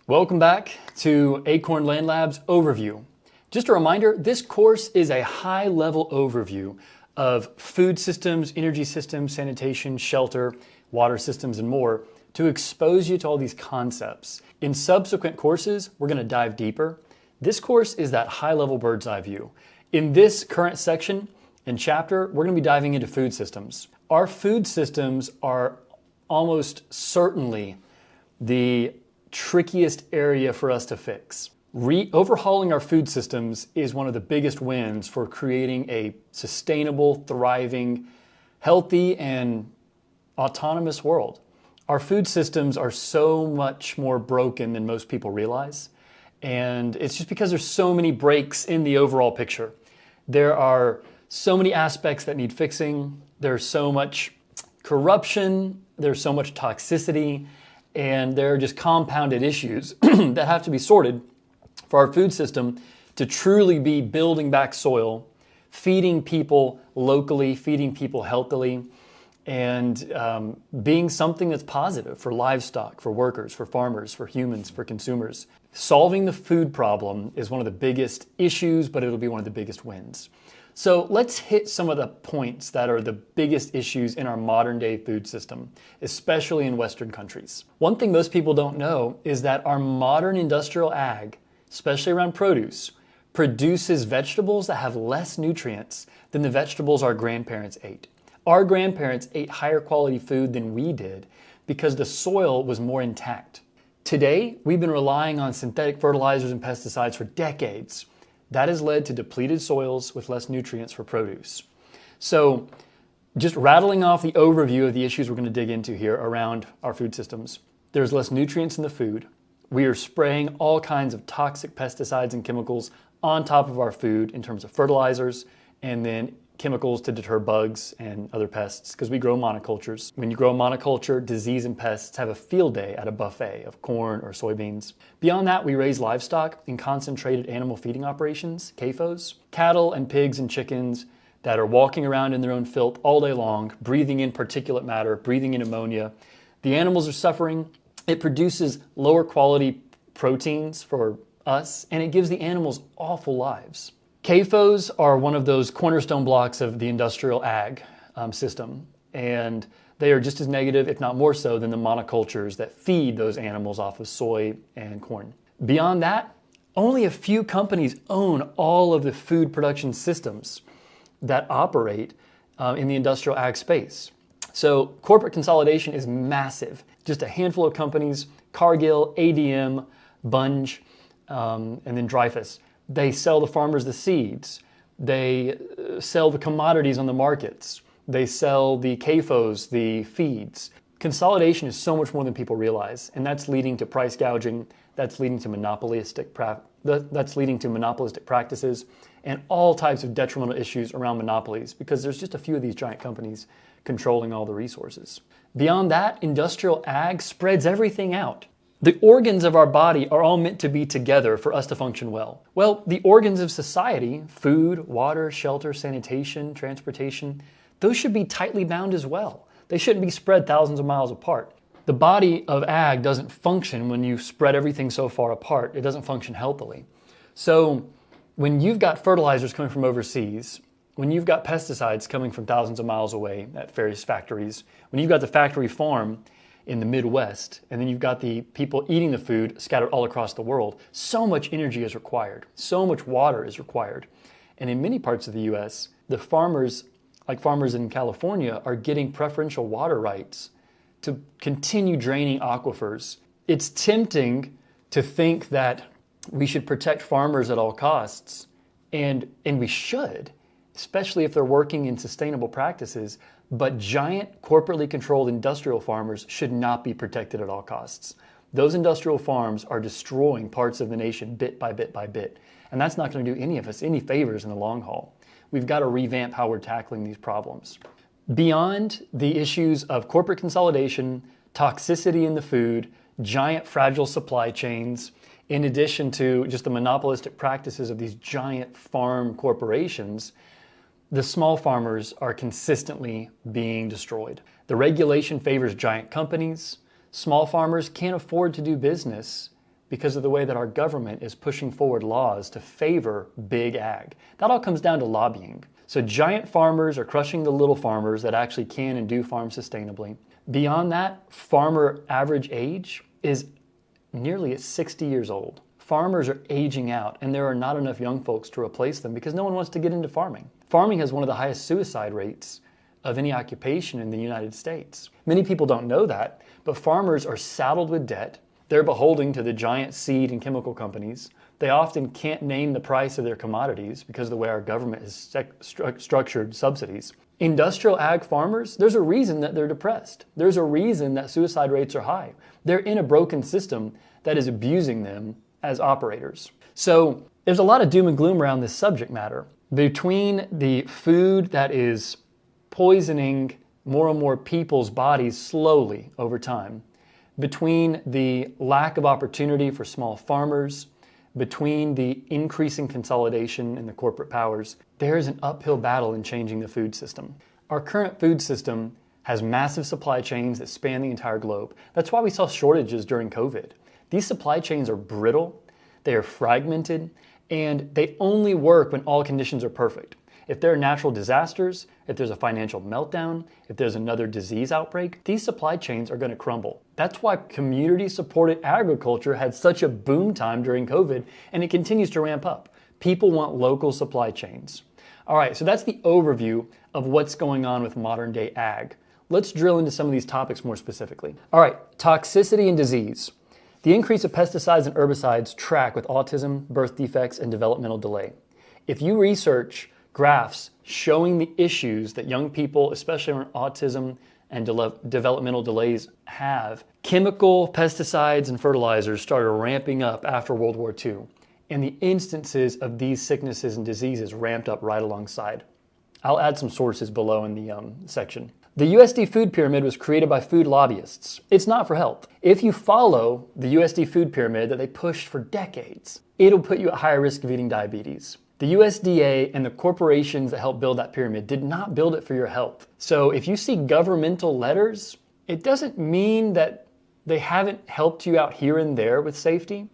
Welcome back to Acorn Land Lab's overview. Just a reminder, this course is a high-level overview of food systems, energy systems, sanitation, shelter, water systems, and more to expose you to all these concepts. In subsequent courses, we're going to dive deeper. This course is that high-level bird's eye view. In this current section and chapter, we're going to be diving into food systems. Our food systems are almost certainly the trickiest area for us to fix. Overhauling our food systems is one of the biggest wins for creating a sustainable, thriving, healthy, and autonomous world. Our food systems are so much more broken than most people realize, and it's just because there's so many breaks in the overall picture. There are so many aspects that need fixing. There's so much corruption, there's so much toxicity, and there are just compounded issues that have to be sorted for our food system to truly be building back soil, feeding people locally, feeding people healthily, and being something that's positive for livestock, for workers, for farmers, for humans, for consumers. Solving the food problem is one of the biggest issues, but it'll be one of the biggest wins. So let's hit some of the points that are the biggest issues in our modern day food system, especially in Western countries. One thing most people don't know is that our modern industrial ag, especially around produce, produces vegetables that have less nutrients than the vegetables our grandparents ate. Our grandparents ate higher quality food than we did because the soil was more intact. Today, we've been relying on synthetic fertilizers and pesticides for decades. That has led to depleted soils with less nutrients for produce. So just rattling off the overview of the issues we're going to dig into here around our food systems. There's less nutrients in the food. We are spraying all kinds of toxic pesticides and chemicals on top of our food in terms of fertilizers and then chemicals to deter bugs and other pests because we grow monocultures. When you grow a monoculture, disease and pests have a field day at a buffet of corn or soybeans. Beyond that, we raise livestock in concentrated animal feeding operations, CAFOs, cattle and pigs and chickens that are walking around in their own filth all day long, breathing in particulate matter, breathing in ammonia. The animals are suffering. It produces lower quality proteins for us, and it gives the animals awful lives. CAFOs are one of those cornerstone blocks of the industrial ag system, and they are just as negative, if not more so, than the monocultures that feed those animals off of soy and corn. Beyond that, only a few companies own all of the food production systems that operate in the industrial ag space. So corporate consolidation is massive. Just a handful of companies, Cargill, ADM, Bunge, and then Dreyfus. They sell the farmers the seeds. They sell the commodities on the markets. They sell the CAFOs, the feeds. Consolidation is so much more than people realize, and that's leading to price gouging. That's leading to monopolistic practices and all types of detrimental issues around monopolies because there's just a few of these giant companies controlling all the resources. Beyond that, industrial ag spreads everything out. The organs of our body are all meant to be together for us to function well. Well, the organs of society, food, water, shelter, sanitation, transportation, those should be tightly bound as well. They shouldn't be spread thousands of miles apart. The body of ag doesn't function when you spread everything so far apart. It doesn't function healthily. So when you've got fertilizers coming from overseas, when you've got pesticides coming from thousands of miles away at various factories, when you've got the factory farm in the Midwest, and then you've got the people eating the food scattered all across the world, so much energy is required, so much water is required. And in many parts of the US, the farmers, like farmers in California, are getting preferential water rights to continue draining aquifers. It's tempting to think that we should protect farmers at all costs, and we should, especially if they're working in sustainable practices. But giant corporately controlled industrial farmers should not be protected at all costs. Those industrial farms are destroying parts of the nation bit by bit by bit. And that's not going to do any of us any favors in the long haul. We've got to revamp how we're tackling these problems. Beyond the issues of corporate consolidation, toxicity in the food, giant fragile supply chains, in addition to just the monopolistic practices of these giant farm corporations, the small farmers are consistently being destroyed. The regulation favors giant companies. Small farmers can't afford to do business because of the way that our government is pushing forward laws to favor big ag. That all comes down to lobbying. So giant farmers are crushing the little farmers that actually can and do farm sustainably. Beyond that, farmer average age is nearly at 60 years old. Farmers are aging out, and there are not enough young folks to replace them because no one wants to get into farming. Farming has one of the highest suicide rates of any occupation in the United States. Many people don't know that, but farmers are saddled with debt. They're beholden to the giant seed and chemical companies. They often can't name the price of their commodities because of the way our government has structured subsidies. Industrial ag farmers, there's a reason that they're depressed. There's a reason that suicide rates are high. They're in a broken system that is abusing them as operators. So there's a lot of doom and gloom around this subject matter. Between the food that is poisoning more and more people's bodies slowly over time, between the lack of opportunity for small farmers, between the increasing consolidation in the corporate powers, there's an uphill battle in changing the food system. Our current food system has massive supply chains that span the entire globe. That's why we saw shortages during COVID. These supply chains are brittle, they are fragmented, and they only work when all conditions are perfect. If there are natural disasters, if there's a financial meltdown, if there's another disease outbreak, these supply chains are going to crumble. That's why community-supported agriculture had such a boom time during COVID, and it continues to ramp up. People want local supply chains. All right, so that's the overview of what's going on with modern-day ag. Let's drill into some of these topics more specifically. All right, toxicity and disease. The increase of pesticides and herbicides track with autism, birth defects, and developmental delay. If you research graphs showing the issues that young people, especially around autism and developmental delays, have, chemical pesticides and fertilizers started ramping up after World War II, and the instances of these sicknesses and diseases ramped up right alongside. I'll add some sources below in the section. The USDA Food Pyramid was created by food lobbyists. It's not for health. If you follow the USDA Food Pyramid that they pushed for decades, it'll put you at higher risk of eating diabetes. The USDA and the corporations that helped build that pyramid did not build it for your health. So if you see governmental letters, it doesn't mean that they haven't helped you out here and there with safety.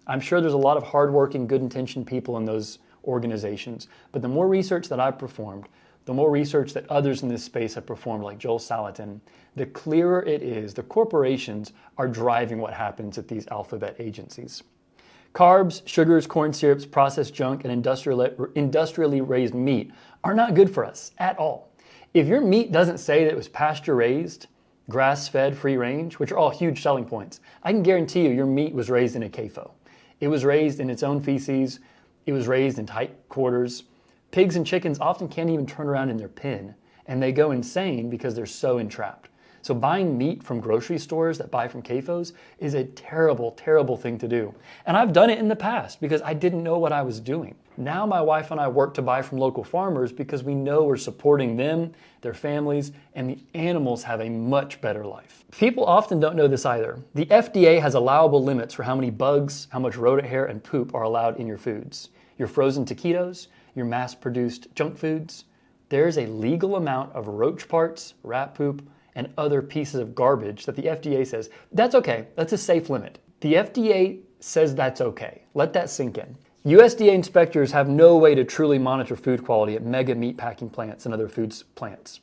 I'm sure there's a lot of hardworking, good-intentioned people in those organizations, but the more research that I've performed, the more research that others in this space have performed, like Joel Salatin, the clearer it is the corporations are driving what happens at these alphabet agencies. Carbs, sugars, corn syrups, processed junk, and industrially raised meat are not good for us at all. If your meat doesn't say that it was pasture-raised, grass-fed, free-range, which are all huge selling points, I can guarantee you your meat was raised in a CAFO. It was raised in its own feces. It was raised in tight quarters. Pigs and chickens often can't even turn around in their pen, and they go insane because they're so entrapped. So buying meat from grocery stores that buy from CAFOs is a terrible, terrible thing to do. And I've done it in the past because I didn't know what I was doing. Now my wife and I work to buy from local farmers because we know we're supporting them, their families, and the animals have a much better life. People often don't know this either. The FDA has allowable limits for how many bugs, how much rodent hair, and poop are allowed in your foods. Your frozen taquitos, your mass-produced junk foods. There's a legal amount of roach parts, rat poop, and other pieces of garbage that the FDA says, that's okay, that's a safe limit. The FDA says that's okay. Let that sink in. USDA inspectors have no way to truly monitor food quality at mega meat packing plants and other foods plants.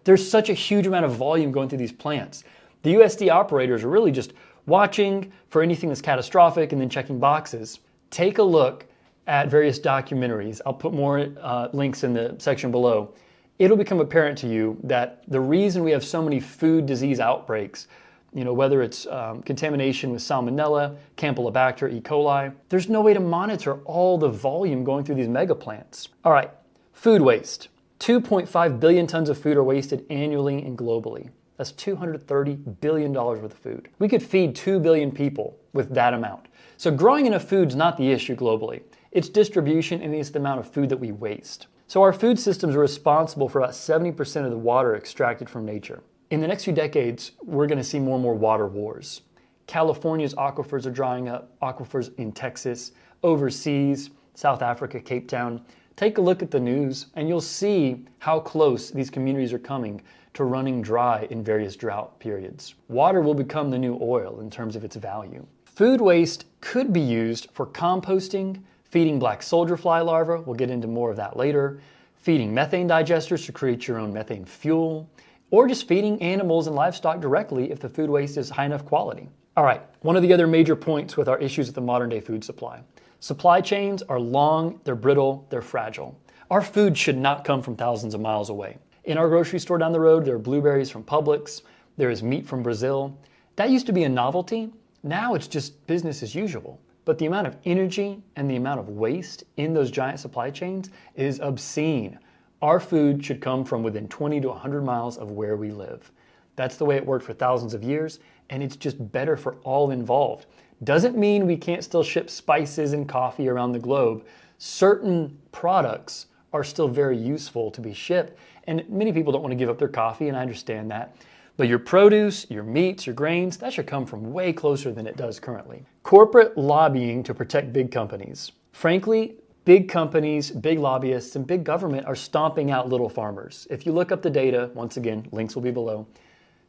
There's such a huge amount of volume going through these plants. The USDA operators are really just watching for anything that's catastrophic and then checking boxes. Take a look at various documentaries. I'll put more links in the section below. It'll become apparent to you that the reason we have so many food disease outbreaks, whether it's contamination with Salmonella, Campylobacter, E. coli, there's no way to monitor all the volume going through these mega plants. All right, food waste. 2.5 billion tons of food are wasted annually and globally. That's $230 billion worth of food. We could feed 2 billion people with that amount. So growing enough food is not the issue globally. It's distribution and it's the amount of food that we waste. So our food systems are responsible for about 70% of the water extracted from nature. In the next few decades, we're going to see more and more water wars. California's aquifers are drying up, aquifers in Texas, overseas, South Africa, Cape Town. Take a look at the news and you'll see how close these communities are coming to running dry in various drought periods. Water will become the new oil in terms of its value. Food waste could be used for composting, feeding black soldier fly larvae, we'll get into more of that later, feeding methane digesters to create your own methane fuel, or just feeding animals and livestock directly if the food waste is high enough quality. All right, one of the other major points with our issues with the modern day food supply. Supply chains are long, they're brittle, they're fragile. Our food should not come from thousands of miles away. In our grocery store down the road, there are blueberries from Publix, there is meat from Brazil. That used to be a novelty. Now it's just business as usual. But the amount of energy and the amount of waste in those giant supply chains is obscene. Our food should come from within 20 to 100 miles of where we live. That's the way it worked for thousands of years, and it's just better for all involved. Doesn't mean we can't still ship spices and coffee around the globe. Certain products are still very useful to be shipped, and many people don't want to give up their coffee, and I understand that. But your produce, your meats, your grains, that should come from way closer than it does currently. Corporate lobbying to protect big companies. Frankly, big companies, big lobbyists, and big government are stomping out little farmers. If you look up the data, once again, links will be below,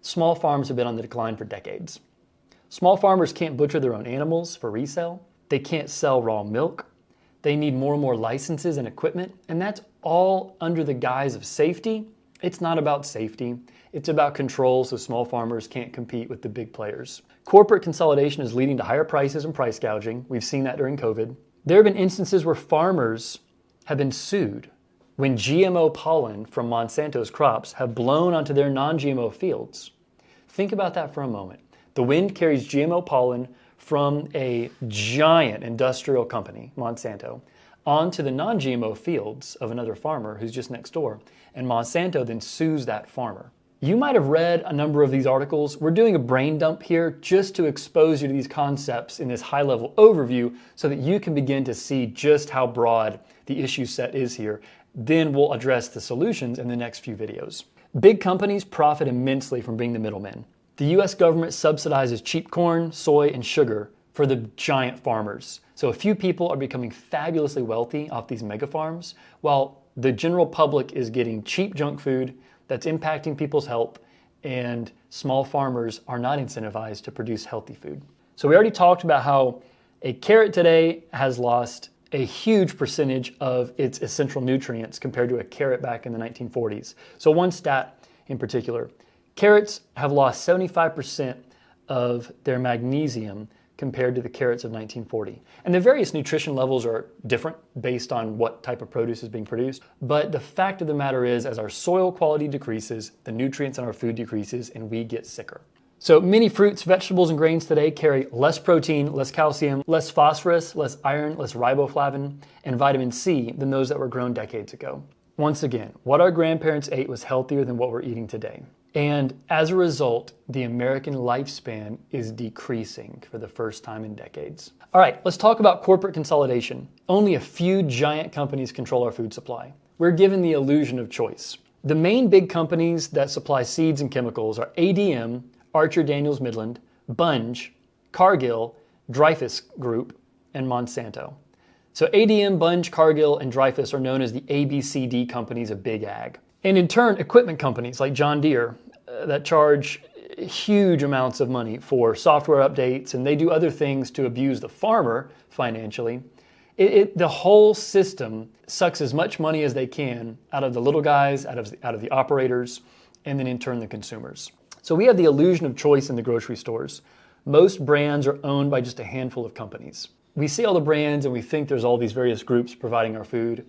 small farms have been on the decline for decades. Small farmers can't butcher their own animals for resale. They can't sell raw milk. They need more and more licenses and equipment, and that's all under the guise of safety. It's not about safety. It's about control so small farmers can't compete with the big players. Corporate consolidation is leading to higher prices and price gouging. We've seen that during COVID. There have been instances where farmers have been sued when GMO pollen from Monsanto's crops have blown onto their non-GMO fields. Think about that for a moment. The wind carries GMO pollen from a giant industrial company, Monsanto, onto the non-GMO fields of another farmer who's just next door, and Monsanto then sues that farmer. You might have read a number of these articles. We're doing a brain dump here just to expose you to these concepts in this high-level overview so that you can begin to see just how broad the issue set is here. Then we'll address the solutions in the next few videos. Big companies profit immensely from being the middlemen. The US government subsidizes cheap corn, soy, and sugar for the giant farmers. So a few people are becoming fabulously wealthy off these mega farms, while the general public is getting cheap junk food that's impacting people's health, and small farmers are not incentivized to produce healthy food. So we already talked about how a carrot today has lost a huge percentage of its essential nutrients compared to a carrot back in the 1940s. So one stat in particular, carrots have lost 75% of their magnesium compared to the carrots of 1940. And the various nutrition levels are different based on what type of produce is being produced. But the fact of the matter is, as our soil quality decreases, the nutrients in our food decreases and we get sicker. So many fruits, vegetables, and grains today carry less protein, less calcium, less phosphorus, less iron, less riboflavin, and vitamin C than those that were grown decades ago. Once again, what our grandparents ate was healthier than what we're eating today. And as a result, the American lifespan is decreasing for the first time in decades. All right, let's talk about corporate consolidation. Only a few giant companies control our food supply. We're given the illusion of choice. The main big companies that supply seeds and chemicals are ADM, Archer Daniels Midland, Bunge, Cargill, Dreyfus Group, and Monsanto. So ADM, Bunge, Cargill, and Dreyfus are known as the ABCD companies of big ag. And in turn, equipment companies like John Deere that charge huge amounts of money for software updates, and they do other things to abuse the farmer financially. The whole system sucks as much money as they can out of the little guys, out of the operators, and then in turn the consumers. So we have the illusion of choice in the grocery stores. Most brands are owned by just a handful of companies. We see all the brands and we think there's all these various groups providing our food.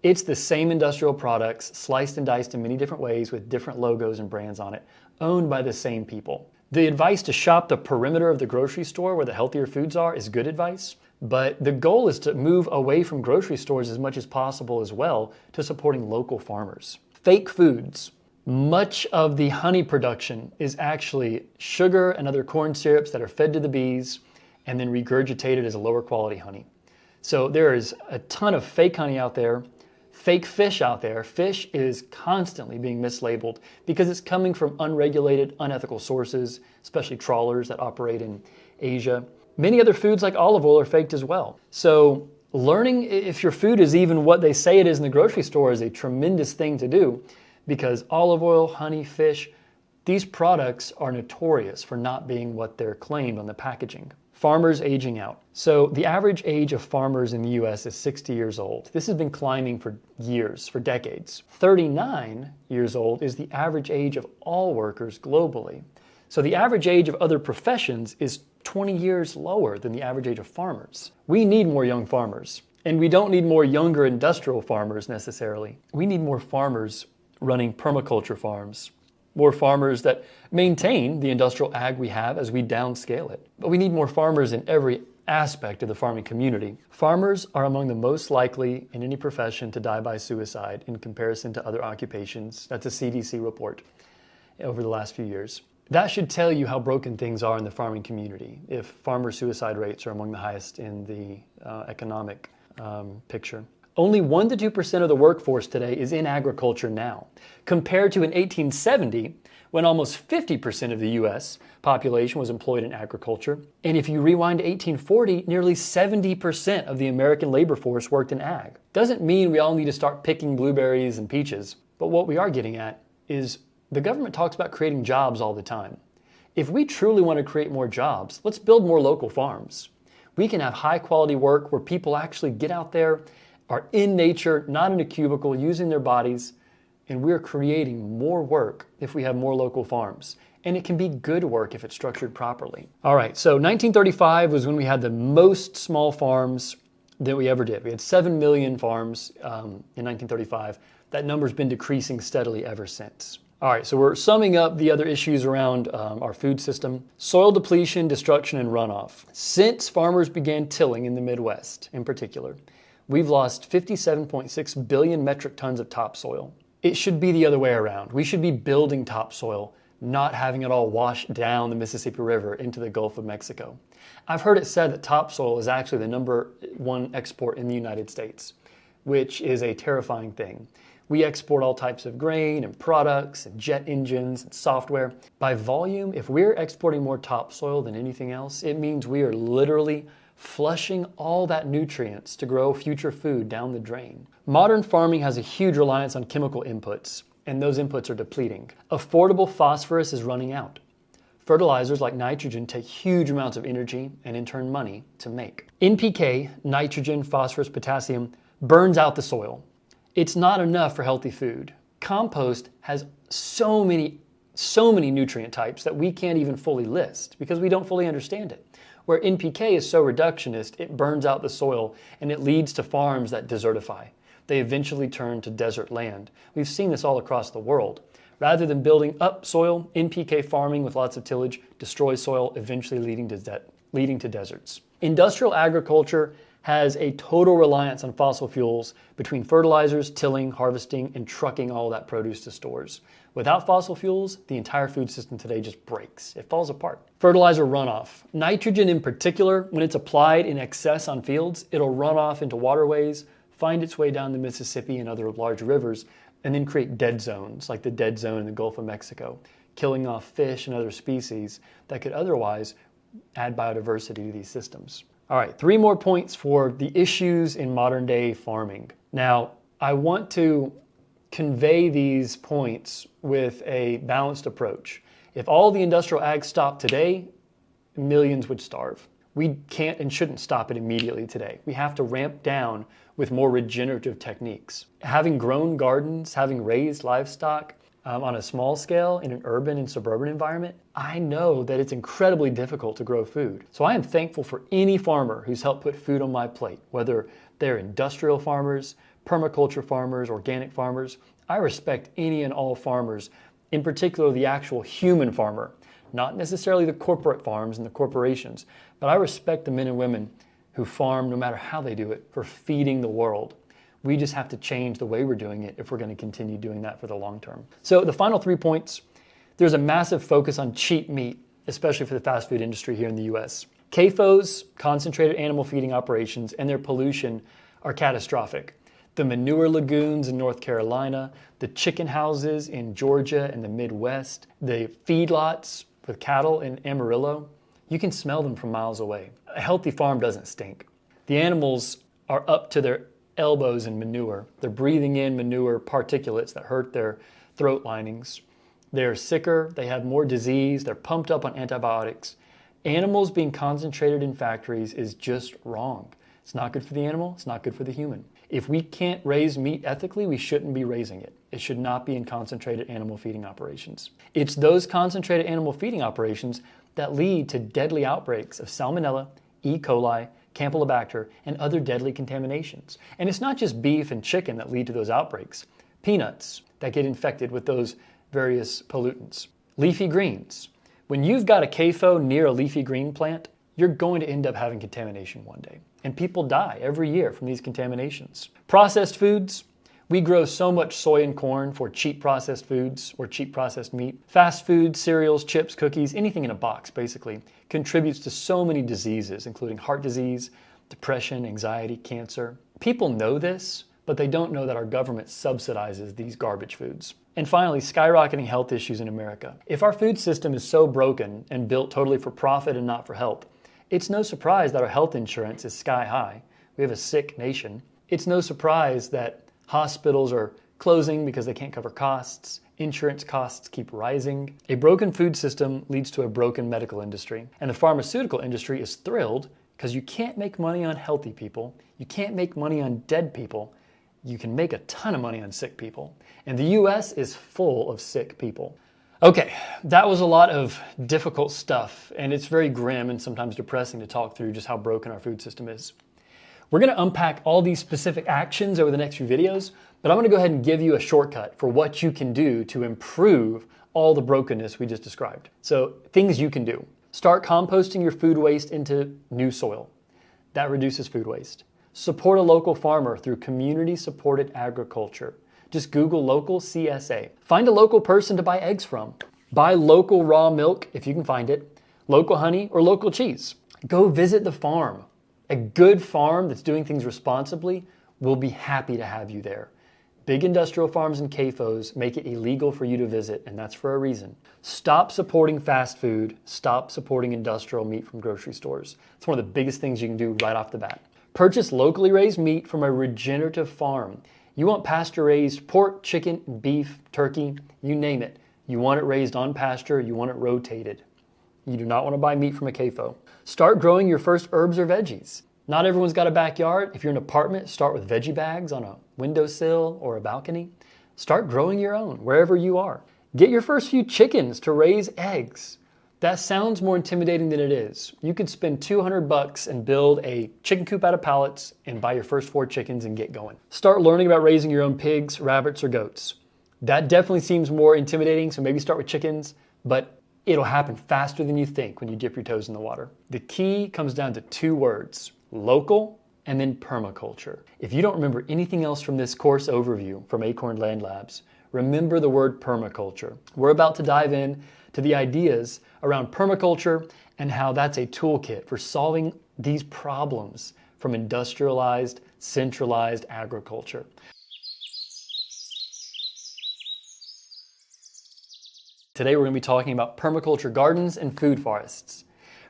It's the same industrial products, sliced and diced in many different ways with different logos and brands on it, owned by the same people. The advice to shop the perimeter of the grocery store where the healthier foods are is good advice, but the goal is to move away from grocery stores as much as possible as well to supporting local farmers. Fake foods. Much of the honey production is actually sugar and other corn syrups that are fed to the bees and then regurgitated as a lower quality honey. So there is a ton of fake honey out there. Fake fish out there. Fish is constantly being mislabeled because it's coming from unregulated, unethical sources, especially trawlers that operate in Asia. Many other foods like olive oil are faked as well. So learning if your food is even what they say it is in the grocery store is a tremendous thing to do, because olive oil, honey, fish, these products are notorious for not being what they're claimed on the packaging. Farmers aging out. So the average age of farmers in the US is 60 years old. This has been climbing for years, for decades. 39 years old is the average age of all workers globally. So the average age of other professions is 20 years lower than the average age of farmers. We need more young farmers. And we don't need more younger industrial farmers necessarily. We need more farmers running permaculture farms, more farmers that maintain the industrial ag we have as we downscale it. But we need more farmers in every aspect of the farming community. Farmers are among the most likely in any profession to die by suicide in comparison to other occupations. That's a CDC report over the last few years. That should tell you how broken things are in the farming community if farmer suicide rates are among the highest in the economic picture. Only 1 to 2% of the workforce today is in agriculture now, compared to in 1870, when almost 50% of the US population was employed in agriculture. And if you rewind to 1840, nearly 70% of the American labor force worked in ag. Doesn't mean we all need to start picking blueberries and peaches, but what we are getting at is the government talks about creating jobs all the time. If we truly want to create more jobs, let's build more local farms. We can have high quality work where people actually get out there, are in nature, not in a cubicle, using their bodies, and we're creating more work if we have more local farms. And it can be good work if it's structured properly. All right, so 1935 was when we had the most small farms that we ever did. We had 7 million farms in 1935. That number's been decreasing steadily ever since. All right, so we're summing up the other issues around our food system. Soil depletion, destruction, and runoff. Since farmers began tilling in the Midwest in particular, we've lost 57.6 billion metric tons of topsoil. It should be the other way around. We should be building topsoil, not having it all wash down the Mississippi River into the Gulf of Mexico. I've heard it said that topsoil is actually the #1 export in the United States, which is a terrifying thing. We export all types of grain and products and jet engines and software. By volume, if we're exporting more topsoil than anything else, it means we are literally flushing all that nutrients to grow future food down the drain. Modern farming has a huge reliance on chemical inputs, and those inputs are depleting. Affordable phosphorus is running out. Fertilizers like nitrogen take huge amounts of energy and in turn money to make. NPK, nitrogen, phosphorus, potassium, burns out the soil. It's not enough for healthy food. Compost has so many nutrient types that we can't even fully list because we don't fully understand it. Where NPK is so reductionist, it burns out the soil and it leads to farms that desertify. They eventually turn to desert land. We've seen this all across the world. Rather than building up soil, NPK farming with lots of tillage destroys soil, eventually leading to deserts. Industrial agriculture has a total reliance on fossil fuels between fertilizers, tilling, harvesting, and trucking all that produce to stores. Without fossil fuels, the entire food system today just breaks. It falls apart. Fertilizer runoff. Nitrogen in particular, when it's applied in excess on fields, it'll run off into waterways, find its way down the Mississippi and other large rivers, and then create dead zones, like the dead zone in the Gulf of Mexico, killing off fish and other species that could otherwise add biodiversity to these systems. All right, 3 more points for the issues in modern day farming. Now, I want to convey these points with a balanced approach. If all the industrial ag stopped today, millions would starve. We can't and shouldn't stop it immediately today. We have to ramp down with more regenerative techniques. Having grown gardens, having raised livestock on a small scale in an urban and suburban environment, I know that it's incredibly difficult to grow food. So I am thankful for any farmer who's helped put food on my plate, whether they're industrial farmers, permaculture farmers, organic farmers. I respect any and all farmers, in particular the actual human farmer, not necessarily the corporate farms and the corporations, but I respect the men and women who farm, no matter how they do it, for feeding the world. We just have to change the way we're doing it if we're going to continue doing that for the long term. So the final 3 points, there's a massive focus on cheap meat, especially for the fast food industry here in the US. CAFOs, concentrated animal feeding operations, and their pollution are catastrophic. The manure lagoons in North Carolina, the chicken houses in Georgia and the Midwest, the feedlots with cattle in Amarillo, you can smell them from miles away. A healthy farm doesn't stink. The animals are up to their elbows in manure. They're breathing in manure particulates that hurt their throat linings. They're sicker, they have more disease, they're pumped up on antibiotics. Animals being concentrated in factories is just wrong. It's not good for the animal, it's not good for the human. If we can't raise meat ethically, we shouldn't be raising it. It should not be in concentrated animal feeding operations. It's those concentrated animal feeding operations that lead to deadly outbreaks of Salmonella, E. coli, Campylobacter, and other deadly contaminations. And it's not just beef and chicken that lead to those outbreaks. Peanuts that get infected with those various pollutants. Leafy greens. When you've got a CAFO near a leafy green plant, you're going to end up having contamination one day. And people die every year from these contaminations. Processed foods. We grow so much soy and corn for cheap processed foods or cheap processed meat. Fast food, cereals, chips, cookies, anything in a box basically contributes to so many diseases, including heart disease, depression, anxiety, cancer. People know this, but they don't know that our government subsidizes these garbage foods. And finally, skyrocketing health issues in America. If our food system is so broken and built totally for profit and not for health, it's no surprise that our health insurance is sky high. We have a sick nation. It's no surprise that hospitals are closing because they can't cover costs. Insurance costs keep rising. A broken food system leads to a broken medical industry. And the pharmaceutical industry is thrilled because you can't make money on healthy people. You can't make money on dead people. You can make a ton of money on sick people. And the US is full of sick people. Okay, that was a lot of difficult stuff, and it's very grim and sometimes depressing to talk through just how broken our food system is. We're going to unpack all these specific actions over the next few videos, but I'm going to go ahead and give you a shortcut for what you can do to improve all the brokenness we just described. So, things you can do. Start composting your food waste into new soil. That reduces food waste. Support a local farmer through community-supported agriculture. Just Google local CSA. Find a local person to buy eggs from. Buy local raw milk if you can find it, local honey, or local cheese. Go visit the farm. A good farm that's doing things responsibly will be happy to have you there. Big industrial farms and CAFOs make it illegal for you to visit, and that's for a reason. Stop supporting fast food. Stop supporting industrial meat from grocery stores. It's one of the biggest things you can do right off the bat. Purchase locally raised meat from a regenerative farm. You want pasture-raised pork, chicken, beef, turkey, you name it. You want it raised on pasture, you want it rotated. You do not want to buy meat from a CAFO. Start growing your first herbs or veggies. Not everyone's got a backyard. If you're in an apartment, start with veggie bags on a windowsill or a balcony. Start growing your own wherever you are. Get your first few chickens to raise eggs. That sounds more intimidating than it is. You could spend $200 and build a chicken coop out of pallets and buy your first 4 chickens and get going. Start learning about raising your own pigs, rabbits, or goats. That definitely seems more intimidating, so maybe start with chickens, but it'll happen faster than you think when you dip your toes in the water. The key comes down to 2 words, local and then permaculture. If you don't remember anything else from this course overview from Acorn Land Labs, remember the word permaculture. We're about to dive in to the ideas around permaculture and how that's a toolkit for solving these problems from industrialized, centralized agriculture. Today we're going to be talking about permaculture gardens and food forests.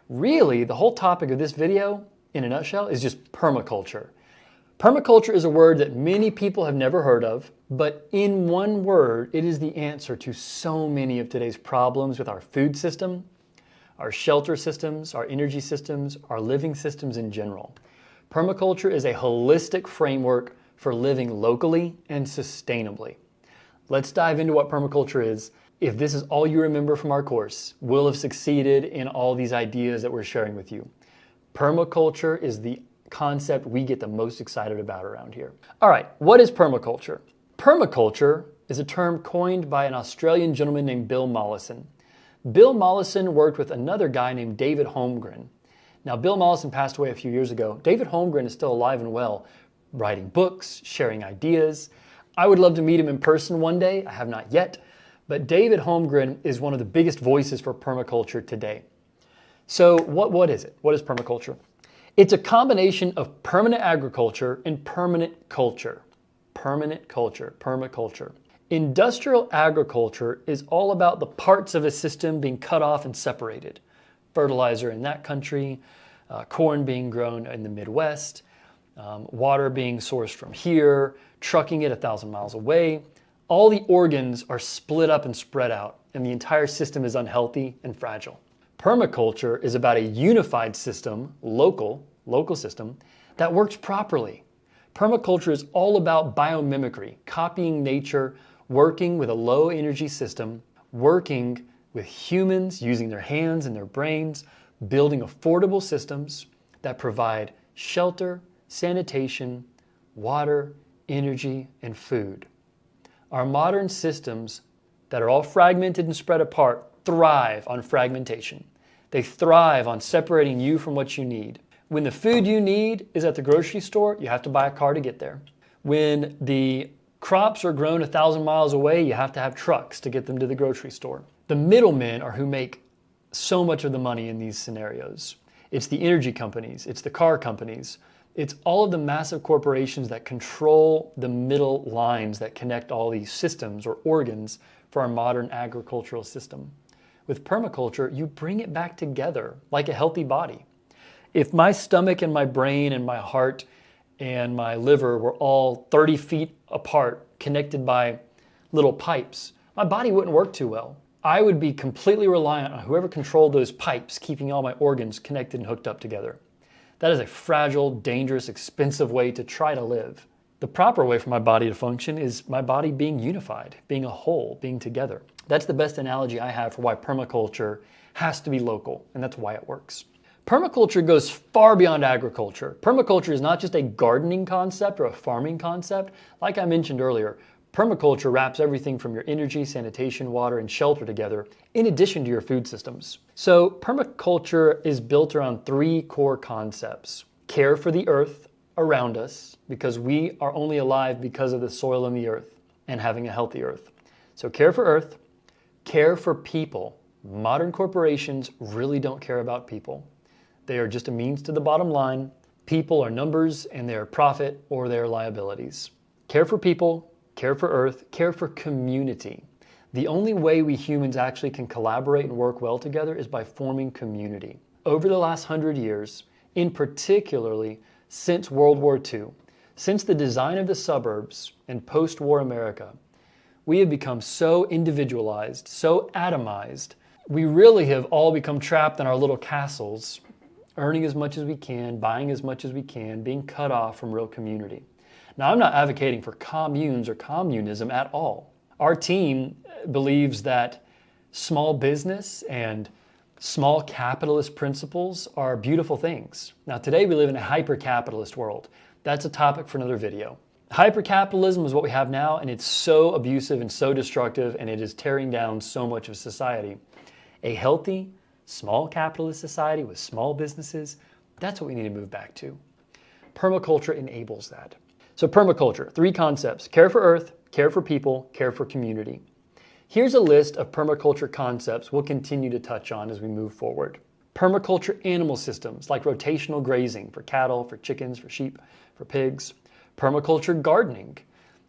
Really, the whole topic of this video, in a nutshell, is just permaculture. Permaculture is a word that many people have never heard of, but in one word, it is the answer to so many of today's problems with our food system, our shelter systems, our energy systems, our living systems in general. Permaculture is a holistic framework for living locally and sustainably. Let's dive into what permaculture is. If this is all you remember from our course, we'll have succeeded in all these ideas that we're sharing with you. Permaculture is the concept we get the most excited about around here. All right, what is permaculture? Permaculture is a term coined by an Australian gentleman named Bill Mollison. Bill Mollison worked with another guy named David Holmgren. Now, Bill Mollison passed away a few years ago. David Holmgren is still alive and well, writing books, sharing ideas. I would love to meet him in person one day. I have not yet, but David Holmgren is one of the biggest voices for permaculture today. So what is it? What is permaculture? It's a combination of permanent agriculture and permanent culture. Permanent culture, permaculture. Industrial agriculture is all about the parts of a system being cut off and separated. Fertilizer in that country, corn being grown in the Midwest, water being sourced from here, trucking it 1,000 miles away. All the organs are split up and spread out, and the entire system is unhealthy and fragile. Permaculture is about a unified system, local system, that works properly. Permaculture is all about biomimicry, copying nature, working with a low energy system, working with humans using their hands and their brains, building affordable systems that provide shelter, sanitation, water, energy, and food. Our modern systems that are all fragmented and spread apart thrive on fragmentation. They thrive on separating you from what you need. When the food you need is at the grocery store, you have to buy a car to get there. When the crops are grown 1,000 miles away, you have to have trucks to get them to the grocery store. The middlemen are who make so much of the money in these scenarios. It's the energy companies, it's the car companies, it's all of the massive corporations that control the middle lines that connect all these systems or organs for our modern agricultural system. With permaculture, you bring it back together like a healthy body. If my stomach and my brain and my heart and my liver were all 30 feet apart, connected by little pipes, my body wouldn't work too well. I would be completely reliant on whoever controlled those pipes, keeping all my organs connected and hooked up together. That is a fragile, dangerous, expensive way to try to live. The proper way for my body to function is my body being unified, being a whole, being together. That's the best analogy I have for why permaculture has to be local, and that's why it works. Permaculture goes far beyond agriculture. Permaculture is not just a gardening concept or a farming concept. Like I mentioned earlier, permaculture wraps everything from your energy, sanitation, water, and shelter together, in addition to your food systems. So permaculture is built around 3 core concepts. Care for the earth around us, because we are only alive because of the soil and the earth, and having a healthy earth. So care for earth, care for people. Modern corporations really don't care about people. They are just a means to the bottom line. People are numbers and they are profit or their liabilities. Care for people, care for earth, care for community. The only way we humans actually can collaborate and work well together is by forming community. Over the last 100 years, in particularly since World War II, since the design of the suburbs in post-war America, we have become so individualized, so atomized. We really have all become trapped in our little castles, earning as much as we can, buying as much as we can, being cut off from real community. Now, I'm not advocating for communes or communism at all. Our team believes that small business and small capitalist principles are beautiful things. Now, today we live in a hyper-capitalist world. That's a topic for another video. Hyper-capitalism is what we have now, and it's so abusive and so destructive, and it is tearing down so much of society. A healthy, small capitalist society with small businesses, that's what we need to move back to. Permaculture enables that. So permaculture, 3 concepts: care for earth, care for people, care for community. Here's a list of permaculture concepts we'll continue to touch on as we move forward. Permaculture animal systems like rotational grazing for cattle, for chickens, for sheep, for pigs. Permaculture gardening,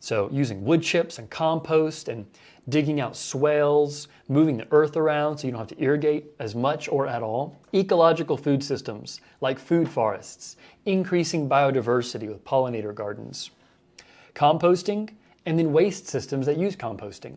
so using wood chips and compost and digging out swales, moving the earth around so you don't have to irrigate as much or at all. Ecological food systems like food forests, increasing biodiversity with pollinator gardens. Composting, and then waste systems that use composting.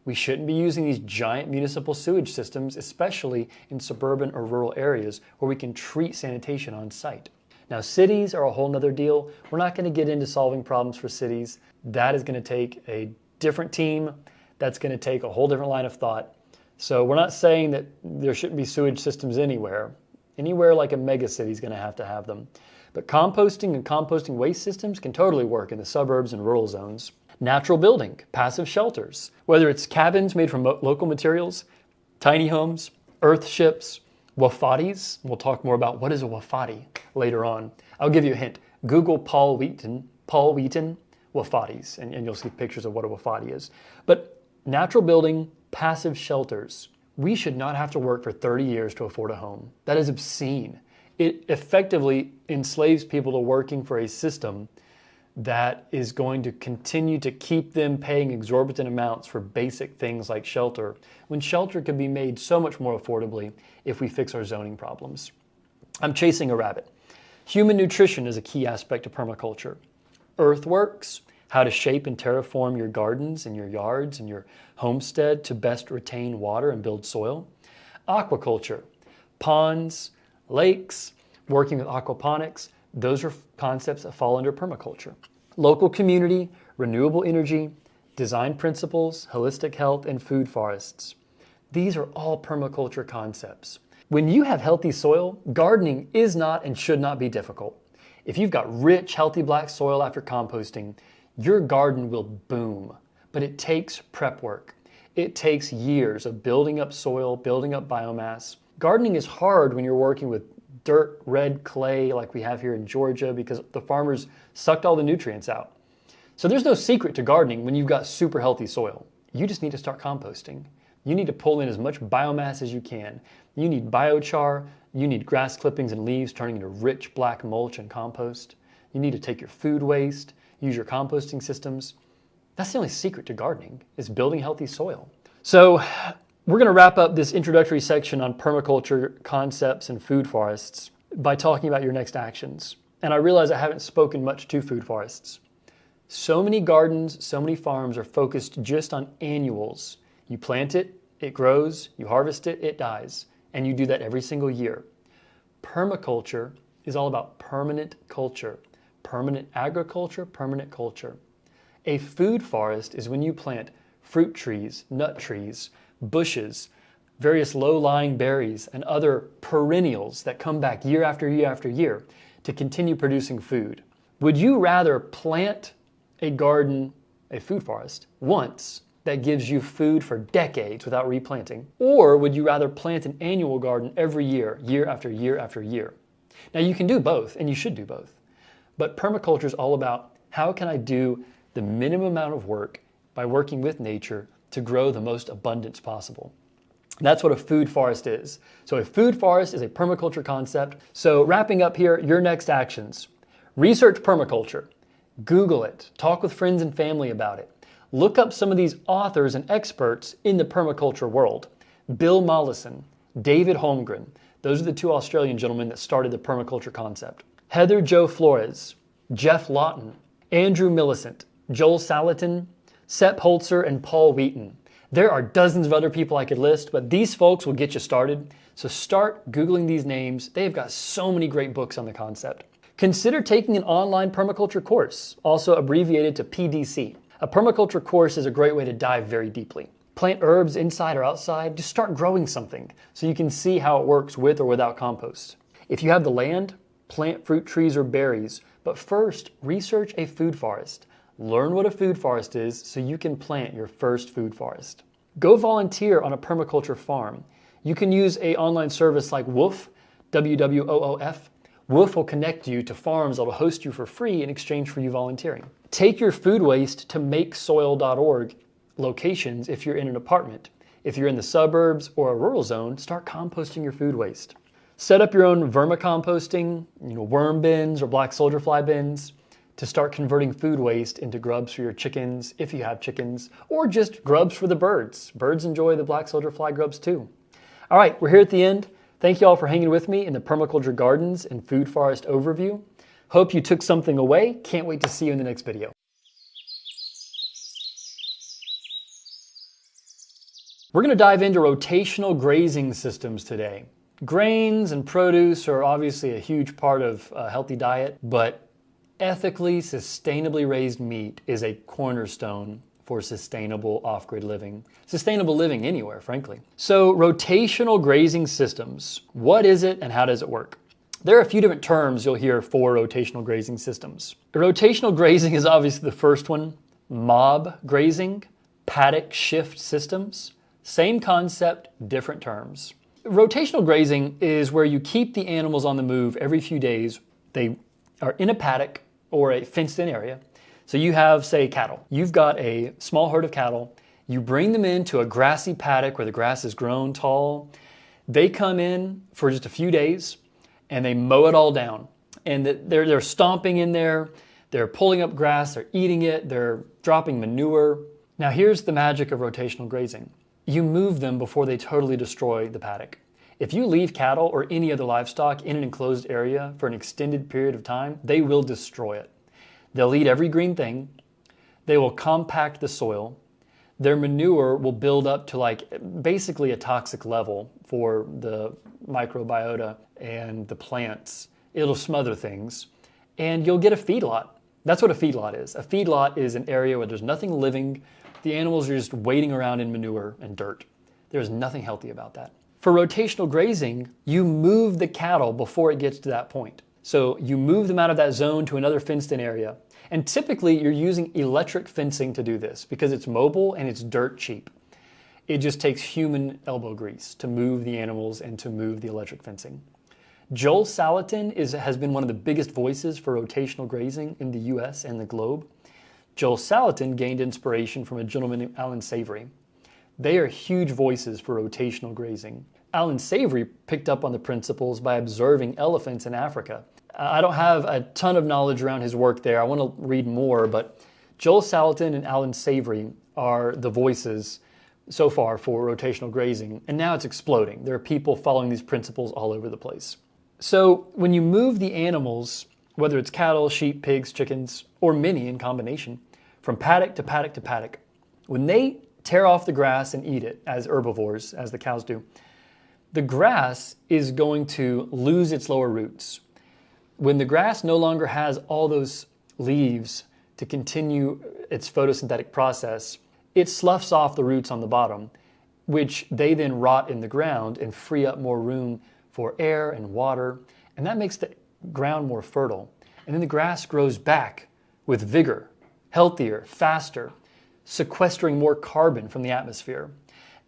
We shouldn't be using these giant municipal sewage systems, especially in suburban or rural areas where we can treat sanitation on site. Now, cities are a whole nother deal. We're not going to get into solving problems for cities. That is going to take a different team. That's going to take a whole different line of thought. So we're not saying that there shouldn't be sewage systems anywhere. Anywhere like a mega city is going to have them. But composting and composting waste systems can totally work in the suburbs and rural zones. Natural building, passive shelters, whether it's cabins made from local materials, tiny homes, earth ships, wafatis. We'll talk more about what is a wafati later on. I'll give you a hint. Google Paul Wheaton wafatis, and you'll see pictures of what a wafati is. But natural building, passive shelters. We should not have to work for 30 years to afford a home. That is obscene. It effectively enslaves people to working for a system that is going to continue to keep them paying exorbitant amounts for basic things like shelter, when shelter could be made so much more affordably if we fix our zoning problems. I'm chasing a rabbit. Human nutrition is a key aspect of permaculture. Earthworks, how to shape and terraform your gardens and your yards and your homestead to best retain water and build soil. Aquaculture, ponds, lakes, working with aquaponics. Those are concepts that fall under permaculture. Local community, renewable energy, design principles, holistic health, and food forests. These are all permaculture concepts. When you have healthy soil, gardening is not and should not be difficult. If you've got rich, healthy black soil after composting, your garden will boom. But it takes prep work. It takes years of building up soil, building up biomass. Gardening is hard when you're working with dirt, red clay like we have here in Georgia because the farmers sucked all the nutrients out. So there's no secret to gardening when you've got super healthy soil. You just need to start composting. You need to pull in as much biomass as you can. You need biochar, you need grass clippings and leaves turning into rich black mulch and compost. You need to take your food waste, use your composting systems. That's the only secret to gardening, is building healthy soil. So we're going to wrap up this introductory section on permaculture concepts and food forests by talking about your next actions. And I realize I haven't spoken much to food forests. So many gardens, so many farms are focused just on annuals. You plant it, it grows, you harvest it, it dies. And you do that every single year. Permaculture is all about permanent culture, permanent agriculture, permanent culture. A food forest is when you plant fruit trees, nut trees, bushes, various low-lying berries, and other perennials that come back year after year after year to continue producing food. Would you rather plant a garden, a food forest, once that gives you food for decades without replanting? Or would you rather plant an annual garden every year, year after year after year? Now you can do both, and you should do both. But permaculture is all about how can I do the minimum amount of work by working with nature to grow the most abundance possible. That's what a food forest is. So a food forest is a permaculture concept. So wrapping up here, your next actions. Research permaculture. Google it. Talk with friends and family about it. Look up some of these authors and experts in the permaculture world. Bill Mollison, David Holmgren. Those are the two Australian gentlemen that started the permaculture concept. Heather Jo Flores, Jeff Lawton, Andrew Millicent, Joel Salatin, Sepp Holzer, and Paul Wheaton. There are dozens of other people I could list, but these folks will get you started. So start Googling these names. They have got so many great books on the concept. Consider taking an online permaculture course, also abbreviated to PDC. A permaculture course is a great way to dive very deeply. Plant herbs inside or outside, just start growing something so you can see how it works with or without compost. If you have the land, plant fruit trees or berries, but first research a food forest. Learn what a food forest is so you can plant your first food forest. Go volunteer on a permaculture farm. You can use an online service like WWOOF, W-W-O-O-F. WWOOF will connect you to farms that will host you for free in exchange for you volunteering. Take your food waste to makesoil.org locations if you're in an apartment. If you're in the suburbs or a rural zone, start composting your food waste. Set up your own vermicomposting, worm bins or black soldier fly bins to start converting food waste into grubs for your chickens, if you have chickens, or just grubs for the birds. Birds enjoy the black soldier fly grubs too. All right, we're here at the end. Thank you all for hanging with me in the permaculture gardens and food forest overview. Hope you took something away. Can't wait to see you in the next video. We're going to dive into rotational grazing systems today. Grains and produce are obviously a huge part of a healthy diet, but ethically, sustainably raised meat is a cornerstone for sustainable off-grid living. Sustainable living anywhere, frankly. So rotational grazing systems, what is it and how does it work? There are a few different terms you'll hear for rotational grazing systems. Rotational grazing is obviously the first one. Mob grazing, paddock shift systems, same concept, different terms. Rotational grazing is where you keep the animals on the move every few days. They are in a paddock or a fenced-in area. So you have, say, cattle. You've got a small herd of cattle. You bring them into a grassy paddock where the grass is grown tall. They come in for just a few days and they mow it all down. And they're stomping in there. They're pulling up grass. They're eating it. They're dropping manure. Now here's the magic of rotational grazing. You move them before they totally destroy the paddock. If you leave cattle or any other livestock in an enclosed area for an extended period of time, they will destroy it. They'll eat every green thing. They will compact the soil. Their manure will build up to basically a toxic level for the microbiota and the plants. It'll smother things, and you'll get a feedlot. That's what a feedlot is. A feedlot is an area where there's nothing living. The animals are just wading around in manure and dirt. There's nothing healthy about that. For rotational grazing, you move the cattle before it gets to that point. So you move them out of that zone to another fenced-in area. And typically you're using electric fencing to do this because it's mobile and it's dirt cheap. It just takes human elbow grease to move the animals and to move the electric fencing. Joel Salatin has been one of the biggest voices for rotational grazing in the US and the globe. Joel Salatin gained inspiration from a gentleman named Alan Savory. They are huge voices for rotational grazing. Alan Savory picked up on the principles by observing elephants in Africa. I don't have a ton of knowledge around his work there. I want to read more, but Joel Salatin and Alan Savory are the voices so far for rotational grazing, and now it's exploding. There are people following these principles all over the place. So when you move the animals, whether it's cattle, sheep, pigs, chickens, or many in combination, from paddock to paddock to paddock, when they tear off the grass and eat it as herbivores, as the cows do, the grass is going to lose its lower roots. When the grass no longer has all those leaves to continue its photosynthetic process, it sloughs off the roots on the bottom, which they then rot in the ground and free up more room for air and water, and that makes the ground more fertile. And then the grass grows back with vigor, healthier, faster, sequestering more carbon from the atmosphere.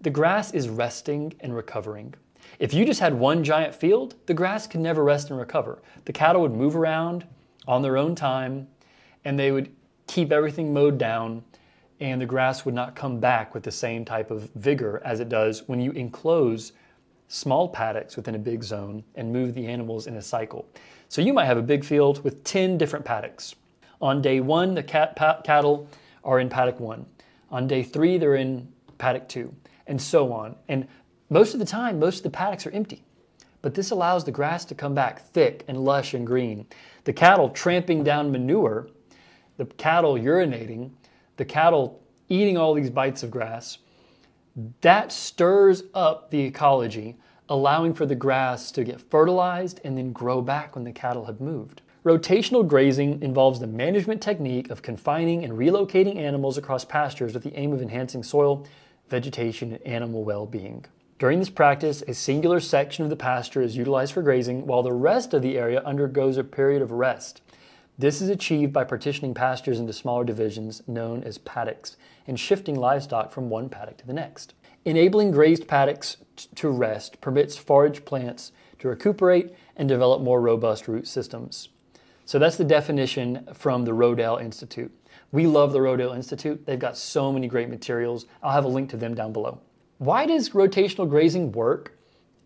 The grass is resting and recovering. If you just had one giant field, the grass could never rest and recover. The cattle would move around on their own time, and they would keep everything mowed down, and the grass would not come back with the same type of vigor as it does when you enclose small paddocks within a big zone and move the animals in a cycle. So you might have a big field with 10 different paddocks. On day 1, the cattle are in paddock 1. On day 3, they're in paddock 2, and so on. And most of the time, most of the paddocks are empty. But this allows the grass to come back thick and lush and green. The cattle tramping down manure, the cattle urinating, the cattle eating all these bites of grass, that stirs up the ecology, allowing for the grass to get fertilized and then grow back when the cattle have moved. Rotational grazing involves the management technique of confining and relocating animals across pastures with the aim of enhancing soil, vegetation, and animal well-being. During this practice, a singular section of the pasture is utilized for grazing while the rest of the area undergoes a period of rest. This is achieved by partitioning pastures into smaller divisions known as paddocks and shifting livestock from one paddock to the next. Enabling grazed paddocks to rest permits forage plants to recuperate and develop more robust root systems. So that's the definition from the Rodale Institute. We love the Rodale Institute. They've got so many great materials. I'll have a link to them down below. Why does rotational grazing work?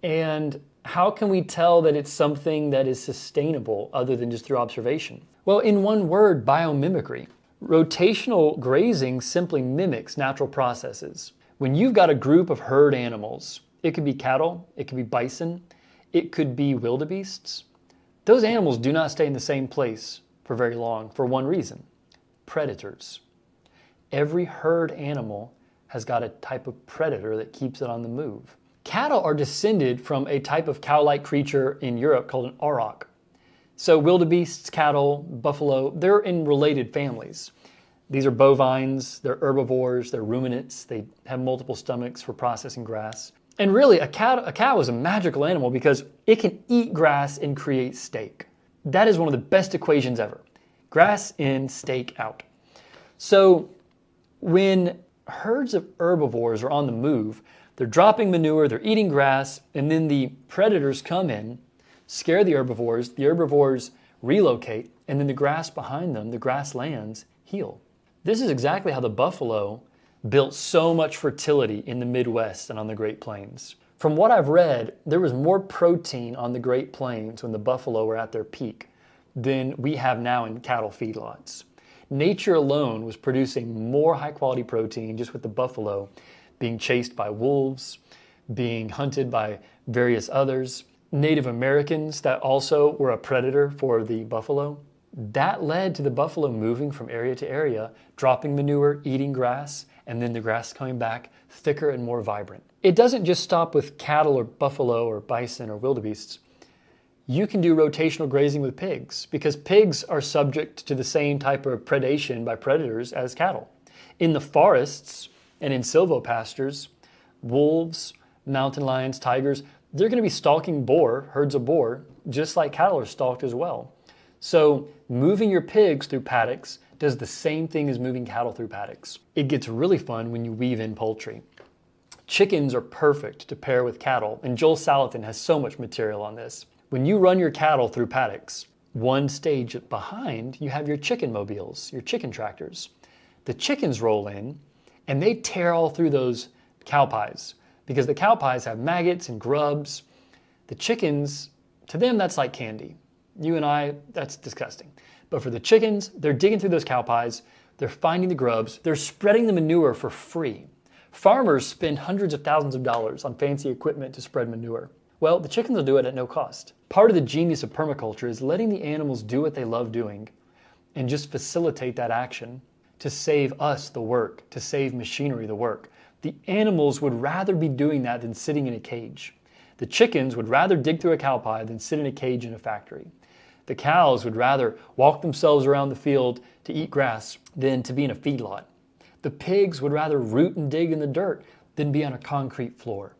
And how can we tell that it's something that is sustainable other than just through observation? Well, in one word, biomimicry. Rotational grazing simply mimics natural processes. When you've got a group of herd animals, it could be cattle, it could be bison, it could be wildebeests. Those animals do not stay in the same place for very long for one reason: predators. Every herd animal has got a type of predator that keeps it on the move. Cattle are descended from a type of cow-like creature in Europe called an auroch. So wildebeests, cattle, buffalo, they're in related families. These are bovines, they're herbivores, they're ruminants, they have multiple stomachs for processing grass. And really, a cow is a magical animal because it can eat grass and create steak. That is one of the best equations ever. Grass in, steak out. So when herds of herbivores are on the move, they're dropping manure, they're eating grass, and then the predators come in, scare the herbivores relocate, and then the grass behind them, the grasslands, heal. This is exactly how the buffalo built so much fertility in the Midwest and on the Great Plains. From what I've read, there was more protein on the Great Plains when the buffalo were at their peak than we have now in cattle feedlots. Nature alone was producing more high-quality protein just with the buffalo being chased by wolves, being hunted by various others. Native Americans that also were a predator for the buffalo. That led to the buffalo moving from area to area, dropping manure, eating grass, and then the grass is coming back thicker and more vibrant. It doesn't just stop with cattle or buffalo or bison or wildebeests. You can do rotational grazing with pigs because pigs are subject to the same type of predation by predators as cattle. In the forests and in silvopastures, wolves, mountain lions, tigers, they're going to be stalking herds of boar, just like cattle are stalked as well. So moving your pigs through paddocks does the same thing as moving cattle through paddocks. It gets really fun when you weave in poultry. Chickens are perfect to pair with cattle, and Joel Salatin has so much material on this. When you run your cattle through paddocks, one stage behind, you have your chicken mobiles, your chicken tractors. The chickens roll in, and they tear all through those cow pies, because the cow pies have maggots and grubs. The chickens, to them, that's like candy. You and I, that's disgusting. But for the chickens, they're digging through those cow pies, they're finding the grubs, they're spreading the manure for free. Farmers spend hundreds of thousands of dollars on fancy equipment to spread manure. Well, the chickens will do it at no cost. Part of the genius of permaculture is letting the animals do what they love doing and just facilitate that action to save us the work, to save machinery the work. The animals would rather be doing that than sitting in a cage. The chickens would rather dig through a cow pie than sit in a cage in a factory. The cows would rather walk themselves around the field to eat grass than to be in a feedlot. The pigs would rather root and dig in the dirt than be on a concrete floor.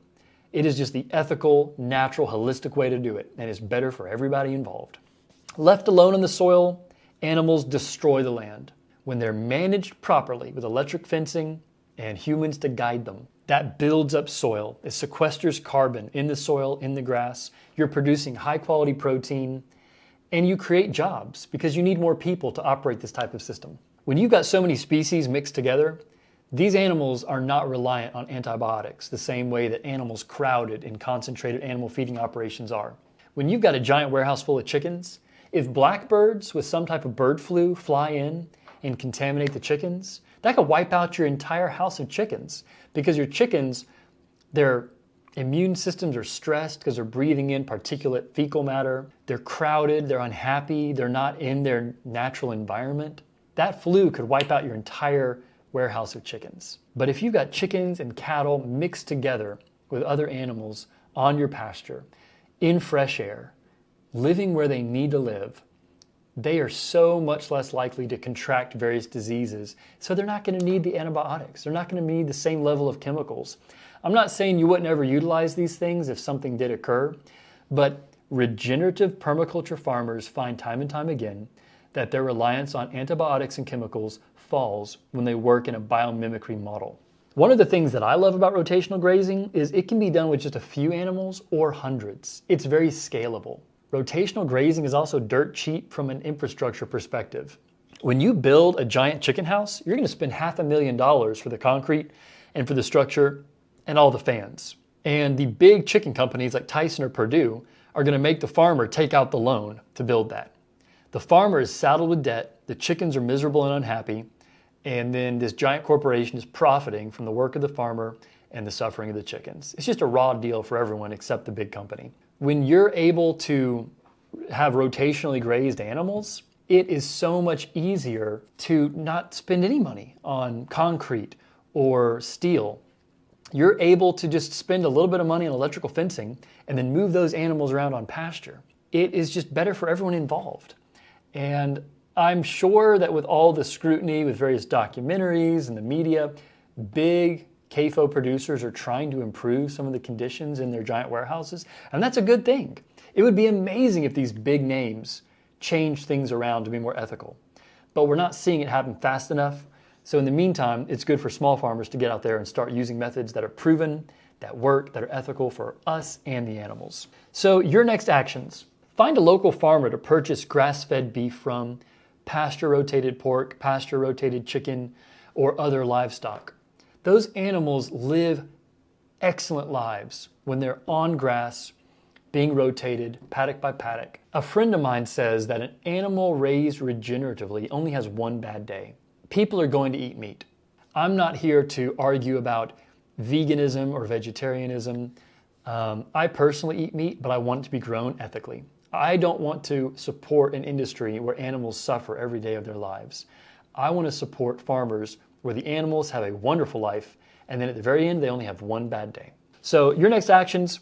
It is just the ethical, natural, holistic way to do it, and it's better for everybody involved. Left alone in the soil, animals destroy the land. When they're managed properly with electric fencing and humans to guide them, that builds up soil. It sequesters carbon in the soil, in the grass. You're producing high-quality protein, and you create jobs because you need more people to operate this type of system. When you've got so many species mixed together, these animals are not reliant on antibiotics the same way that animals crowded in concentrated animal feeding operations are. When you've got a giant warehouse full of chickens, if blackbirds with some type of bird flu fly in and contaminate the chickens, that could wipe out your entire house of chickens because your chickens, their immune systems are stressed because they're breathing in particulate fecal matter. They're crowded, they're unhappy, they're not in their natural environment. That flu could wipe out your entire warehouse of chickens. But if you've got chickens and cattle mixed together with other animals on your pasture, in fresh air, living where they need to live, they are so much less likely to contract various diseases. So they're not going to need the antibiotics. They're not going to need the same level of chemicals. I'm not saying you wouldn't ever utilize these things if something did occur, but regenerative permaculture farmers find time and time again that their reliance on antibiotics and chemicals falls when they work in a biomimicry model. One of the things that I love about rotational grazing is it can be done with just a few animals or hundreds. It's very scalable. Rotational grazing is also dirt cheap from an infrastructure perspective. When you build a giant chicken house, you're going to spend $500,000 for the concrete and for the structure and all the fans. And the big chicken companies like Tyson or Purdue are going to make the farmer take out the loan to build that. The farmer is saddled with debt, the chickens are miserable and unhappy, and then this giant corporation is profiting from the work of the farmer and the suffering of the chickens. It's just a raw deal for everyone except the big company. When you're able to have rotationally grazed animals, it is so much easier to not spend any money on concrete or steel. You're able to just spend a little bit of money on electrical fencing and then move those animals around on pasture. It is just better for everyone involved. And I'm sure that with all the scrutiny with various documentaries and the media, big CAFO producers are trying to improve some of the conditions in their giant warehouses, and that's a good thing. It would be amazing if these big names changed things around to be more ethical, but we're not seeing it happen fast enough. So in the meantime, it's good for small farmers to get out there and start using methods that are proven, that work, that are ethical for us and the animals. So your next actions: find a local farmer to purchase grass-fed beef from, pasture-rotated pork, pasture-rotated chicken, or other livestock. Those animals live excellent lives when they're on grass, being rotated paddock by paddock. A friend of mine says that an animal raised regeneratively only has one bad day. People are going to eat meat. I'm not here to argue about veganism or vegetarianism. I personally eat meat, but I want it to be grown ethically. I don't want to support an industry where animals suffer every day of their lives. I want to support farmers where the animals have a wonderful life, and then at the very end, they only have one bad day. So your next actions: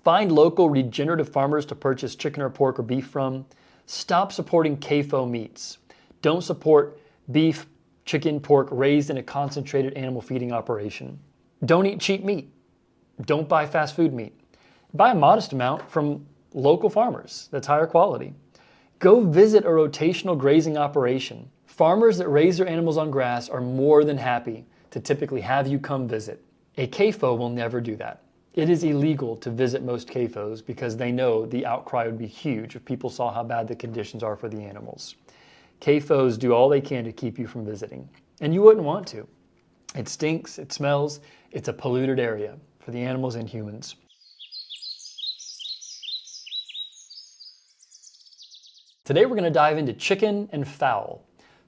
find local regenerative farmers to purchase chicken or pork or beef from. Stop supporting CAFO meats. Don't support beef, chicken, pork raised in a concentrated animal feeding operation. Don't eat cheap meat. Don't buy fast food meat. Buy a modest amount from local farmers that's higher quality. Go visit a rotational grazing operation. Farmers that raise their animals on grass are more than happy to typically have you come visit. A CAFO will never do that. It is illegal to visit most CAFOs because they know the outcry would be huge if people saw how bad the conditions are for the animals. CAFOs do all they can to keep you from visiting, and you wouldn't want to. It stinks, it smells, it's a polluted area for the animals and humans. Today we're going to dive into chicken and fowl.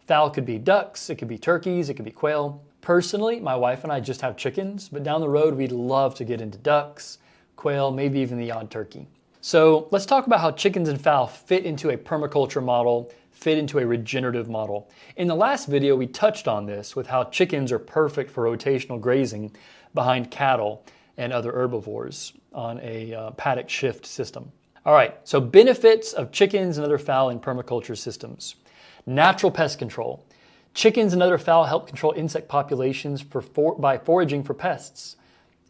Fowl could be ducks, it could be turkeys, it could be quail. Personally, my wife and I just have chickens, but down the road we'd love to get into ducks, quail, maybe even the odd turkey. So let's talk about how chickens and fowl fit into a permaculture model, fit into a regenerative model. In the last video, we touched on this with how chickens are perfect for rotational grazing behind cattle and other herbivores on a paddock shift system. All right, so benefits of chickens and other fowl in permaculture systems. Natural pest control. Chickens and other fowl help control insect populations by foraging for pests.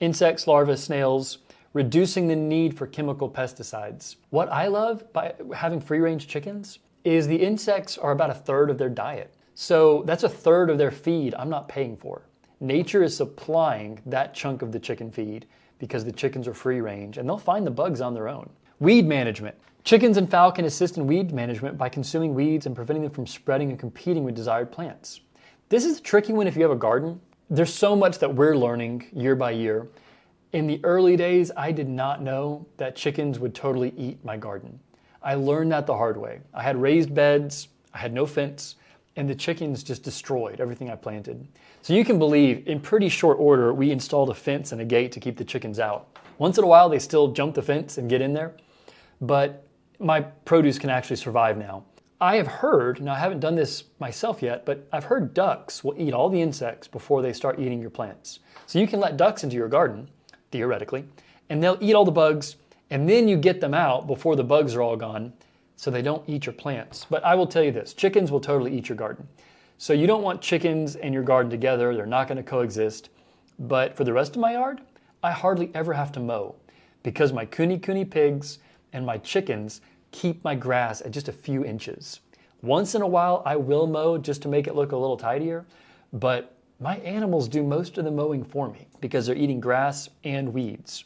Insects, larvae, snails, reducing the need for chemical pesticides. What I love by having free-range chickens is the insects are about 1/3 of their diet. So that's 1/3 of their feed I'm not paying for. Nature is supplying that chunk of the chicken feed because the chickens are free-range and they'll find the bugs on their own. Weed management. Chickens and fowl can assist in weed management by consuming weeds and preventing them from spreading and competing with desired plants. This is a tricky one if you have a garden. There's so much that we're learning year by year. In the early days, I did not know that chickens would totally eat my garden. I learned that the hard way. I had raised beds, I had no fence, and the chickens just destroyed everything I planted. So you can believe, in pretty short order, we installed a fence and a gate to keep the chickens out. Once in a while, they still jump the fence and get in there, but my produce can actually survive now. I have heard, now I haven't done this myself yet, but I've heard ducks will eat all the insects before they start eating your plants. So you can let ducks into your garden, theoretically, and they'll eat all the bugs, and then you get them out before the bugs are all gone, so they don't eat your plants. But I will tell you this, chickens will totally eat your garden. So you don't want chickens and your garden together, they're not gonna coexist. But for the rest of my yard, I hardly ever have to mow because my kuni pigs and my chickens keep my grass at just a few inches. Once in a while, I will mow just to make it look a little tidier, but my animals do most of the mowing for me because they're eating grass and weeds.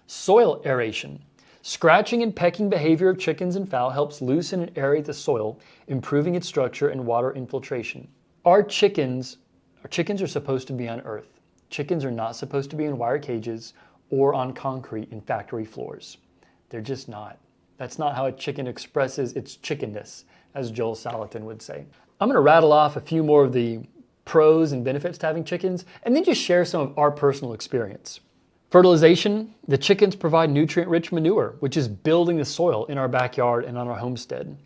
Soil aeration. Scratching and pecking behavior of chickens and fowl helps loosen and aerate the soil, improving its structure and water infiltration. Our chickens are supposed to be on earth. Chickens are not supposed to be in wire cages or on concrete in factory floors. They're just not. That's not how a chicken expresses its chickenness, as Joel Salatin would say. I'm going to rattle off a few more of the pros and benefits to having chickens, and then just share some of our personal experience. Fertilization. The chickens provide nutrient-rich manure, which is building the soil in our backyard and on our homestead.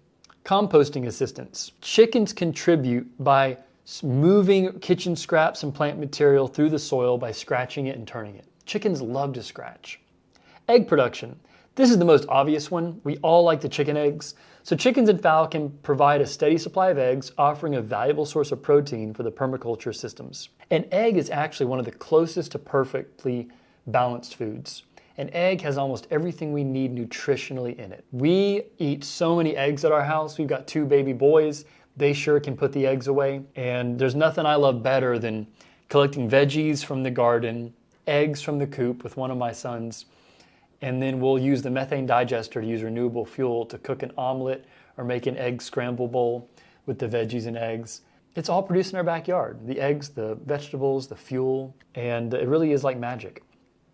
Composting assistance. Chickens contribute by moving kitchen scraps and plant material through the soil by scratching it and turning it. Chickens love to scratch. Egg production. This is the most obvious one. We all like the chicken eggs. So chickens and fowl can provide a steady supply of eggs, offering a valuable source of protein for the permaculture systems. An egg is actually one of the closest to perfectly balanced foods. An egg has almost everything we need nutritionally in it. We eat so many eggs at our house. We've got 2 baby boys. They sure can put the eggs away. And there's nothing I love better than collecting veggies from the garden, eggs from the coop with one of my sons, and then we'll use the methane digester to use renewable fuel to cook an omelet or make an egg scramble bowl with the veggies and eggs. It's all produced in our backyard. The eggs, the vegetables, the fuel, and it really is like magic.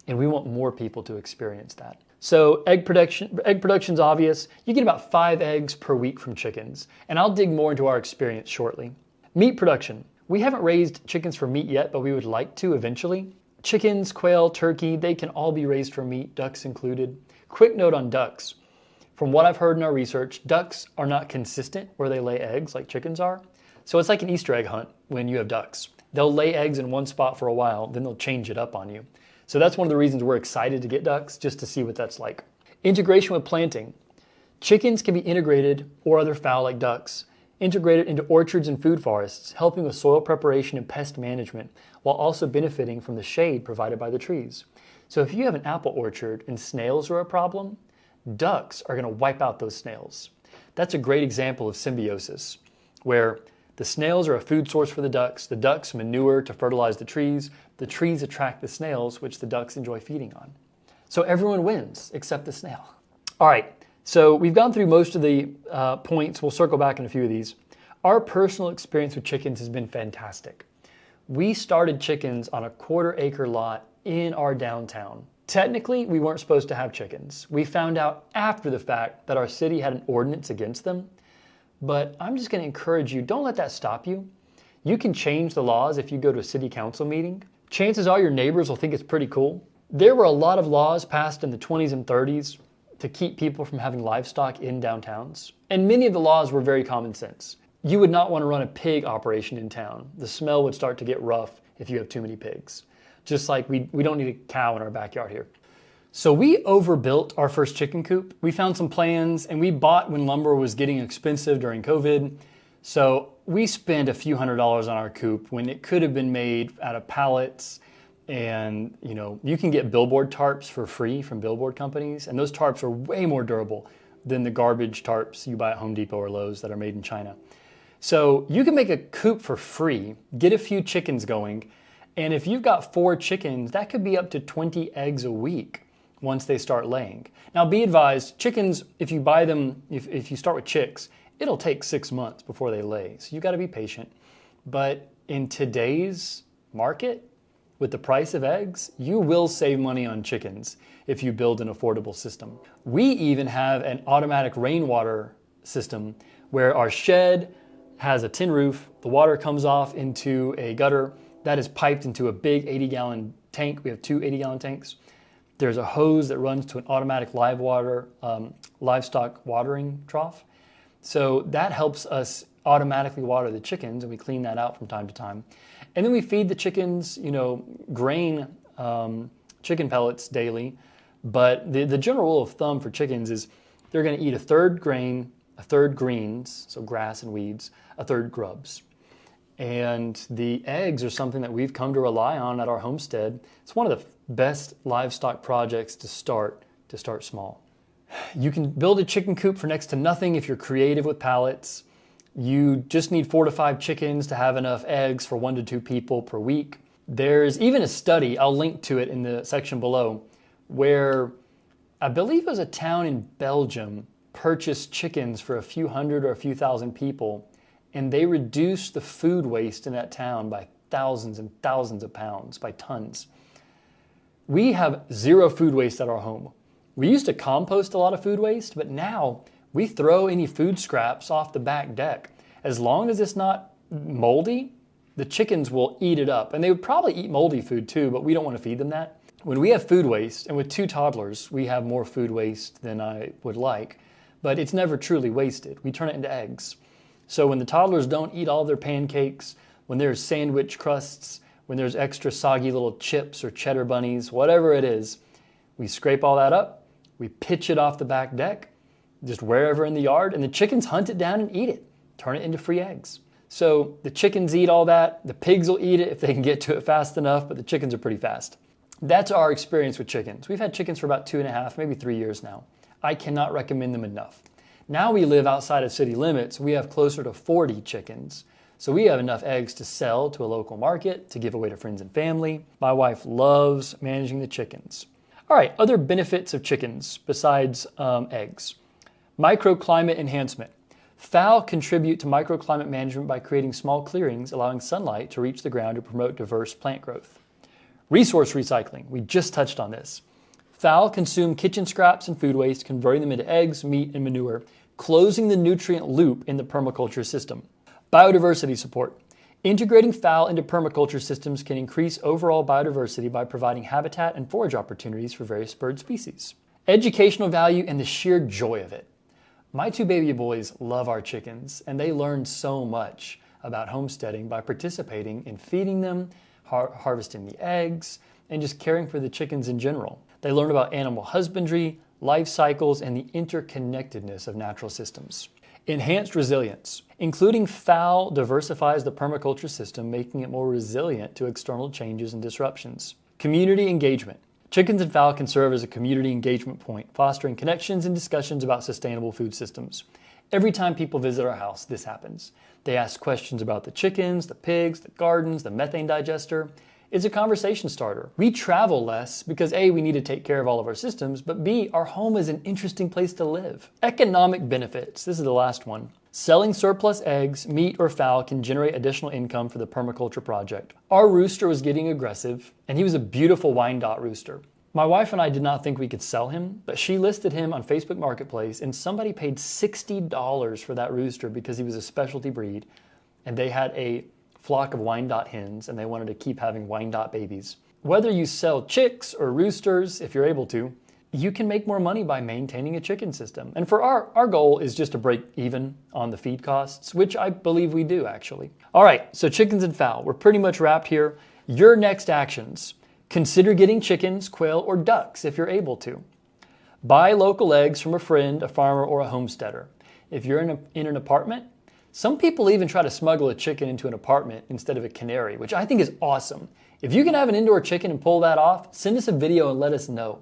And we want more people to experience that. So egg production's obvious. You get about 5 eggs per week from chickens, and I'll dig more into our experience shortly. Meat production. We haven't raised chickens for meat yet, but we would like to eventually. Chickens, quail, turkey, they can all be raised for meat, ducks included. Quick note on ducks. From what I've heard in our research, ducks are not consistent where they lay eggs like chickens are. So it's like an Easter egg hunt when you have ducks. They'll lay eggs in one spot for a while, then they'll change it up on you. So that's one of the reasons we're excited to get ducks, just to see what that's like. Integration with planting. Chickens can be integrated, or other fowl like ducks, integrated into orchards and food forests, helping with soil preparation and pest management, while also benefiting from the shade provided by the trees. So if you have an apple orchard and snails are a problem, ducks are going to wipe out those snails. That's a great example of symbiosis, where the snails are a food source for the ducks manure to fertilize the trees attract the snails, which the ducks enjoy feeding on. So everyone wins except the snail. All right, so we've gone through most of the points. We'll circle back in a few of these. Our personal experience with chickens has been fantastic. We started chickens on a 1/4 acre lot in our downtown. Technically, we weren't supposed to have chickens. We found out after the fact that our city had an ordinance against them. But I'm just going to encourage you, don't let that stop you. You can change the laws if you go to a city council meeting. Chances are your neighbors will think it's pretty cool. There were a lot of laws passed in the 20s and 30s to keep people from having livestock in downtowns. And many of the laws were very common sense. You would not want to run a pig operation in town. The smell would start to get rough if you have too many pigs. Just like we don't need a cow in our backyard here. So we overbuilt our first chicken coop. We found some plans and we bought when lumber was getting expensive during COVID. So we spent a few $100s on our coop when it could have been made out of pallets. And you can get billboard tarps for free from billboard companies. And those tarps are way more durable than the garbage tarps you buy at Home Depot or Lowe's that are made in China. So you can make a coop for free, get a few chickens going. And if you've got 4 chickens, that could be up to 20 eggs a week once they start laying. Now be advised, chickens, if you buy them, if you start with chicks, it'll take 6 months before they lay. So you got to be patient. But in today's market, with the price of eggs, you will save money on chickens if you build an affordable system. We even have an automatic rainwater system where our shed has a tin roof. The water comes off into a gutter that is piped into a big 80-gallon tank. We have 2 80-gallon tanks. There's a hose that runs to an automatic livestock watering trough. So that helps us automatically water the chickens, and we clean that out from time to time. And then we feed the chickens, grain, chicken pellets daily. But the general rule of thumb for chickens is they're going to eat 1/3 grain, 1/3 greens, so grass and weeds, 1/3 grubs. And the eggs are something that we've come to rely on at our homestead. It's one of the best livestock projects to start small. You can build a chicken coop for next to nothing if you're creative with pallets. You just need 4 to 5 chickens to have enough eggs for 1 to 2 people per week. There's even a study, I'll link to it in the section below, where I believe it was a town in Belgium purchased chickens for a few hundred or a few thousand people, and they reduced the food waste in that town by thousands and thousands of pounds, by tons. We have 0 food waste at our home. We used to compost a lot of food waste, but now we throw any food scraps off the back deck. As long as it's not moldy, the chickens will eat it up. And they would probably eat moldy food too, but we don't want to feed them that. When we have food waste, and with 2 toddlers, we have more food waste than I would like, but it's never truly wasted. We turn it into eggs. So when the toddlers don't eat all their pancakes, when there's sandwich crusts, when there's extra soggy little chips or cheddar bunnies, whatever it is, we scrape all that up, we pitch it off the back deck, just wherever in the yard, and the chickens hunt it down and eat it, turn it into free eggs. So the chickens eat all that, the pigs will eat it if they can get to it fast enough, but the chickens are pretty fast. That's our experience with chickens. We've had chickens for about 2.5, maybe 3 years now. I cannot recommend them enough. Now we live outside of city limits. We have closer to 40 chickens. So we have enough eggs to sell to a local market, to give away to friends and family. My wife loves managing the chickens. All right, other benefits of chickens besides eggs. Microclimate enhancement. Fowl contribute to microclimate management by creating small clearings, allowing sunlight to reach the ground to promote diverse plant growth. Resource recycling. We just touched on this. Fowl consume kitchen scraps and food waste, converting them into eggs, meat, and manure, closing the nutrient loop in the permaculture system. Biodiversity support. Integrating fowl into permaculture systems can increase overall biodiversity by providing habitat and forage opportunities for various bird species. Educational value and the sheer joy of it. My 2 baby boys love our chickens, and they learn so much about homesteading by participating in feeding them, harvesting the eggs, and just caring for the chickens in general. They learn about animal husbandry, life cycles, and the interconnectedness of natural systems. Enhanced resilience. Including Fowl diversifies the permaculture system, making it more resilient to external changes and disruptions. Community engagement. Chickens and fowl can serve as a community engagement point, fostering connections and discussions about sustainable food systems. Every time people visit our house, this happens. They ask questions about the chickens, the pigs, the gardens, the methane digester. It's a conversation starter. We travel less because A, we need to take care of all of our systems, but B, our home is an interesting place to live. Economic benefits. This is the last one. Selling surplus eggs, meat, or fowl can generate additional income for the permaculture project. Our rooster was getting aggressive, and he was a beautiful Wyandotte rooster. My wife and I did not think we could sell him, but she listed him on Facebook Marketplace, and somebody paid $60 for that rooster because he was a specialty breed, and they had a flock of Wyandotte hens, and they wanted to keep having Wyandotte babies. Whether you sell chicks or roosters, if you're able to, you can make more money by maintaining a chicken system. And for our goal is just to break even on the feed costs, which I believe we do actually. All right, so chickens and fowl, we're pretty much wrapped here. Your next actions. Consider getting chickens, quail, or ducks if you're able to. Buy local eggs from a friend, a farmer, or a homesteader. If you're in an apartment, some people even try to smuggle a chicken into an apartment instead of a canary, which I think is awesome. If you can have an indoor chicken and pull that off, send us a video and let us know.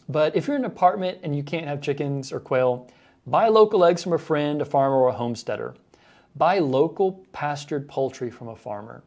But if you're in an apartment and you can't have chickens or quail, buy local eggs from a friend, a farmer, or a homesteader. Buy local pastured poultry from a farmer.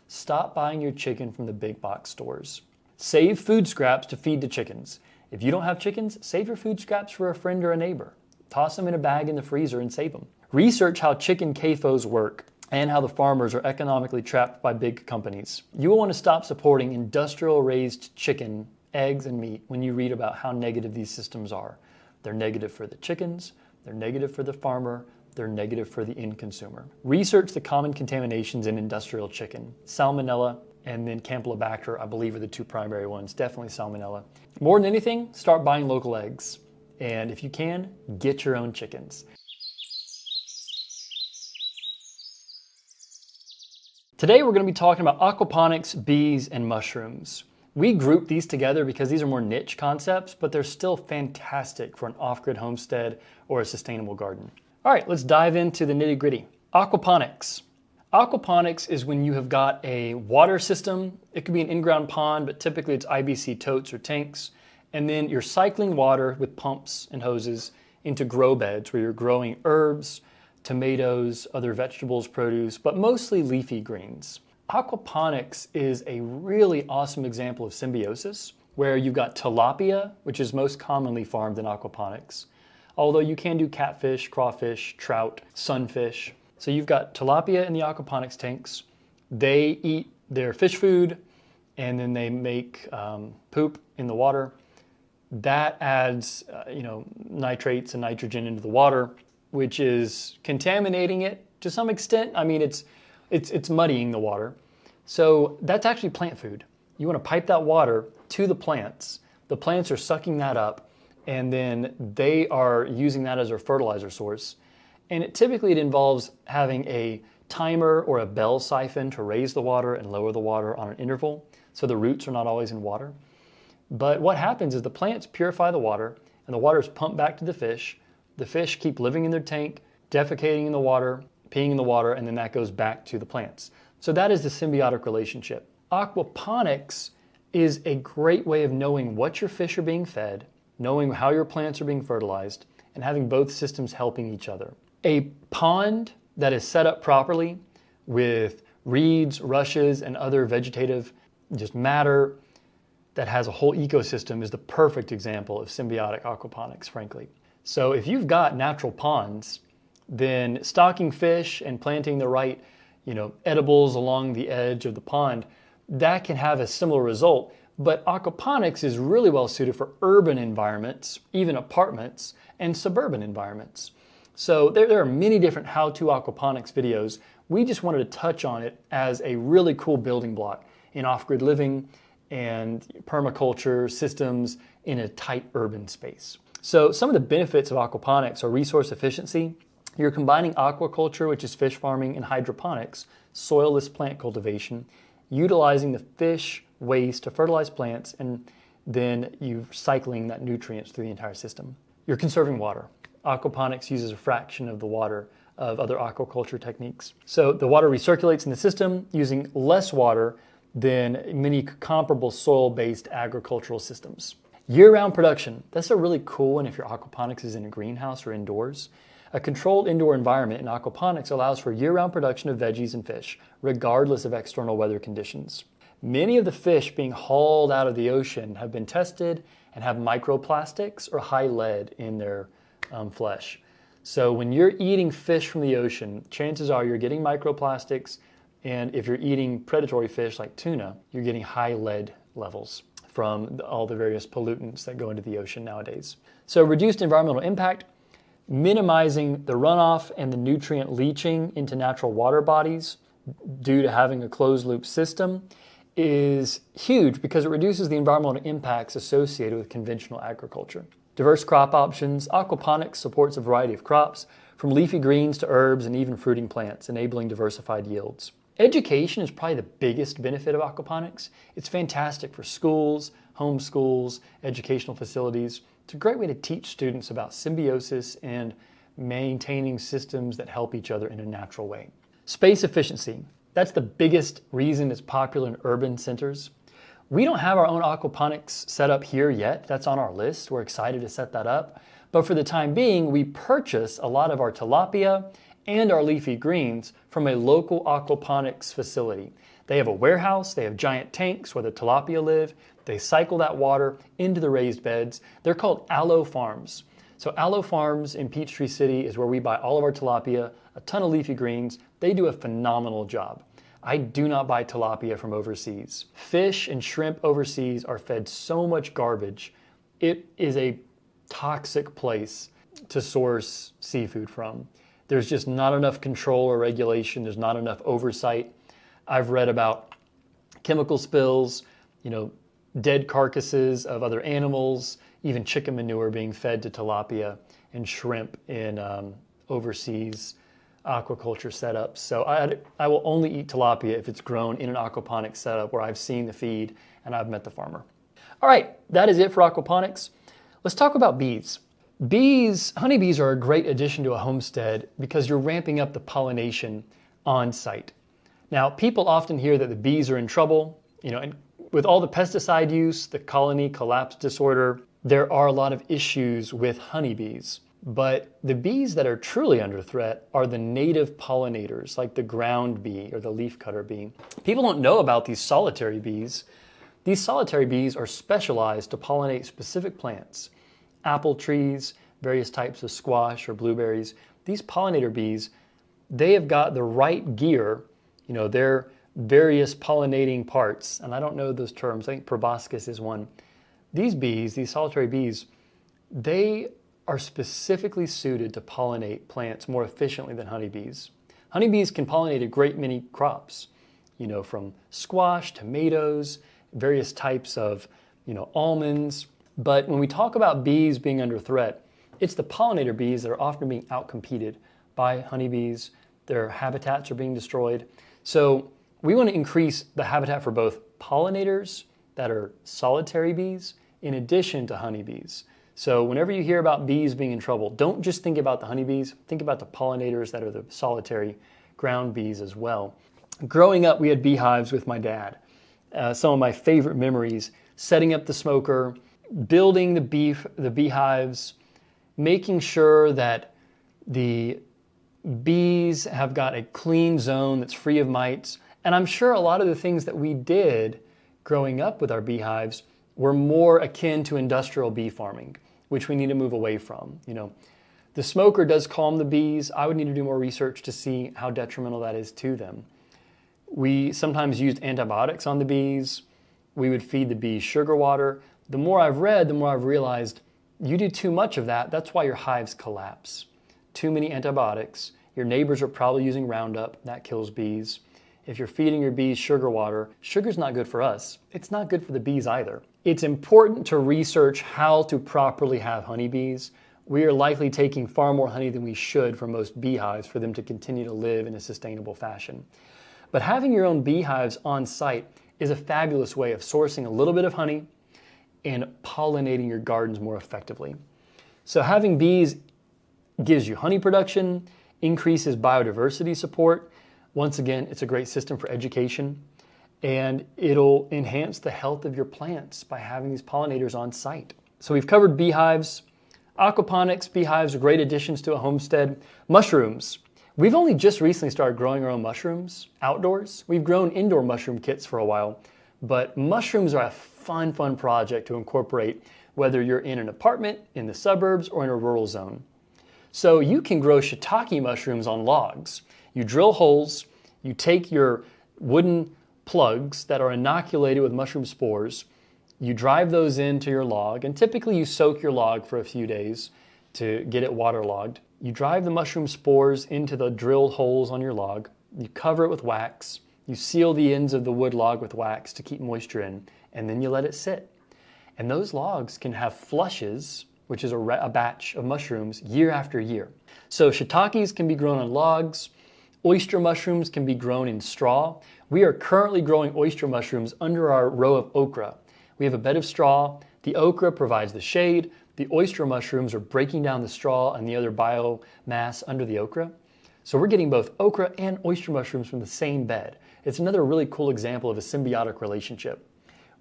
Stop buying your chicken from the big box stores. Save food scraps to feed the chickens. If you don't have chickens, save your food scraps for a friend or a neighbor. Toss them in a bag in the freezer and save them. Research how chicken CAFOs work and how the farmers are economically trapped by big companies. You will want to stop supporting industrial-raised chicken, eggs, and meat when you read about how negative these systems are. They're negative for the chickens, they're negative for the farmer, they're negative for the end consumer. Research the common contaminations in industrial chicken. Salmonella and then Campylobacter, I believe, are the two primary ones. Definitely salmonella. More than anything, start buying local eggs. And if you can, get your own chickens. Today we're going to be talking about aquaponics, bees, and mushrooms. We group these together because these are more niche concepts, but they're still fantastic for an off-grid homestead or a sustainable garden. All right, let's dive into the nitty-gritty. Aquaponics. Aquaponics is when you have got a water system. It could be an in-ground pond, but typically it's IBC totes or tanks. And then you're cycling water with pumps and hoses into grow beds where you're growing herbs, tomatoes, other vegetables, produce, but mostly leafy greens. Aquaponics is a really awesome example of symbiosis where you've got tilapia, which is most commonly farmed in aquaponics, although you can do catfish, crawfish, trout, sunfish. So you've got tilapia in the aquaponics tanks. They eat their fish food and then they make poop in the water. That adds nitrates and nitrogen into the water, which is contaminating it to some extent. I mean, it's muddying the water. So that's actually plant food. You want to pipe that water to the plants. The plants are sucking that up, and then they are using that as their fertilizer source. And typically it involves having a timer or a bell siphon to raise the water and lower the water on an interval, so the roots are not always in water. But what happens is the plants purify the water, and the water is pumped back to the fish. The fish keep living in their tank, defecating in the water, peeing in the water, and then that goes back to the plants. So that is the symbiotic relationship. Aquaponics is a great way of knowing what your fish are being fed, knowing how your plants are being fertilized, and having both systems helping each other. A pond that is set up properly with reeds, rushes, and other vegetative just matter that has a whole ecosystem is the perfect example of symbiotic aquaponics, frankly. So if you've got natural ponds, then stocking fish and planting the right, edibles along the edge of the pond, that can have a similar result. But aquaponics is really well suited for urban environments, even apartments, and suburban environments. So there are many different how-to aquaponics videos. We just wanted to touch on it as a really cool building block in off-grid living and permaculture systems in a tight urban space. So some of the benefits of aquaponics are resource efficiency. You're combining aquaculture, which is fish farming, and hydroponics, soilless plant cultivation, utilizing the fish waste to fertilize plants, and then you're cycling that nutrients through the entire system. You're conserving water. Aquaponics uses a fraction of the water of other aquaculture techniques. So the water recirculates in the system using less water than many comparable soil-based agricultural systems. Year-round production. That's a really cool one if your aquaponics is in a greenhouse or indoors. A controlled indoor environment in aquaponics allows for year-round production of veggies and fish, regardless of external weather conditions. Many of the fish being hauled out of the ocean have been tested and have microplastics or high lead in their flesh. So when you're eating fish from the ocean, chances are you're getting microplastics, and if you're eating predatory fish like tuna, you're getting high lead levels from all the various pollutants that go into the ocean nowadays. So reduced environmental impact, minimizing the runoff and the nutrient leaching into natural water bodies due to having a closed loop system is huge because it reduces the environmental impacts associated with conventional agriculture. Diverse crop options. Aquaponics supports a variety of crops, from leafy greens to herbs and even fruiting plants, enabling diversified yields. Education is probably the biggest benefit of aquaponics. It's fantastic for schools, homeschools, educational facilities. It's a great way to teach students about symbiosis and maintaining systems that help each other in a natural way. Space efficiency. That's the biggest reason it's popular in urban centers. We don't have our own aquaponics set up here yet. That's on our list. We're excited to set that up. But for the time being, we purchase a lot of our tilapia and our leafy greens from a local aquaponics facility. They have a warehouse, they have giant tanks where the tilapia live. They cycle that water into the raised beds. They're called Alo Farms. So Alo Farms in Peachtree City is where we buy all of our tilapia, a ton of leafy greens. They do a phenomenal job. I do not buy tilapia from overseas. Fish and shrimp overseas are fed so much garbage. It is a toxic place to source seafood from. There's just not enough control or regulation. There's not enough oversight. I've read about chemical spills, dead carcasses of other animals, even chicken manure being fed to tilapia and shrimp in overseas aquaculture setups. So I will only eat tilapia if it's grown in an aquaponics setup where I've seen the feed and I've met the farmer. All right, that is it for aquaponics. Let's talk about bees. Honeybees are a great addition to a homestead because you're ramping up the pollination on site. Now, people often hear that the bees are in trouble, and with all the pesticide use, the colony collapse disorder, there are a lot of issues with honeybees. But the bees that are truly under threat are the native pollinators, like the ground bee or the leafcutter bee. People don't know about these solitary bees. These solitary bees are specialized to pollinate specific plants, apple trees, various types of squash or blueberries. These pollinator bees, they have got the right gear, their various pollinating parts, and I don't know those terms. I think proboscis is one. These bees, these solitary bees, they are specifically suited to pollinate plants more efficiently than honeybees. Honeybees can pollinate a great many crops, from squash, tomatoes, various types of, almonds. But when we talk about bees being under threat, it's the pollinator bees that are often being outcompeted by honeybees. Their habitats are being destroyed. So we want to increase the habitat for both pollinators that are solitary bees in addition to honeybees. So whenever you hear about bees being in trouble, don't just think about the honeybees, think about the pollinators that are the solitary ground bees as well. Growing up, we had beehives with my dad. Some of my favorite memories, setting up the smoker, building the beehives, making sure that the bees have got a clean zone that's free of mites. And I'm sure a lot of the things that we did growing up with our beehives were more akin to industrial bee farming, which we need to move away from. The smoker does calm the bees. I would need to do more research to see how detrimental that is to them. We sometimes used antibiotics on the bees. We would feed the bees sugar water. The more I've read, the more I've realized you do too much of that. That's why your hives collapse. Too many antibiotics. Your neighbors are probably using Roundup. That kills bees. If you're feeding your bees sugar water, sugar's not good for us. It's not good for the bees either. It's important to research how to properly have honeybees, we are likely taking far more honey than we should from most beehives for them to continue to live in a sustainable fashion. But having your own beehives on site is a fabulous way of sourcing a little bit of honey and pollinating your gardens more effectively. So having bees gives you honey production, increases biodiversity support. Once again, it's a great system for education, and it'll enhance the health of your plants by having these pollinators on site. So we've covered beehives. Aquaponics, beehives are great additions to a homestead. Mushrooms. We've only just recently started growing our own mushrooms outdoors. We've grown indoor mushroom kits for a while, but mushrooms are a fun project to incorporate whether you're in an apartment, in the suburbs, or in a rural zone. So you can grow shiitake mushrooms on logs. You drill holes, you take your wooden plugs that are inoculated with mushroom spores, you drive those into your log, and typically you soak your log for a few days to get it waterlogged. You drive the mushroom spores into the drilled holes on your log, you cover it with wax, you seal the ends of the wood log with wax to keep moisture in, and then you let it sit. And those logs can have flushes, which is a batch of mushrooms, year after year. So shiitakes can be grown on logs. Oyster mushrooms can be grown in straw. We are currently growing oyster mushrooms under our row of okra. We have a bed of straw. The okra provides the shade. The oyster mushrooms are breaking down the straw and the other biomass under the okra. So we're getting both okra and oyster mushrooms from the same bed. It's another really cool example of a symbiotic relationship.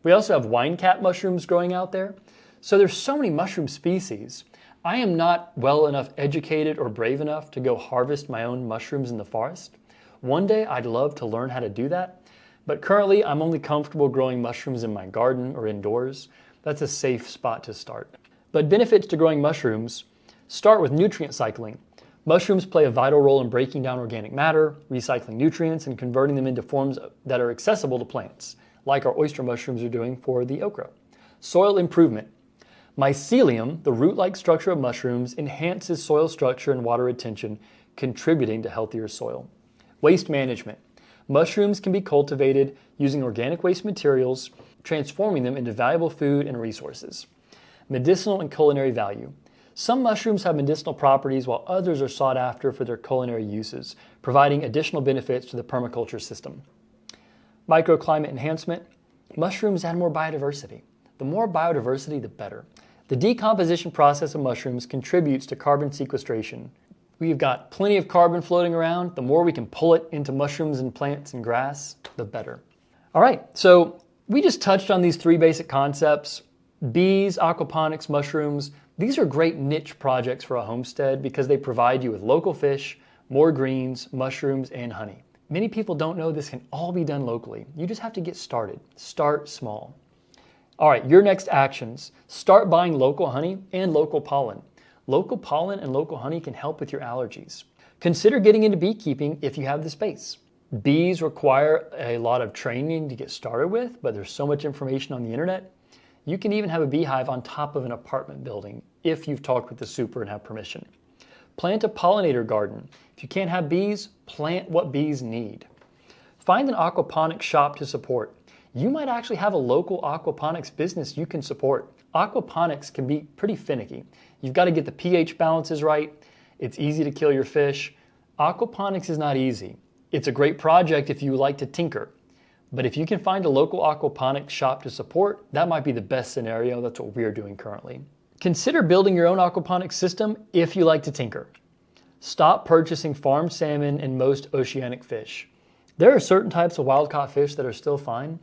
We also have wine cat mushrooms growing out there. So there's so many mushroom species. I am not well enough educated or brave enough to go harvest my own mushrooms in the forest. One day I'd love to learn how to do that, but currently I'm only comfortable growing mushrooms in my garden or indoors. That's a safe spot to start. But benefits to growing mushrooms start with nutrient cycling. Mushrooms play a vital role in breaking down organic matter, recycling nutrients, and converting them into forms that are accessible to plants, like our oyster mushrooms are doing for the okra. Soil improvement. Mycelium, the root-like structure of mushrooms, enhances soil structure and water retention, contributing to healthier soil. Waste management. Mushrooms can be cultivated using organic waste materials, transforming them into valuable food and resources. Medicinal and culinary value. Some mushrooms have medicinal properties while others are sought after for their culinary uses, providing additional benefits to the permaculture system. Microclimate enhancement. Mushrooms add more biodiversity. The more biodiversity, the better. The decomposition process of mushrooms contributes to carbon sequestration. We've got plenty of carbon floating around. The more we can pull it into mushrooms and plants and grass, the better. All right, so we just touched on these three basic concepts. Bees, aquaponics, mushrooms. These are great niche projects for a homestead because they provide you with local fish, more greens, mushrooms, and honey. Many people don't know this can all be done locally. You just have to get started. Start small. All right, your next actions. Start buying local honey and local pollen. Local pollen and local honey can help with your allergies. Consider getting into beekeeping if you have the space. Bees require a lot of training to get started with, but there's so much information on the internet. You can even have a beehive on top of an apartment building if you've talked with the super and have permission. Plant a pollinator garden. If you can't have bees, plant what bees need. Find an aquaponics shop to support. You might actually have a local aquaponics business you can support. Aquaponics can be pretty finicky. You've got to get the pH balances right. It's easy to kill your fish. Aquaponics is not easy. It's a great project if you like to tinker. But if you can find a local aquaponics shop to support, that might be the best scenario. That's what we're doing currently. Consider building your own aquaponics system if you like to tinker. Stop purchasing farmed salmon and most oceanic fish. There are certain types of wild-caught fish that are still fine,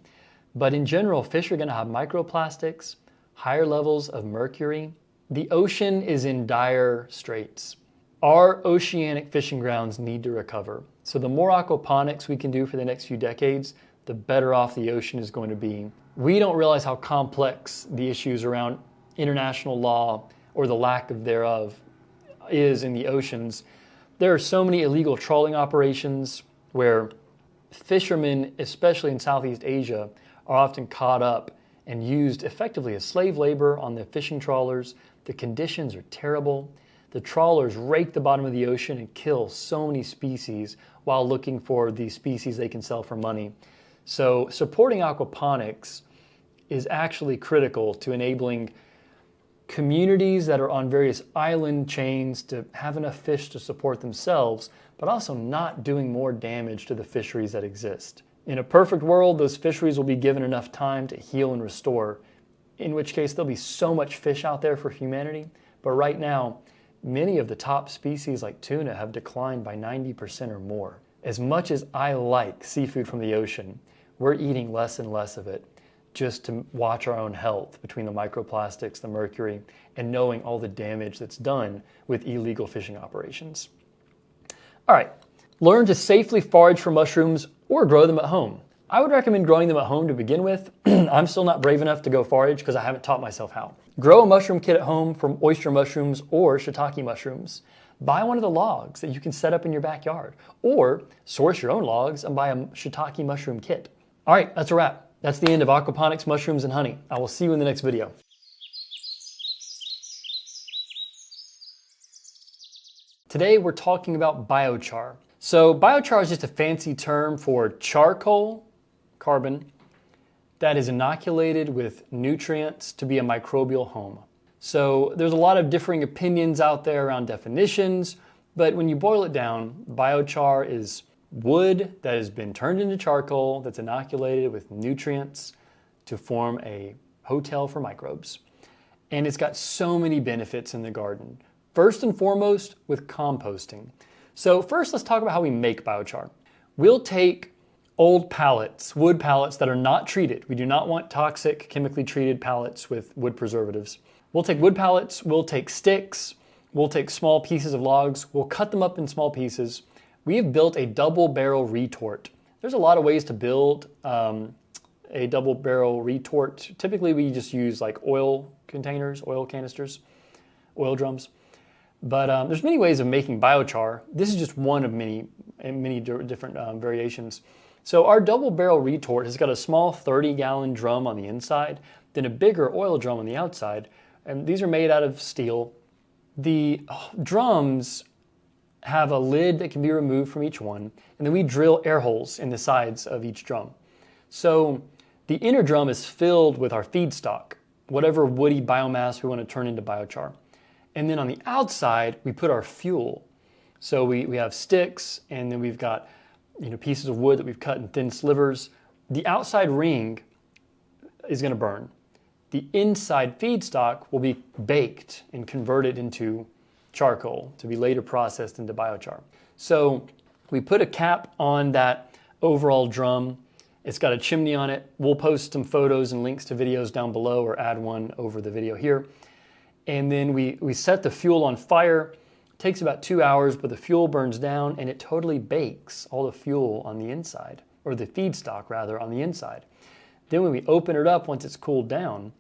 but in general, fish are going to have microplastics, higher levels of mercury. The ocean is in dire straits. Our oceanic fishing grounds need to recover. So the more aquaponics we can do for the next few decades, the better off the ocean is going to be. We don't realize how complex the issues around international law or the lack of thereof is in the oceans. There are so many illegal trawling operations where fishermen, especially in Southeast Asia, are often caught up and used effectively as slave labor on the fishing trawlers. The conditions are terrible. The trawlers rake the bottom of the ocean and kill so many species while looking for the species they can sell for money. So supporting aquaponics is actually critical to enabling communities that are on various island chains to have enough fish to support themselves, but also not doing more damage to the fisheries that exist. In a perfect world, those fisheries will be given enough time to heal and restore, in which case there'll be so much fish out there for humanity. But right now, many of the top species like tuna have declined by 90% or more. As much as I like seafood from the ocean, we're eating less and less of it just to watch our own health between the microplastics, the mercury, and knowing all the damage that's done with illegal fishing operations. All right, learn to safely forage for mushrooms or grow them at home. I would recommend growing them at home to begin with. I'm still not brave enough to go forage because I haven't taught myself how. Grow a mushroom kit at home from oyster mushrooms or shiitake mushrooms. Buy one of the logs that you can set up in your backyard, or source your own logs and buy a shiitake mushroom kit. All right, that's a wrap. That's the end of aquaponics, mushrooms, and honey. I will see you in the next video. Today we're talking about biochar. So biochar is just a fancy term for charcoal, carbon, that is inoculated with nutrients to be a microbial home. So there's a lot of differing opinions out there around definitions, but when you boil it down, biochar is wood that has been turned into charcoal that's inoculated with nutrients to form a hotel for microbes. And it's got so many benefits in the garden. First and foremost, with composting. So first, let's talk about how we make biochar. We'll take old pallets, wood pallets that are not treated. We do not want toxic, chemically treated pallets with wood preservatives. We'll take wood pallets, we'll take sticks, we'll take small pieces of logs, we'll cut them up in small pieces. We have built a double barrel retort. There's a lot of ways to build a double barrel retort. Typically we just use like oil containers, oil canisters, oil drums. But there's many ways of making biochar. This is just one of many different variations. So our double barrel retort has got a small 30-gallon drum on the inside, then a bigger oil drum on the outside, and these are made out of steel. The drums have a lid that can be removed from each one, and then we drill air holes in the sides of each drum. So the inner drum is filled with our feedstock, whatever woody biomass we want to turn into biochar. And then on the outside, we put our fuel. So we have sticks, and then we've got pieces of wood that we've cut in thin slivers. The outside ring is going to burn. The inside feedstock will be baked and converted into charcoal to be later processed into biochar. So we put a cap on that overall drum. It's got a chimney on it. We'll post some photos and links to videos down below or add one over the video here. And then we set the fuel on fire. It takes about 2 hours, but the fuel burns down and it totally bakes all the fuel on the inside, or the feedstock rather, on the inside. Then when we open it up, once it's cooled down,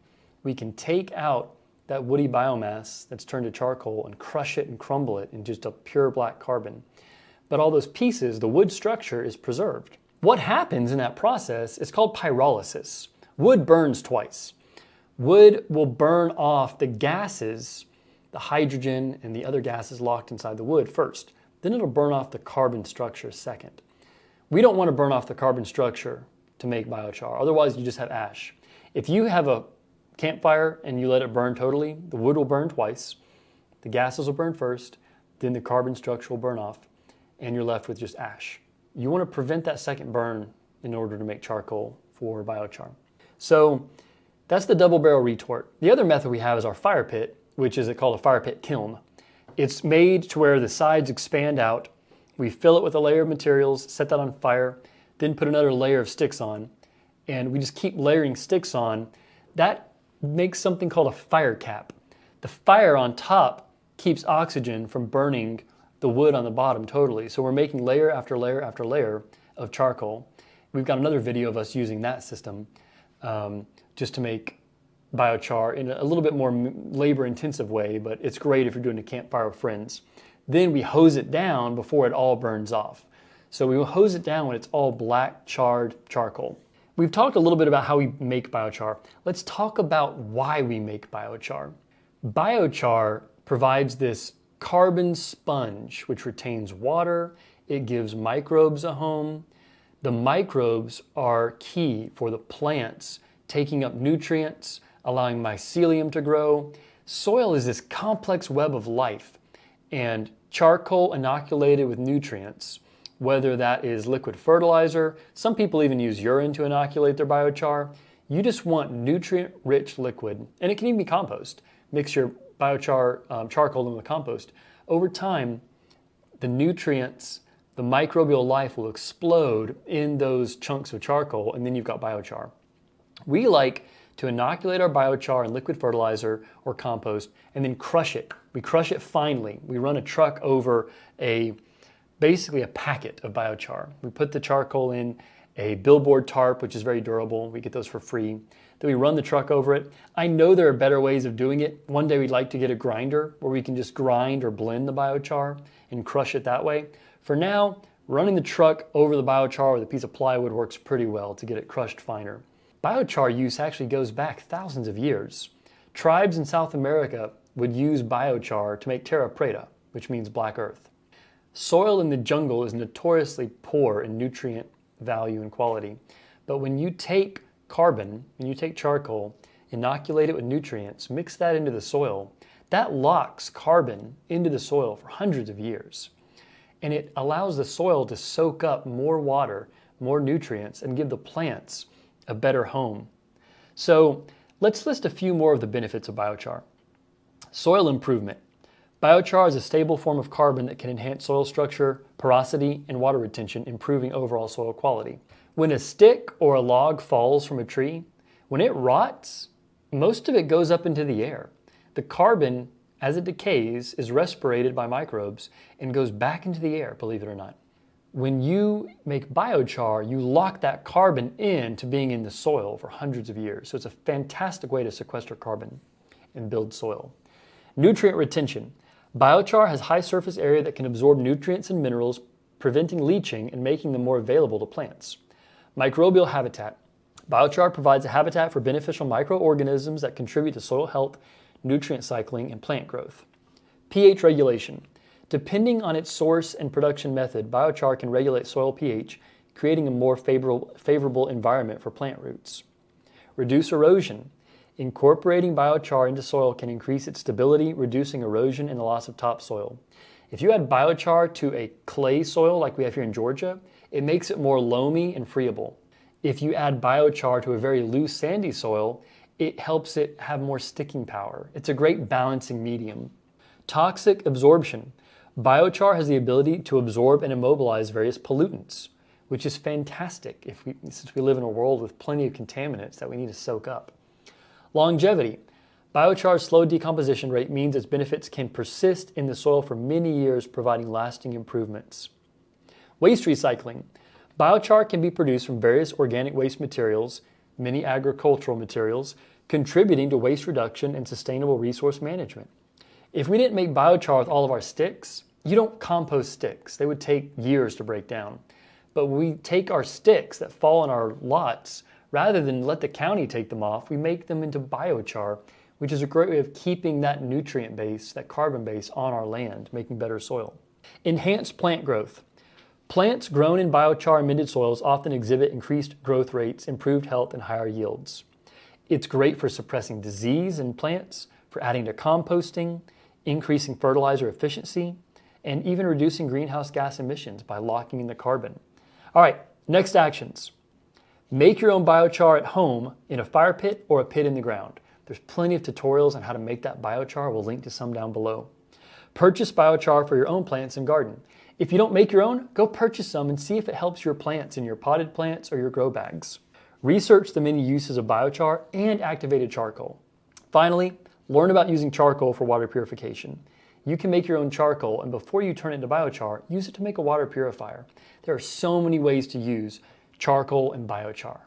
we can take out that woody biomass that's turned to charcoal and crush it and crumble it in just a pure black carbon. But all those pieces, the wood structure is preserved. What happens in that process is called pyrolysis. Wood burns twice. Wood will burn off the gases, the hydrogen and the other gases locked inside the wood first. Then it'll burn off the carbon structure second. We don't want to burn off the carbon structure to make biochar, otherwise you just have ash. If you have a campfire and you let it burn totally, the wood will burn twice, the gases will burn first, then the carbon structure will burn off, and you're left with just ash. You want to prevent that second burn in order to make charcoal for biochar. So that's the double barrel retort. The other method we have is our fire pit, which is called a fire pit kiln. It's made to where the sides expand out. We fill it with a layer of materials, set that on fire, then put another layer of sticks on, and we just keep layering sticks on. That makes something called a fire cap. The fire on top keeps oxygen from burning the wood on the bottom totally. So we're making layer after layer after layer of charcoal. We've got another video of us using that system just to make biochar in a little bit more labor-intensive way, but it's great if you're doing a campfire with friends. Then we hose it down before it all burns off. So we will hose it down when it's all black charred charcoal. We've talked a little bit about how we make biochar. Let's talk about why we make biochar. Biochar provides this carbon sponge which retains water. It gives microbes a home. The microbes are key for the plants taking up nutrients, allowing mycelium to grow. Soil is this complex web of life, and charcoal inoculated with nutrients, whether that is liquid fertilizer, some people even use urine to inoculate their biochar. You just want nutrient-rich liquid, and it can even be compost. Mix your biochar charcoal in with compost. Over time, the nutrients, the microbial life will explode in those chunks of charcoal, and then you've got biochar. We like to inoculate our biochar in liquid fertilizer or compost and then crush it. We crush it finely. We run a truck over basically a packet of biochar. We put the charcoal in a billboard tarp, which is very durable. We get those for free. Then we run the truck over it. I know there are better ways of doing it. One day we'd like to get a grinder where we can just grind or blend the biochar and crush it that way. For now, running the truck over the biochar with a piece of plywood works pretty well to get it crushed finer. Biochar use actually goes back thousands of years. Tribes in South America would use biochar to make terra preta, which means black earth. Soil in the jungle is notoriously poor in nutrient value and quality, but when you take carbon, when you take charcoal, inoculate it with nutrients, mix that into the soil, that locks carbon into the soil for hundreds of years. And it allows the soil to soak up more water, more nutrients, and give the plants a better home. So let's list a few more of the benefits of biochar. Soil improvement. Biochar is a stable form of carbon that can enhance soil structure, porosity, and water retention, improving overall soil quality. When a stick or a log falls from a tree, when it rots, most of it goes up into the air. The carbon, as it decays, is respirated by microbes and goes back into the air, believe it or not. When you make biochar, you lock that carbon into being in the soil for hundreds of years. So it's a fantastic way to sequester carbon and build soil. Nutrient retention. Biochar has high surface area that can absorb nutrients and minerals, preventing leaching and making them more available to plants. Microbial habitat. Biochar provides a habitat for beneficial microorganisms that contribute to soil health, nutrient cycling, and plant growth. pH regulation. Depending on its source and production method, biochar can regulate soil pH, creating a more favorable environment for plant roots. Reduce erosion. Incorporating biochar into soil can increase its stability, reducing erosion and the loss of topsoil. If you add biochar to a clay soil like we have here in Georgia, it makes it more loamy and friable. If you add biochar to a very loose sandy soil, it helps it have more sticking power. It's a great balancing medium. Toxic absorption. Biochar has the ability to absorb and immobilize various pollutants, which is fantastic since we live in a world with plenty of contaminants that we need to soak up. Longevity. Biochar's slow decomposition rate means its benefits can persist in the soil for many years, providing lasting improvements. Waste recycling. Biochar can be produced from various organic waste materials, many agricultural materials, contributing to waste reduction and sustainable resource management. If we didn't make biochar with all of our sticks, you don't compost sticks. They would take years to break down. But when we take our sticks that fall in our lots, rather than let the county take them off, we make them into biochar, which is a great way of keeping that nutrient base, that carbon base on our land, making better soil. Enhanced plant growth. Plants grown in biochar-amended soils often exhibit increased growth rates, improved health, and higher yields. It's great for suppressing disease in plants, for adding to composting, increasing fertilizer efficiency, and even reducing greenhouse gas emissions by locking in the carbon. All right, next actions. Make your own biochar at home in a fire pit or a pit in the ground. There's plenty of tutorials on how to make that biochar. We'll link to some down below. Purchase biochar for your own plants and garden. If you don't make your own, go purchase some and see if it helps your plants in your potted plants or your grow bags. Research the many uses of biochar and activated charcoal. Finally, learn about using charcoal for water purification. You can make your own charcoal, and before you turn it into biochar, use it to make a water purifier. There are so many ways to use charcoal and biochar.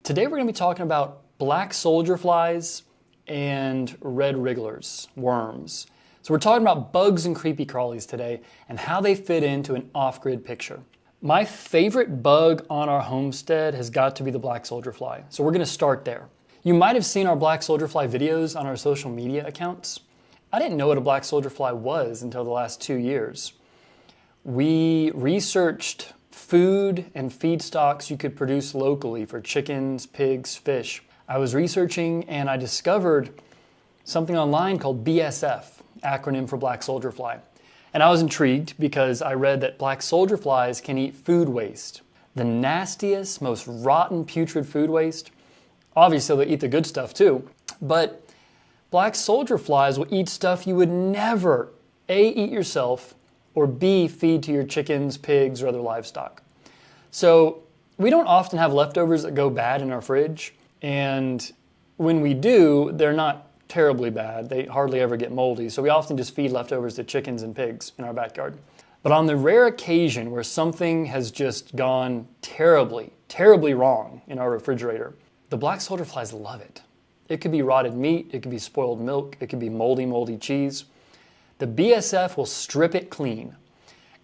Today we're going to be talking about black soldier flies and red wrigglers, worms. So we're talking about bugs and creepy crawlies today and how they fit into an off-grid picture. My favorite bug on our homestead has got to be the black soldier fly. So we're going to start there. You might have seen our black soldier fly videos on our social media accounts. I didn't know what a black soldier fly was until the last 2 years. We researched food and feedstocks you could produce locally for chickens, pigs, fish. I was researching and I discovered something online called BSF, acronym for black soldier fly. And I was intrigued because I read that black soldier flies can eat food waste, the nastiest, most rotten, putrid food waste. Obviously, they eat the good stuff too, but black soldier flies will eat stuff you would never A, eat yourself, or B, feed to your chickens, pigs, or other livestock. So we don't often have leftovers that go bad in our fridge, and when we do, they're not terribly bad. They hardly ever get moldy, so we often just feed leftovers to chickens and pigs in our backyard. But on the rare occasion where something has just gone terribly, terribly wrong in our refrigerator, the black soldier flies love it. It could be rotted meat, it could be spoiled milk, it could be moldy cheese. The BSF will strip it clean.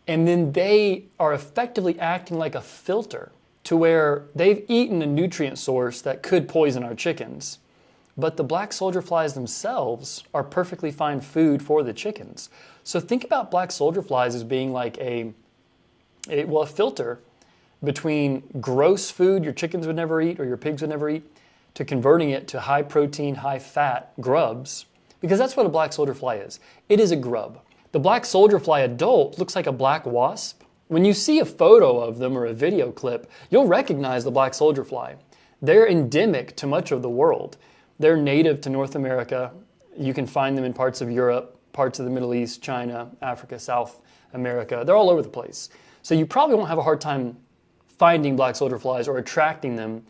And then they are effectively acting like a filter to where they've eaten a nutrient source that could poison our chickens. But the black soldier flies themselves are perfectly fine food for the chickens. So think about black soldier flies as being like a filter between gross food your chickens would never eat or your pigs would never eat to converting it to high protein, high fat grubs. Because that's what a black soldier fly is. It is a grub. The black soldier fly adult looks like a black wasp. When you see a photo of them or a video clip, you'll recognize the black soldier fly. They're endemic to much of the world. They're native to North America. You can find them in parts of Europe, parts of the Middle East, China, Africa, South America. They're all over the place. So you probably won't have a hard time finding black soldier flies or attracting them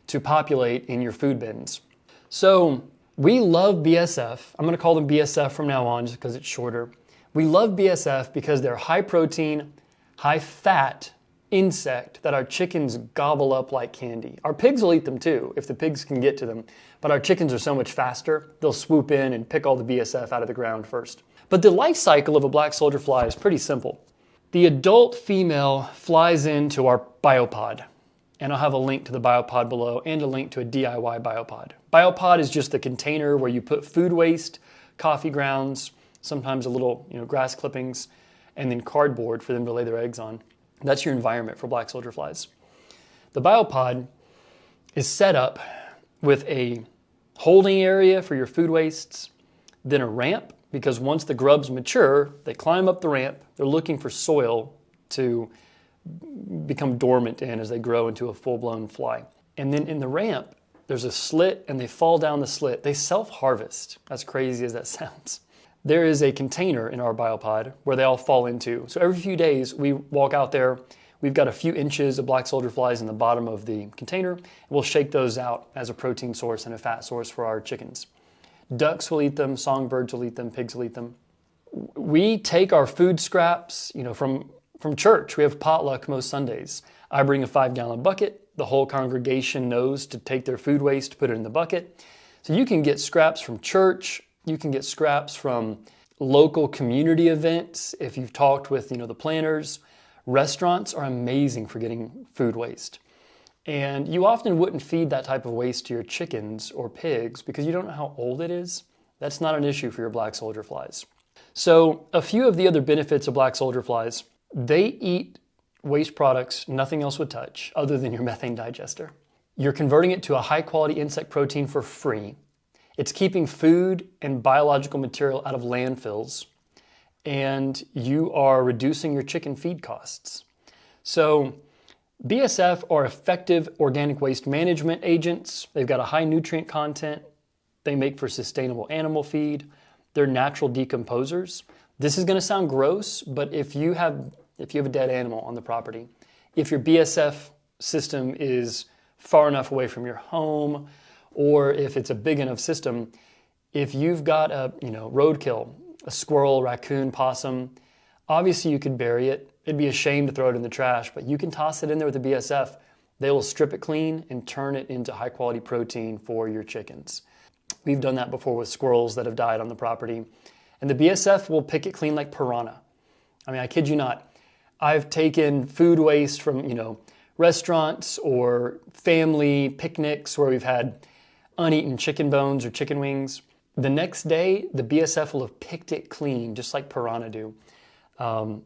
to populate in your food bins. So we love BSF. I'm going to call them BSF from now on just because it's shorter. We love BSF because they're high protein, high fat insect that our chickens gobble up like candy. Our pigs will eat them too if the pigs can get to them, but our chickens are so much faster, they'll swoop in and pick all the BSF out of the ground first. But the life cycle of a black soldier fly is pretty simple. The adult female flies into our biopod, and I'll have a link to the biopod below and a link to a DIY biopod. Biopod is just the container where you put food waste, coffee grounds, sometimes a little grass clippings, and then cardboard for them to lay their eggs on. That's your environment for black soldier flies. The biopod is set up with a holding area for your food wastes, then a ramp, because once the grubs mature, they climb up the ramp. They're looking for soil to become dormant in as they grow into a full-blown fly. And then in the ramp, there's a slit and they fall down the slit. They self-harvest, as crazy as that sounds. There is a container in our biopod where they all fall into. So every few days we walk out there, we've got a few inches of black soldier flies in the bottom of the container. We'll shake those out as a protein source and a fat source for our chickens. Ducks will eat them, songbirds will eat them, pigs will eat them. We take our food scraps, from church. We have potluck most Sundays. I bring a 5-gallon bucket. The whole congregation knows to take their food waste, put it in the bucket. So you can get scraps from church. You can get scraps from local community events. If you've talked with, the planners, restaurants are amazing for getting food waste. And you often wouldn't feed that type of waste to your chickens or pigs because you don't know how old it is. That's not an issue for your black soldier flies. So a few of the other benefits of black soldier flies: they eat waste products nothing else would touch other than your methane digester. You're converting it to a high quality insect protein for free. It's keeping food and biological material out of landfills, and you are reducing your chicken feed costs. So BSF are effective organic waste management agents. They've got a high nutrient content. They make for sustainable animal feed. They're natural decomposers. This is going to sound gross, but if you have a dead animal on the property, if your BSF system is far enough away from your home, or if it's a big enough system, if you've got a roadkill, a squirrel, raccoon, possum, obviously you could bury it. It'd be a shame to throw it in the trash, but you can toss it in there with the BSF. They will strip it clean and turn it into high quality protein for your chickens. We've done that before with squirrels that have died on the property. And the BSF will pick it clean like piranha. I mean, I kid you not. I've taken food waste from, restaurants or family picnics where we've had uneaten chicken bones or chicken wings. The next day, the BSF will have picked it clean, just like piranha do. And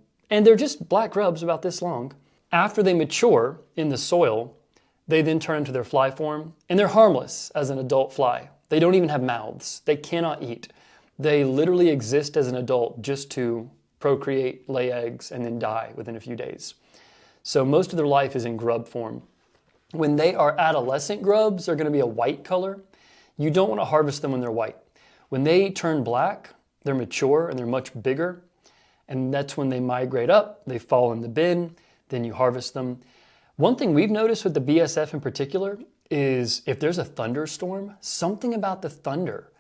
they're just black grubs about this long. After they mature in the soil, they then turn into their fly form, and they're harmless as an adult fly. They don't even have mouths. They cannot eat. They literally exist as an adult just to procreate, lay eggs, and then die within a few days. So most of their life is in grub form. When they are adolescent grubs, they're going to be a white color. You don't want to harvest them when they're white. When they turn black, they're mature and they're much bigger. And that's when they migrate up, they fall in the bin, then you harvest them. One thing we've noticed with the BSF in particular is if there's a thunderstorm, something about the thunder,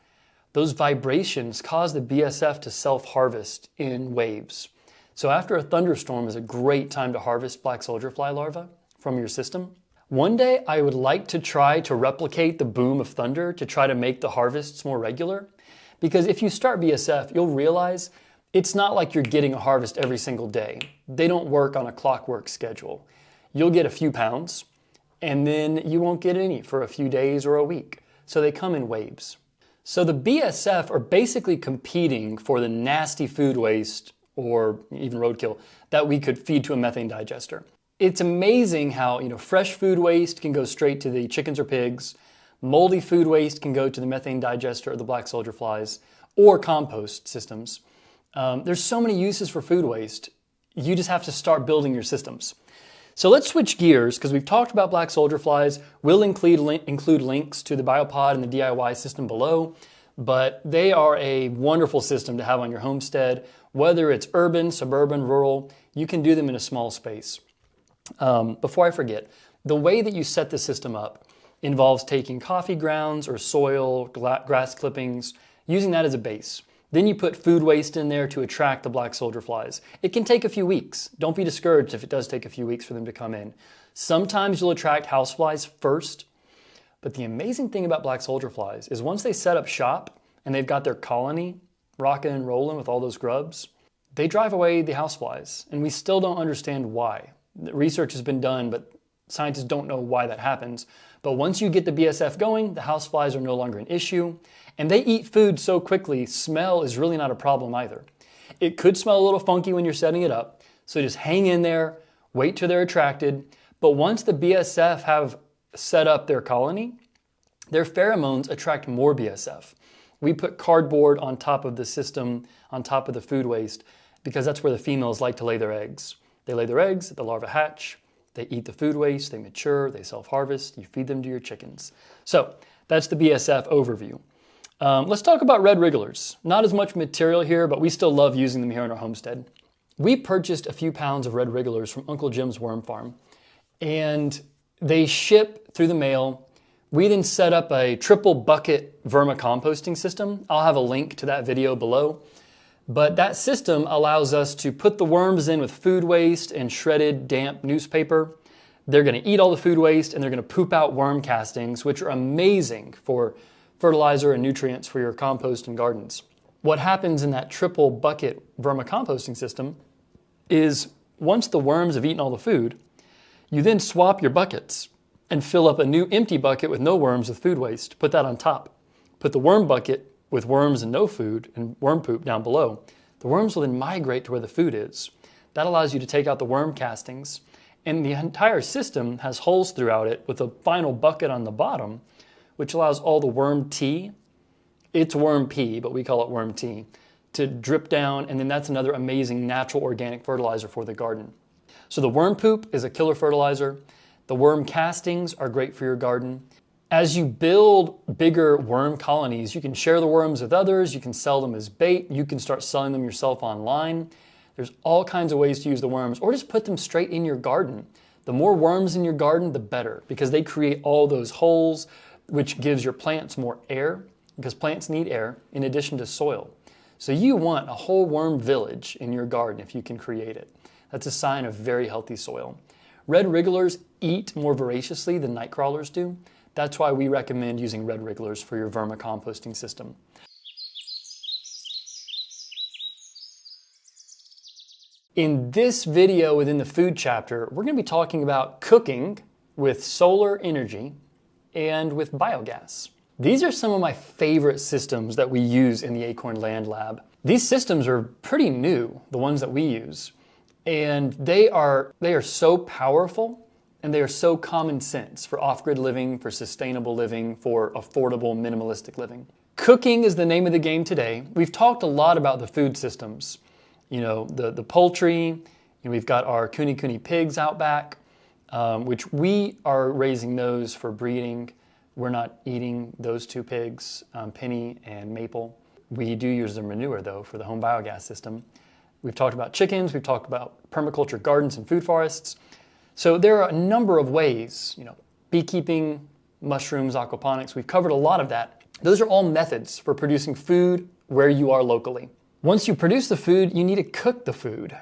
those vibrations cause the BSF to self-harvest in waves. So after a thunderstorm is a great time to harvest black soldier fly larvae from your system. One day I would like to try to replicate the boom of thunder to try to make the harvests more regular. Because if you start BSF, you'll realize it's not like you're getting a harvest every single day. They don't work on a clockwork schedule. You'll get a few pounds, and then you won't get any for a few days or a week. So they come in waves. So the BSF are basically competing for the nasty food waste or even roadkill that we could feed to a methane digester. It's amazing how fresh food waste can go straight to the chickens or pigs, moldy food waste can go to the methane digester or the black soldier flies, or compost systems. There's so many uses for food waste. You just have to start building your systems. So let's switch gears because we've talked about black soldier flies. We'll include links to the Biopod and the DIY system below, but they are a wonderful system to have on your homestead. Whether it's urban, suburban, rural, you can do them in a small space. Before I forget, the way that you set the system up involves taking coffee grounds or soil, grass clippings, using that as a base. Then you put food waste in there to attract the black soldier flies. It can take a few weeks. Don't be discouraged if it does take a few weeks for them to come in. Sometimes you'll attract houseflies first, but the amazing thing about black soldier flies is once they set up shop and they've got their colony rocking and rolling with all those grubs, they drive away the houseflies, and we still don't understand why. The research has been done, but scientists don't know why that happens. But once you get the BSF going, the houseflies are no longer an issue. And they eat food so quickly, smell is really not a problem either. It could smell a little funky when you're setting it up, so just hang in there, wait till they're attracted. But once the BSF have set up their colony, their pheromones attract more BSF. We put cardboard on top of the system, on top of the food waste, because that's where the females like to lay their eggs. They lay their eggs, the larvae hatch, they eat the food waste, they mature, they self-harvest, you feed them to your chickens. So that's the BSF overview. Let's talk about red wrigglers. Not as much material here, but we still love using them here in our homestead. We purchased a few pounds of red wrigglers from Uncle Jim's worm farm, and they ship through the mail. We then set up a triple bucket vermicomposting system. I'll have a link to that video below. But that system allows us to put the worms in with food waste and shredded damp newspaper. They're going to eat all the food waste and they're going to poop out worm castings, which are amazing for fertilizer and nutrients for your compost and gardens. What happens in that triple bucket vermicomposting system is once the worms have eaten all the food, you then swap your buckets and fill up a new empty bucket with no worms with food waste. Put that on top. Put the worm bucket with worms and no food and worm poop down below. The worms will then migrate to where the food is. That allows you to take out the worm castings, and the entire system has holes throughout it with a final bucket on the bottom, which allows all the worm tea, it's worm pee, but we call it worm tea, to drip down, and then that's another amazing natural organic fertilizer for the garden. So the worm poop is a killer fertilizer. The worm castings are great for your garden. As you build bigger worm colonies, you can share the worms with others, you can sell them as bait, you can start selling them yourself online. There's all kinds of ways to use the worms, or just put them straight in your garden. The more worms in your garden, the better, because they create all those holes, which gives your plants more air, because plants need air in addition to soil. So you want a whole worm village in your garden if you can create it. That's a sign of very healthy soil. Red wrigglers eat more voraciously than night crawlers do. That's why we recommend using red wrigglers for your vermicomposting system. In this video within the food chapter, we're going to be talking about cooking with solar energy and with biogas. These are some of my favorite systems that we use in the Acorn Land Lab. These systems are pretty new, the ones that we use. And they are so powerful, and they are so common sense for off-grid living, for sustainable living, for affordable, minimalistic living. Cooking is the name of the game today. We've talked a lot about the food systems. You know, the poultry, we've got our kuni pigs out back, which we are raising those for breeding. We're not eating those two pigs, Penny and Maple. We do use their manure, though, for the home biogas system. We've talked about chickens. We've talked about permaculture gardens and food forests. So there are a number of ways, beekeeping, mushrooms, aquaponics. We've covered a lot of that. Those are all methods for producing food where you are locally. Once you produce the food, you need to cook the food.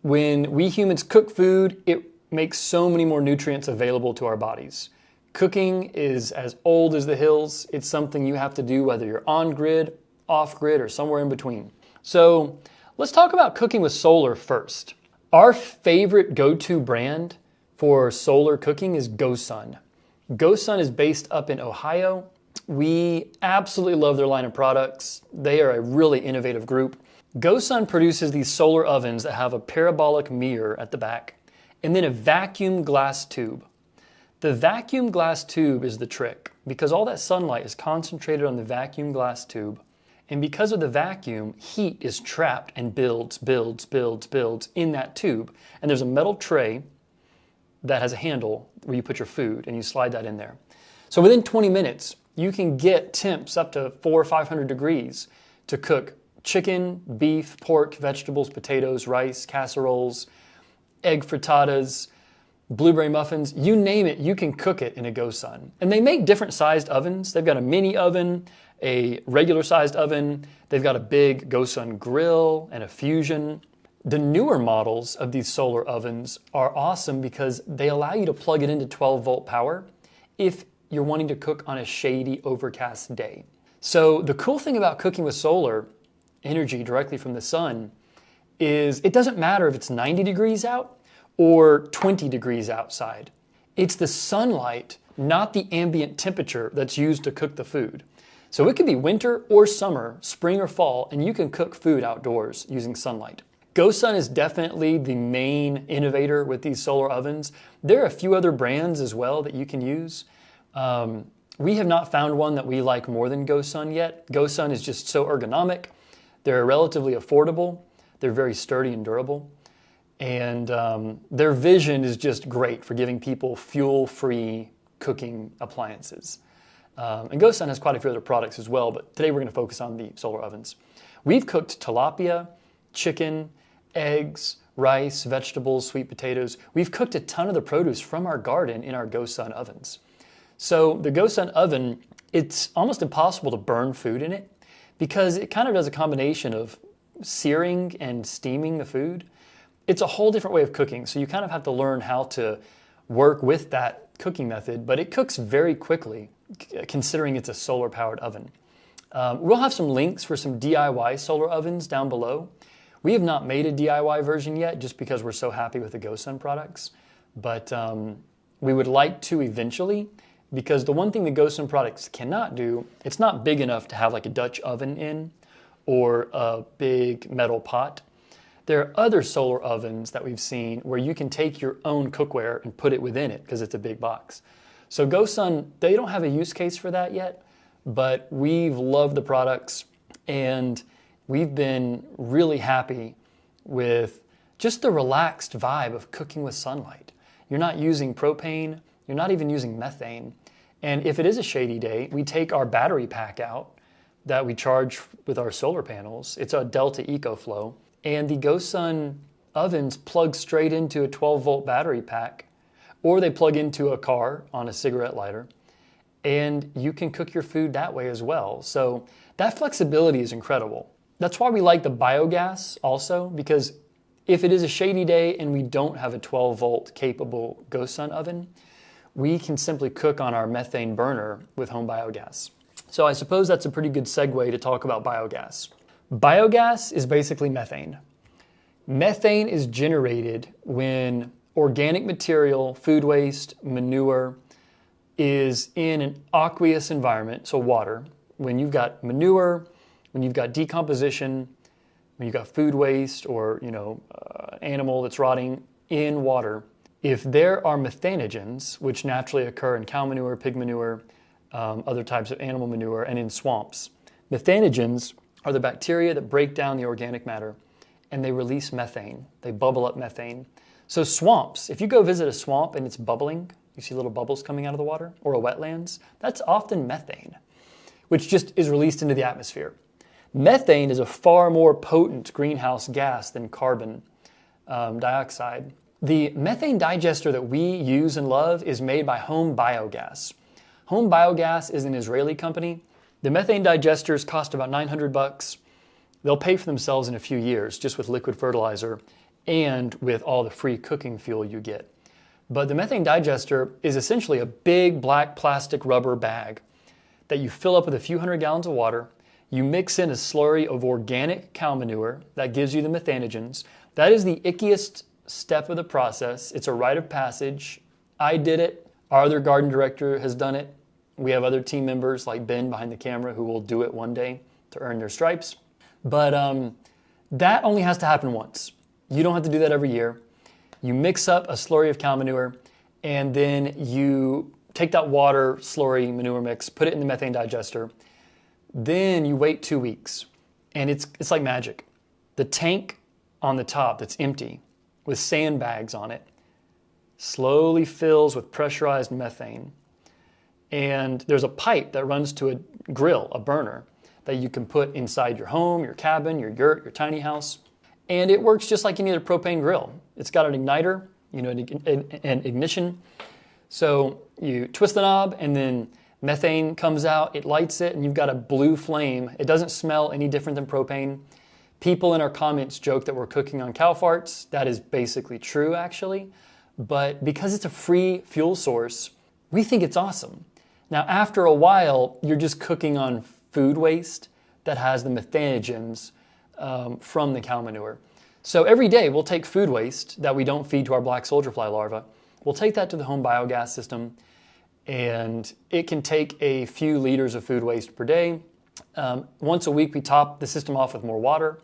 When we humans cook food, it makes so many more nutrients available to our bodies. Cooking is as old as the hills. It's something you have to do whether you're on grid, off grid, or somewhere in between. So let's talk about cooking with solar first. Our favorite go-to brand for solar cooking is Gosun. Gosun is based up in Ohio. We absolutely love their line of products. They are a really innovative group. Gosun produces these solar ovens that have a parabolic mirror at the back and then a vacuum glass tube. The vacuum glass tube is the trick because all that sunlight is concentrated on the vacuum glass tube. And because of the vacuum, heat is trapped and builds in that tube. And there's a metal tray that has a handle where you put your food and you slide that in there. So within 20 minutes, you can get temps up to 400 or 500 degrees to cook chicken, beef, pork, vegetables, potatoes, rice, casseroles, egg frittatas, blueberry muffins, you name it, you can cook it in a Gosun. And they make different sized ovens. They've got a mini oven, a regular sized oven. They've got a big Gosun grill and a fusion. The newer models of these solar ovens are awesome because they allow you to plug it into 12-volt power if you're wanting to cook on a shady, overcast day. So the cool thing about cooking with solar energy directly from the sun is it doesn't matter if it's 90 degrees out or 20 degrees outside. It's the sunlight, not the ambient temperature that's used to cook the food. So it could be winter or summer, spring or fall, and you can cook food outdoors using sunlight. Gosun is definitely the main innovator with these solar ovens. There are a few other brands as well that you can use. We have not found one that we like more than Gosun yet. Gosun is just so ergonomic. They're relatively affordable. They're very sturdy and durable. And their vision is just great for giving people fuel-free cooking appliances. And Gosun has quite a few other products as well, but today we're going to focus on the solar ovens. We've cooked tilapia, chicken, eggs, rice, vegetables, sweet potatoes. We've cooked a ton of the produce from our garden in our Gosun ovens. So the Gosun oven, it's almost impossible to burn food in it because it kind of does a combination of searing and steaming the food. It's a whole different way of cooking, so you kind of have to learn how to work with that cooking method, but it cooks very quickly considering it's a solar-powered oven. We'll have some links for some DIY solar ovens down below. We have not made a DIY version yet just because we're so happy with the Gosun products, but we would like to eventually, because the one thing the Gosun products cannot do, it's not big enough to have like a Dutch oven in or a big metal pot. There are other solar ovens that we've seen where you can take your own cookware and put it within it because it's a big box. So Gosun, they don't have a use case for that yet, but we've loved the products and we've been really happy with just the relaxed vibe of cooking with sunlight. You're not using propane, you're not even using methane. And if it is a shady day, we take our battery pack out that we charge with our solar panels. It's a Delta EcoFlow. And the Gosun ovens plug straight into a 12-volt battery pack, or they plug into a car on a cigarette lighter, and you can cook your food that way as well. So that flexibility is incredible. That's why we like the biogas also, because if it is a shady day and we don't have a 12-volt capable Gosun oven, we can simply cook on our methane burner with home biogas. So I suppose that's a pretty good segue to talk about biogas. Biogas is basically methane. Methane is generated when organic material, food waste, manure is in an aqueous environment, so water. When you've got manure, when you've got decomposition, when you got food waste or animal that's rotting in water, if there are methanogens, which naturally occur in cow manure, pig manure, other types of animal manure, and in swamps, methanogens are the bacteria that break down the organic matter and they release methane. They bubble up methane. So swamps, if you go visit a swamp and it's bubbling, you see little bubbles coming out of the water, or a wetlands, that's often methane, which just is released into the atmosphere. Methane is a far more potent greenhouse gas than carbon dioxide. The methane digester that we use and love is made by Home Biogas. Home Biogas is an Israeli company. The methane digesters cost about $900. They'll pay for themselves in a few years just with liquid fertilizer and with all the free cooking fuel you get. But the methane digester is essentially a big black plastic rubber bag that you fill up with a few hundred gallons of water. You mix in a slurry of organic cow manure that gives you the methanogens. That is the ickiest step of the process. It's a rite of passage. I did it. Our other garden director has done it. We have other team members like Ben behind the camera who will do it one day to earn their stripes. But that only has to happen once. You don't have to do that every year. You mix up a slurry of cow manure, and then you take that water slurry manure mix, put it in the methane digester. Then you wait 2 weeks, and it's like magic. The tank on the top that's empty with sandbags on it slowly fills with pressurized methane. And there's a pipe that runs to a grill, a burner, that you can put inside your home, your cabin, your yurt, your tiny house. And it works just like any other propane grill. It's got an igniter, an ignition. So you twist the knob and then methane comes out, it lights it, and you've got a blue flame. It doesn't smell any different than propane. People in our comments joke that we're cooking on cow farts. That is basically true, actually. But because it's a free fuel source, we think it's awesome. Now, after a while, you're just cooking on food waste that has the methanogens from the cow manure. So every day we'll take food waste that we don't feed to our black soldier fly larvae. We'll take that to the home biogas system, and it can take a few liters of food waste per day. Once a week we top the system off with more water.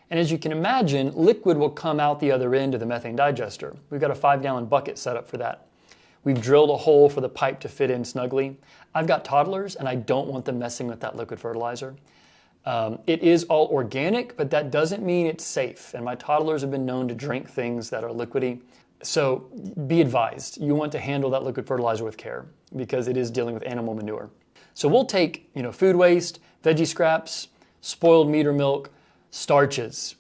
And as you can imagine, liquid will come out the other end of the methane digester. We've got a 5-gallon bucket set up for that. We've drilled a hole for the pipe to fit in snugly. I've got toddlers and I don't want them messing with that liquid fertilizer. It is all organic, but that doesn't mean it's safe. And my toddlers have been known to drink things that are liquidy. So be advised, you want to handle that liquid fertilizer with care because it is dealing with animal manure. So we'll take food waste, veggie scraps, spoiled meat or milk, starches,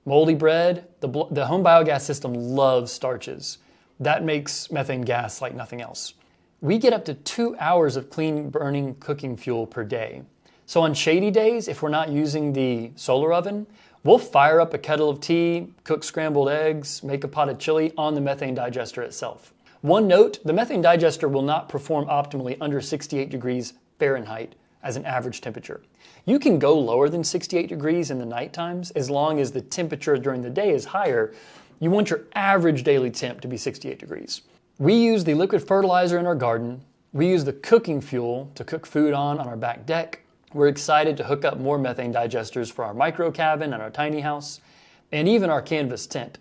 moldy bread. The home biogas system loves starches. That makes methane gas like nothing else. We get up to 2 hours of clean burning cooking fuel per day. So on shady days, if we're not using the solar oven, we'll fire up a kettle of tea, cook scrambled eggs, make a pot of chili on the methane digester itself. One note, the methane digester will not perform optimally under 68 degrees Fahrenheit as an average temperature. You can go lower than 68 degrees in the night times as long as the temperature during the day is higher. You want your average daily temp to be 68 degrees. We use the liquid fertilizer in our garden. We use the cooking fuel to cook food on our back deck. We're excited to hook up more methane digesters for our micro cabin and our tiny house, and even our canvas tent.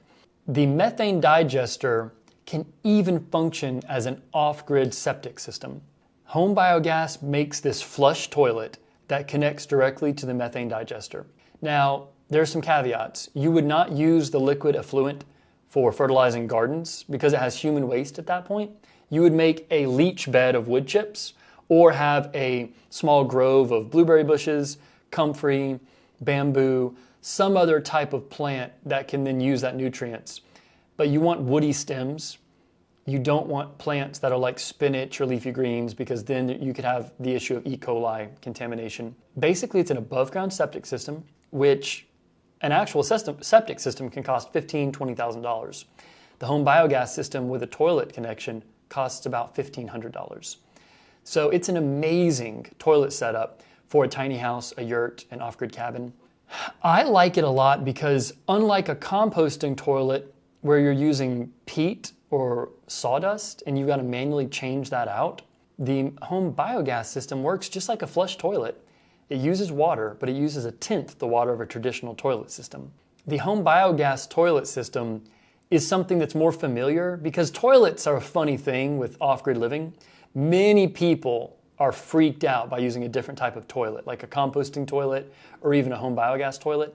The methane digester can even function as an off-grid septic system. Home biogas makes this flush toilet that connects directly to the methane digester. Now, there's some caveats. You would not use the liquid effluent for fertilizing gardens because it has human waste at that point. You would make a leach bed of wood chips or have a small grove of blueberry bushes, comfrey, bamboo, some other type of plant that can then use that nutrients. But you want woody stems. You don't want plants that are like spinach or leafy greens because then you could have the issue of E. coli contamination. Basically, it's an above ground septic system, which an actual septic system can cost $15,000, $20,000. The home biogas system with a toilet connection costs about $1,500. So it's an amazing toilet setup for a tiny house, a yurt, an off-grid cabin. I like it a lot because unlike a composting toilet where you're using peat or sawdust and you've got to manually change that out, the home biogas system works just like a flush toilet. It uses water, but it uses 1/10 the water of a traditional toilet system. The home biogas toilet system is something that's more familiar because toilets are a funny thing with off-grid living. Many people are freaked out by using a different type of toilet, like a composting toilet or even a home biogas toilet,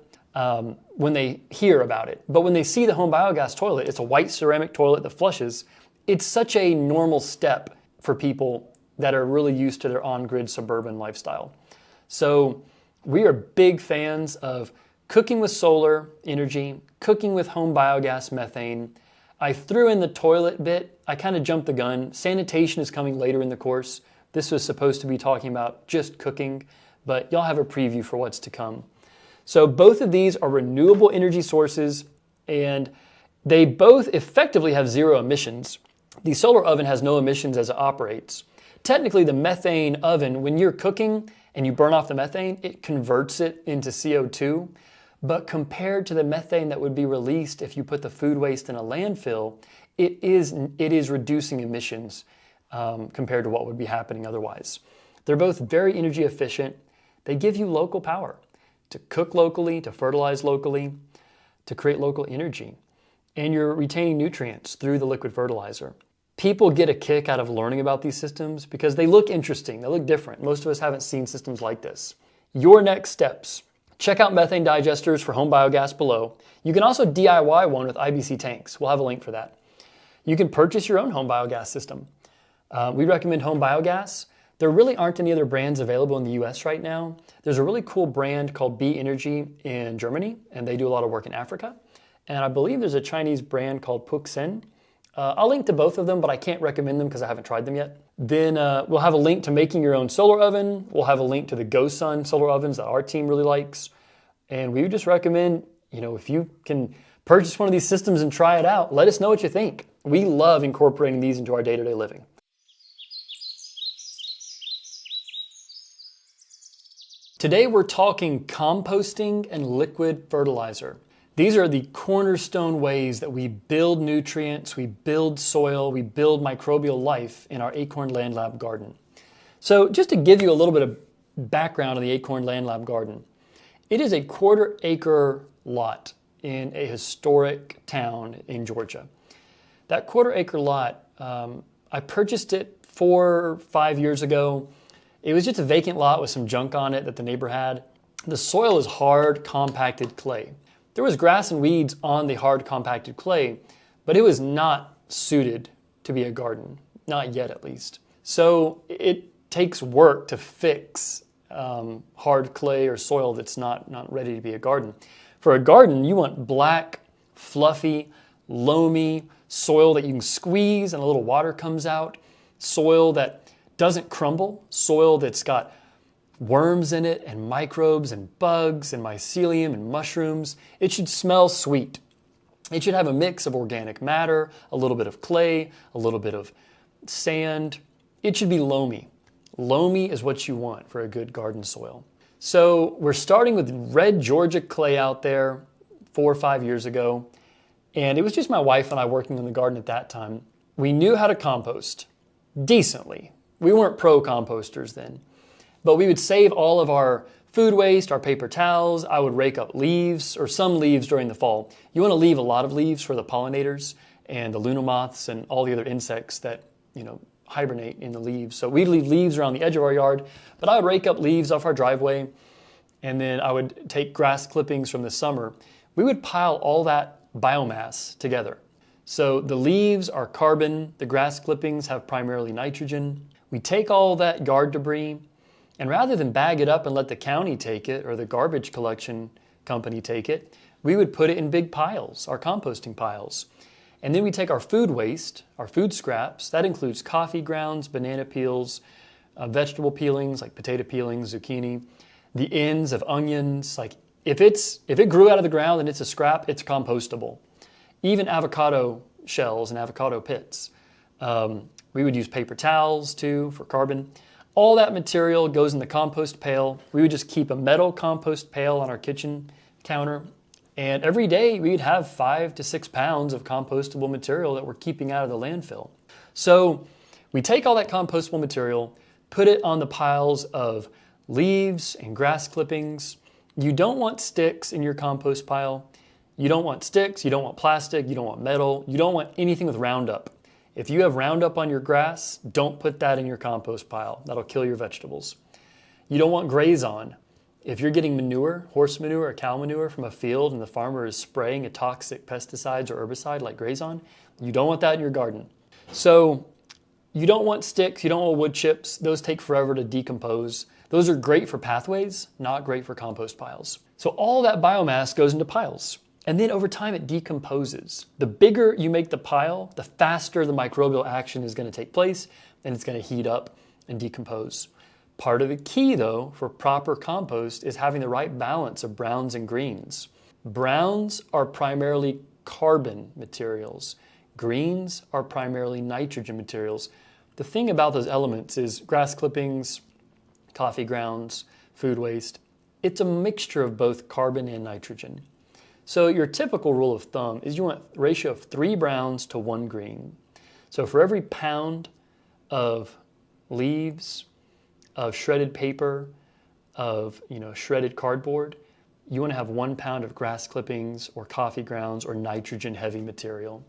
when they hear about it. But when they see the home biogas toilet, it's a white ceramic toilet that flushes. It's such a normal step for people that are really used to their on-grid suburban lifestyle. So we are big fans of cooking with solar energy, cooking with home biogas methane. I threw in the toilet bit. I kind of jumped the gun. Sanitation is coming later in the course. This was supposed to be talking about just cooking, but y'all have a preview for what's to come. So both of these are renewable energy sources, and they both effectively have zero emissions. The solar oven has no emissions as it operates. Technically, the methane oven, when you're cooking and you burn off the methane, it converts it into CO2. But compared to the methane that would be released if you put the food waste in a landfill, it is reducing emissions compared to what would be happening otherwise. They're both very energy efficient. They give you local power to cook locally, to fertilize locally, to create local energy. And you're retaining nutrients through the liquid fertilizer. People get a kick out of learning about these systems because they look interesting, they look different. Most of us haven't seen systems like this. Your next steps. Check out methane digesters for home biogas below. You can also DIY one with IBC tanks. We'll have a link for that. You can purchase your own home biogas system. We recommend Home Biogas. There really aren't any other brands available in the US right now. There's a really cool brand called B Energy in Germany, and they do a lot of work in Africa. And I believe there's a Chinese brand called Puxin. I'll link to both of them, but I can't recommend them because I haven't tried them yet. Then we'll have a link to making your own solar oven. We'll have a link to the Gosun solar ovens that our team really likes. And we would just recommend, if you can purchase one of these systems and try it out, let us know what you think. We love incorporating these into our day-to-day living. Today we're talking composting and liquid fertilizer. These are the cornerstone ways that we build nutrients, we build soil, we build microbial life in our Acorn Land Lab garden. So just to give you a little bit of background on the Acorn Land Lab garden, it is a 1/4 acre lot in a historic town in Georgia. That 1/4 acre lot, I purchased it 4 or 5 years ago. It was just a vacant lot with some junk on it that the neighbor had. The soil is hard, compacted clay. There was grass and weeds on the hard, compacted clay, but it was not suited to be a garden, not yet at least. So it takes work to fix hard clay or soil that's not ready to be a garden. For a garden, you want black, fluffy, loamy soil that you can squeeze and a little water comes out, soil that doesn't crumble, soil that's got worms in it and microbes and bugs and mycelium and mushrooms. It should smell sweet. It should have a mix of organic matter, a little bit of clay, a little bit of sand. It should be loamy. Loamy is what you want for a good garden soil. So we're starting with red Georgia clay out there 4 or 5 years ago. And it was just my wife and I working in the garden at that time. We knew how to compost decently. We weren't pro composters then. But we would save all of our food waste, our paper towels. I would rake up leaves or some leaves during the fall. You want to leave a lot of leaves for the pollinators and the luna moths and all the other insects that, hibernate in the leaves. So we'd leave leaves around the edge of our yard, but I would rake up leaves off our driveway, and then I would take grass clippings from the summer. We would pile all that biomass together. So the leaves are carbon, the grass clippings have primarily nitrogen. We take all that yard debris, and rather than bag it up and let the county take it or the garbage collection company take it, we would put it in big piles, our composting piles. And then we take our food waste, our food scraps, that includes coffee grounds, banana peels, vegetable peelings like potato peelings, zucchini, the ends of onions. Like if it grew out of the ground and it's a scrap, it's compostable. Even avocado shells and avocado pits. We would use paper towels too for carbon. All that material goes in the compost pail. We would just keep a metal compost pail on our kitchen counter. And every day we'd have 5 to 6 pounds of compostable material that we're keeping out of the landfill. So we take all that compostable material, put it on the piles of leaves and grass clippings. You don't want sticks in your compost pile. You don't want sticks, you don't want plastic, you don't want metal, you don't want anything with Roundup. If you have Roundup on your grass, don't put that in your compost pile. That'll kill your vegetables. You don't want Grazing. If you're getting manure, horse manure or cow manure from a field and the farmer is spraying a toxic pesticides or herbicide like Grazing, you don't want that in your garden. So you don't want sticks, you don't want wood chips. Those take forever to decompose. Those are great for pathways, not great for compost piles. So all that biomass goes into piles. And then over time it decomposes. The bigger you make the pile, the faster the microbial action is going to take place and it's going to heat up and decompose. Part of the key though for proper compost is having the right balance of browns and greens. Browns are primarily carbon materials. Greens are primarily nitrogen materials. The thing about those elements is grass clippings, coffee grounds, food waste, it's a mixture of both carbon and nitrogen. So your typical rule of thumb is you want a ratio of 3 browns to 1 green. So for every pound of leaves, of shredded paper, of shredded cardboard, you want to have 1 pound of grass clippings or coffee grounds or nitrogen heavy material.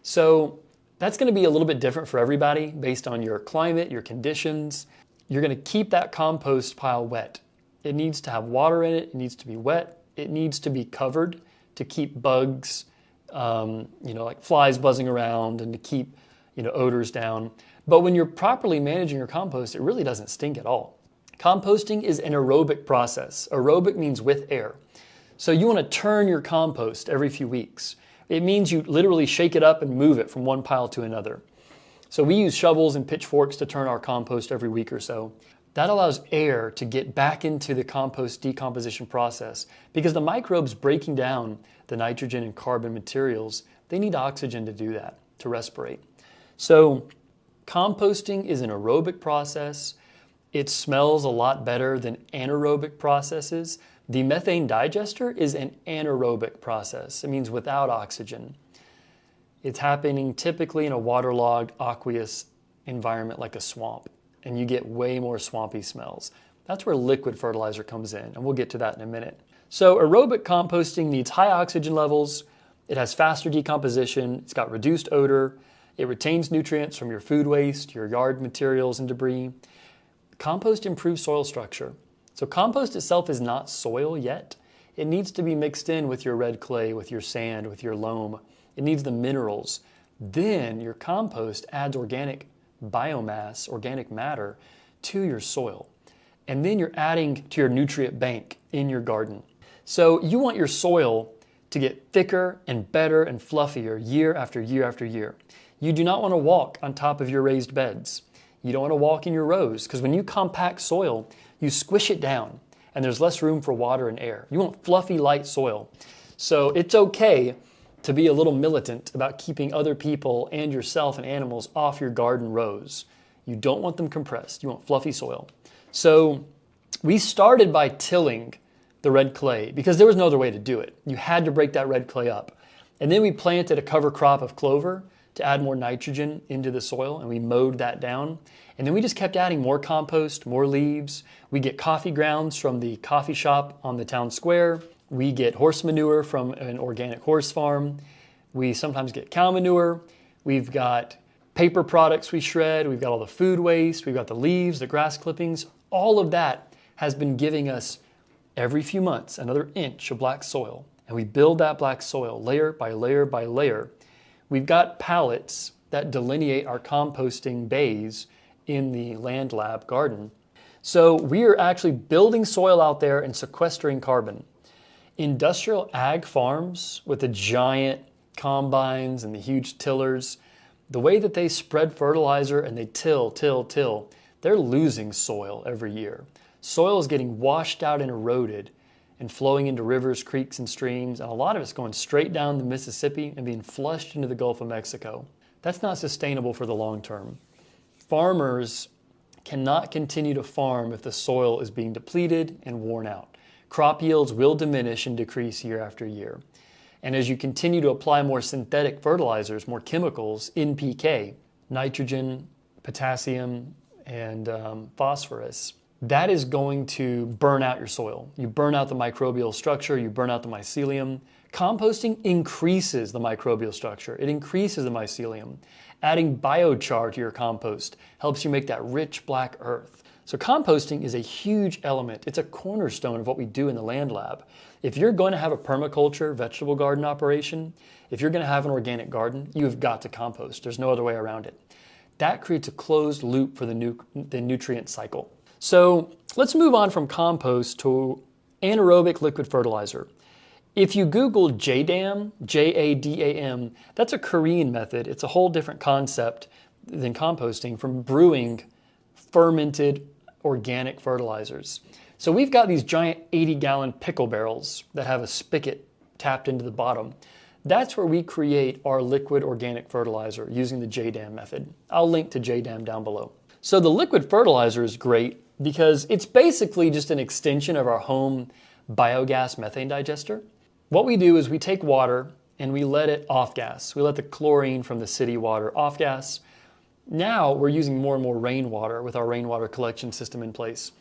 So that's going to be a little bit different for everybody based on your climate, your conditions. You're going to keep that compost pile wet. It needs to have water in it. It needs to be wet. It needs to be covered to keep bugs, like flies buzzing around and to keep, odors down. But when you're properly managing your compost, it really doesn't stink at all. Composting is an aerobic process. Aerobic means with air. So you want to turn your compost every few weeks. It means you literally shake it up and move it from one pile to another. So we use shovels and pitchforks to turn our compost every week or so. That allows air to get back into the compost decomposition process because the microbes breaking down the nitrogen and carbon materials, they need oxygen to do that, to respirate. So composting is an aerobic process. It smells a lot better than anaerobic processes. The methane digester is an anaerobic process. It means without oxygen. It's happening typically in a waterlogged, aqueous environment like a swamp, and you get way more swampy smells. That's where liquid fertilizer comes in, and we'll get to that in a minute. So aerobic composting needs high oxygen levels, it has faster decomposition, it's got reduced odor, it retains nutrients from your food waste, your yard materials and debris. Compost improves soil structure. So compost itself is not soil yet. It needs to be mixed in with your red clay, with your sand, with your loam. It needs the minerals. Then your compost adds organic biomass, organic matter to your soil. And then you're adding to your nutrient bank in your garden. So you want your soil to get thicker and better and fluffier year after year after year. You do not want to walk on top of your raised beds. You don't want to walk in your rows because when you compact soil, you squish it down and there's less room for water and air. You want fluffy, light soil. So it's okay to be a little militant about keeping other people and yourself and animals off your garden rows. You don't want them compressed. You want fluffy soil. So we started by tilling the red clay because there was no other way to do it. You had to break that red clay up. And then we planted a cover crop of clover to add more nitrogen into the soil, and we mowed that down. And then we just kept adding more compost, more leaves. We get coffee grounds from the coffee shop on the town square. We get horse manure from an organic horse farm. We sometimes get cow manure. We've got paper products we shred. We've got all the food waste. We've got the leaves, the grass clippings. All of that has been giving us every few months another inch of black soil. And we build that black soil layer by layer by layer. We've got pallets that delineate our composting bays in the land lab garden. So we are actually building soil out there and sequestering carbon. Industrial ag farms with the giant combines and the huge tillers, the way that they spread fertilizer and they till, they're losing soil every year. Soil is getting washed out and eroded and flowing into rivers, creeks, and streams, and a lot of it's going straight down the Mississippi and being flushed into the Gulf of Mexico. That's not sustainable for the long term. Farmers cannot continue to farm if the soil is being depleted and worn out. Crop yields will diminish and decrease year after year. And as you continue to apply more synthetic fertilizers, more chemicals, NPK, nitrogen, potassium, and phosphorus, that is going to burn out your soil. You burn out the microbial structure, you burn out the mycelium. Composting increases the microbial structure. It increases the mycelium. Adding biochar to your compost helps you make that rich black earth. So composting is a huge element. It's a cornerstone of what we do in the land lab. If you're going to have a permaculture vegetable garden operation, if you're going to have an organic garden, you have got to compost. There's no other way around it. That creates a closed loop for the nutrient cycle. So let's move on from compost to anaerobic liquid fertilizer. If you Google JADAM, J-A-D-A-M, that's a Korean method. It's a whole different concept than composting from brewing fermented organic fertilizers. So we've got these giant 80-gallon pickle barrels that have a spigot tapped into the bottom. That's where we create our liquid organic fertilizer using the JADAM method. I'll link to JADAM down below. So the liquid fertilizer is great because it's basically just an extension of our home biogas methane digester. What we do is we take water and we let it off gas. We let the chlorine from the city water off gas. Now we're using more and more rainwater with our rainwater collection system in place.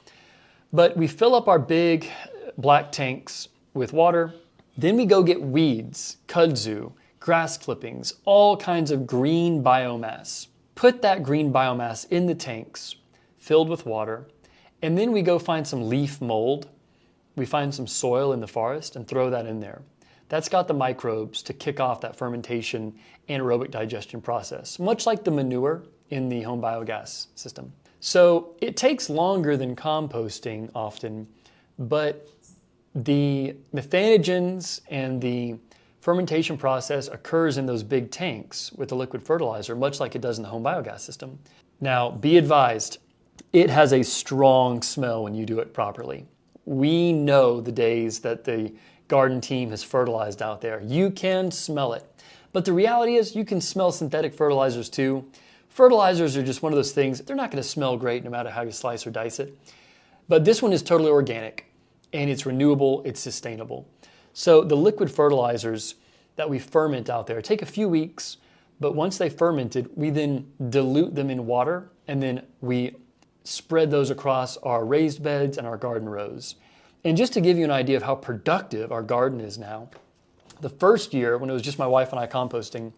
But we fill up our big black tanks with water. Then we go get weeds, kudzu, grass clippings, all kinds of green biomass. Put that green biomass in the tanks filled with water. And then we go find some leaf mold. We find some soil in the forest and throw that in there. That's got the microbes to kick off that fermentation anaerobic digestion process, much like the manure in the home biogas system. So it takes longer than composting often, but the methanogens and the fermentation process occurs in those big tanks with the liquid fertilizer, much like it does in the home biogas system. Now, be advised, it has a strong smell when you do it properly. We know the days that the garden team has fertilized out there. You can smell it. But the reality is you can smell synthetic fertilizers too. Fertilizers are just one of those things, they're not going to smell great no matter how you slice or dice it. But this one is totally organic and it's renewable, it's sustainable. So the liquid fertilizers that we ferment out there take a few weeks, but once they fermented, we then dilute them in water and then we spread those across our raised beds and our garden rows. And just to give you an idea of how productive our garden is now, the first year when it was just my wife and I composting,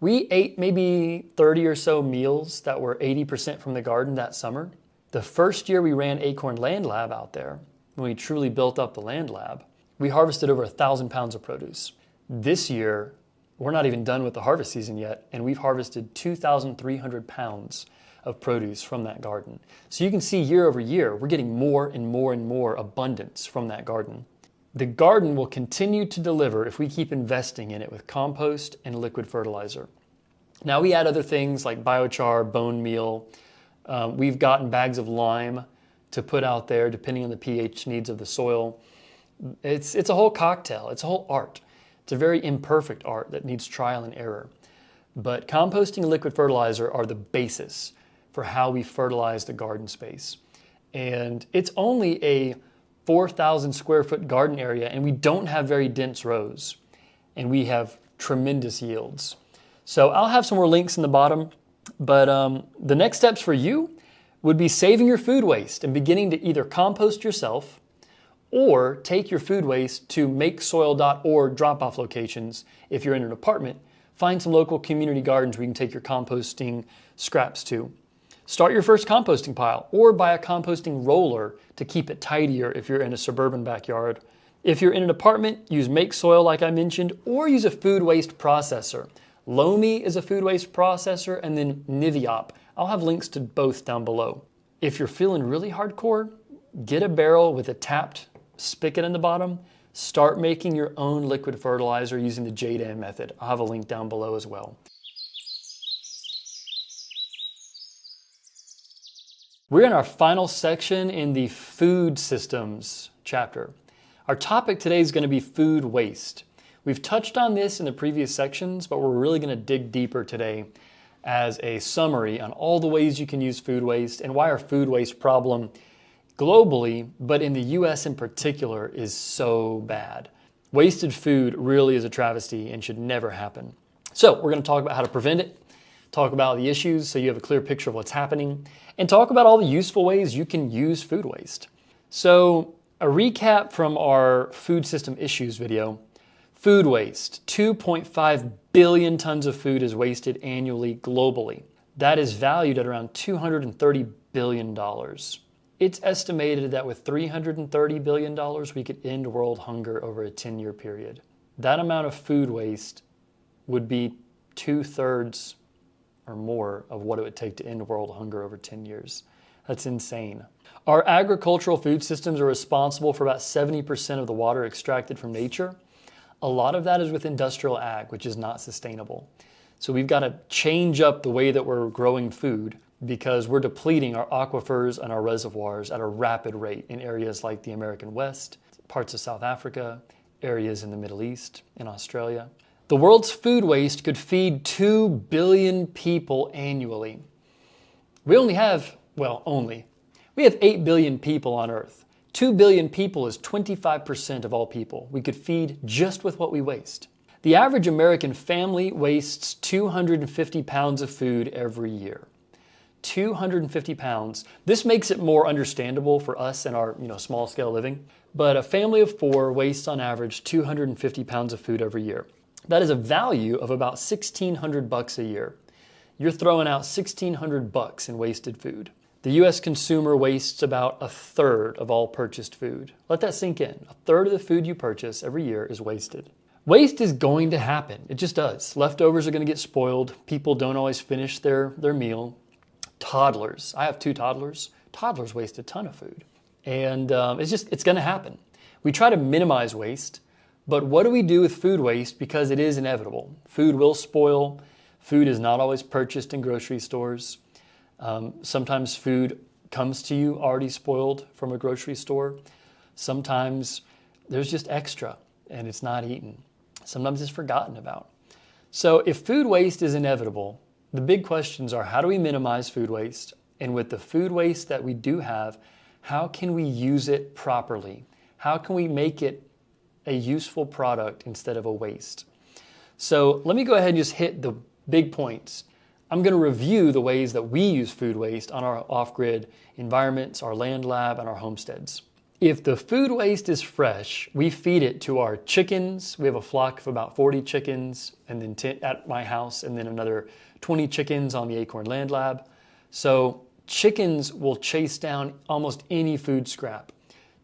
we ate maybe 30 or so meals that were 80% from the garden that summer. The first year we ran Acorn Land Lab out there, when we truly built up the land lab, we harvested over 1,000 pounds of produce. This year, we're not even done with the harvest season yet, and we've harvested 2,300 pounds of produce from that garden. So you can see year over year, we're getting more and more and more abundance from that garden. The garden will continue to deliver if we keep investing in it with compost and liquid fertilizer. Now we add other things like biochar, bone meal. We've gotten bags of lime to put out there depending on the pH needs of the soil. It's a whole cocktail. It's a whole art. It's a very imperfect art that needs trial and error. But composting and liquid fertilizer are the basis for how we fertilize the garden space. And it's only a 4,000 square foot garden area and we don't have very dense rows and we have tremendous yields. So I'll have some more links in the bottom, but the next steps for you would be saving your food waste and beginning to either compost yourself or take your food waste to makesoil.org drop-off locations. If you're in an apartment, find some local community gardens where you can take your composting scraps to. Start your first composting pile or buy a composting roller to keep it tidier if you're in a suburban backyard. If you're in an apartment, use Make Soil like I mentioned, or use a food waste processor. Lomi is a food waste processor, and then Niviop. I'll have links to both down below. If you're feeling really hardcore, get a barrel with a tapped spigot in the bottom. Start making your own liquid fertilizer using the JADAM method. I'll have a link down below as well. We're in our final section in the food systems chapter. Our topic today is going to be food waste. We've touched on this in the previous sections, but we're really going to dig deeper today as a summary on all the ways you can use food waste and why our food waste problem globally, but in the US in particular, is so bad. Wasted food really is a travesty and should never happen. So we're going to talk about how to prevent it, talk about the issues so you have a clear picture of what's happening, and talk about all the useful ways you can use food waste. So a recap from our food system issues video. Food waste. 2.5 billion tons of food is wasted annually globally. That is valued at around $230 billion. It's estimated that with $330 billion, we could end world hunger over a 10-year period. That amount of food waste would be 2/3 or more of what it would take to end world hunger over 10 years. That's insane. Our agricultural food systems are responsible for about 70% of the water extracted from nature. A lot of that is with industrial ag, which is not sustainable. So we've got to change up the way that we're growing food because we're depleting our aquifers and our reservoirs at a rapid rate in areas like the American West, parts of South Africa, areas in the Middle East, in Australia. The world's food waste could feed 2 billion people annually. We have 8 billion people on Earth. 2 billion people is 25% of all people we could feed just with what we waste. The average American family wastes 250 pounds of food every year. 250 pounds. This makes it more understandable for us in our small scale living. But a family of 4 wastes on average 250 pounds of food every year. That is a value of about $1,600 a year. You're throwing out $1,600 in wasted food. The U.S. consumer wastes about 1/3 of all purchased food. Let that sink in. 1/3 of the food you purchase every year is wasted. Waste is going to happen. It just does. Leftovers are going to get spoiled. People don't always finish their meal. Toddlers. I have 2 toddlers. Toddlers waste a ton of food. And it's going to happen. We try to minimize waste, but what do we do with food waste? Because it is inevitable. Food will spoil. Food is not always purchased in grocery stores. Sometimes food comes to you already spoiled from a grocery store. Sometimes there's just extra and it's not eaten. Sometimes it's forgotten about. So if food waste is inevitable, the big questions are, how do we minimize food waste? And with the food waste that we do have, how can we use it properly? How can we make it a useful product instead of a waste? So let me go ahead and just hit the big points. I'm going to review the ways that we use food waste on our off-grid environments, our land lab, and our homesteads. If the food waste is fresh, we feed it to our chickens. We have a flock of about 40 chickens and then 10 at my house, and then another 20 chickens on the Acorn Land Lab. So chickens will chase down almost any food scrap.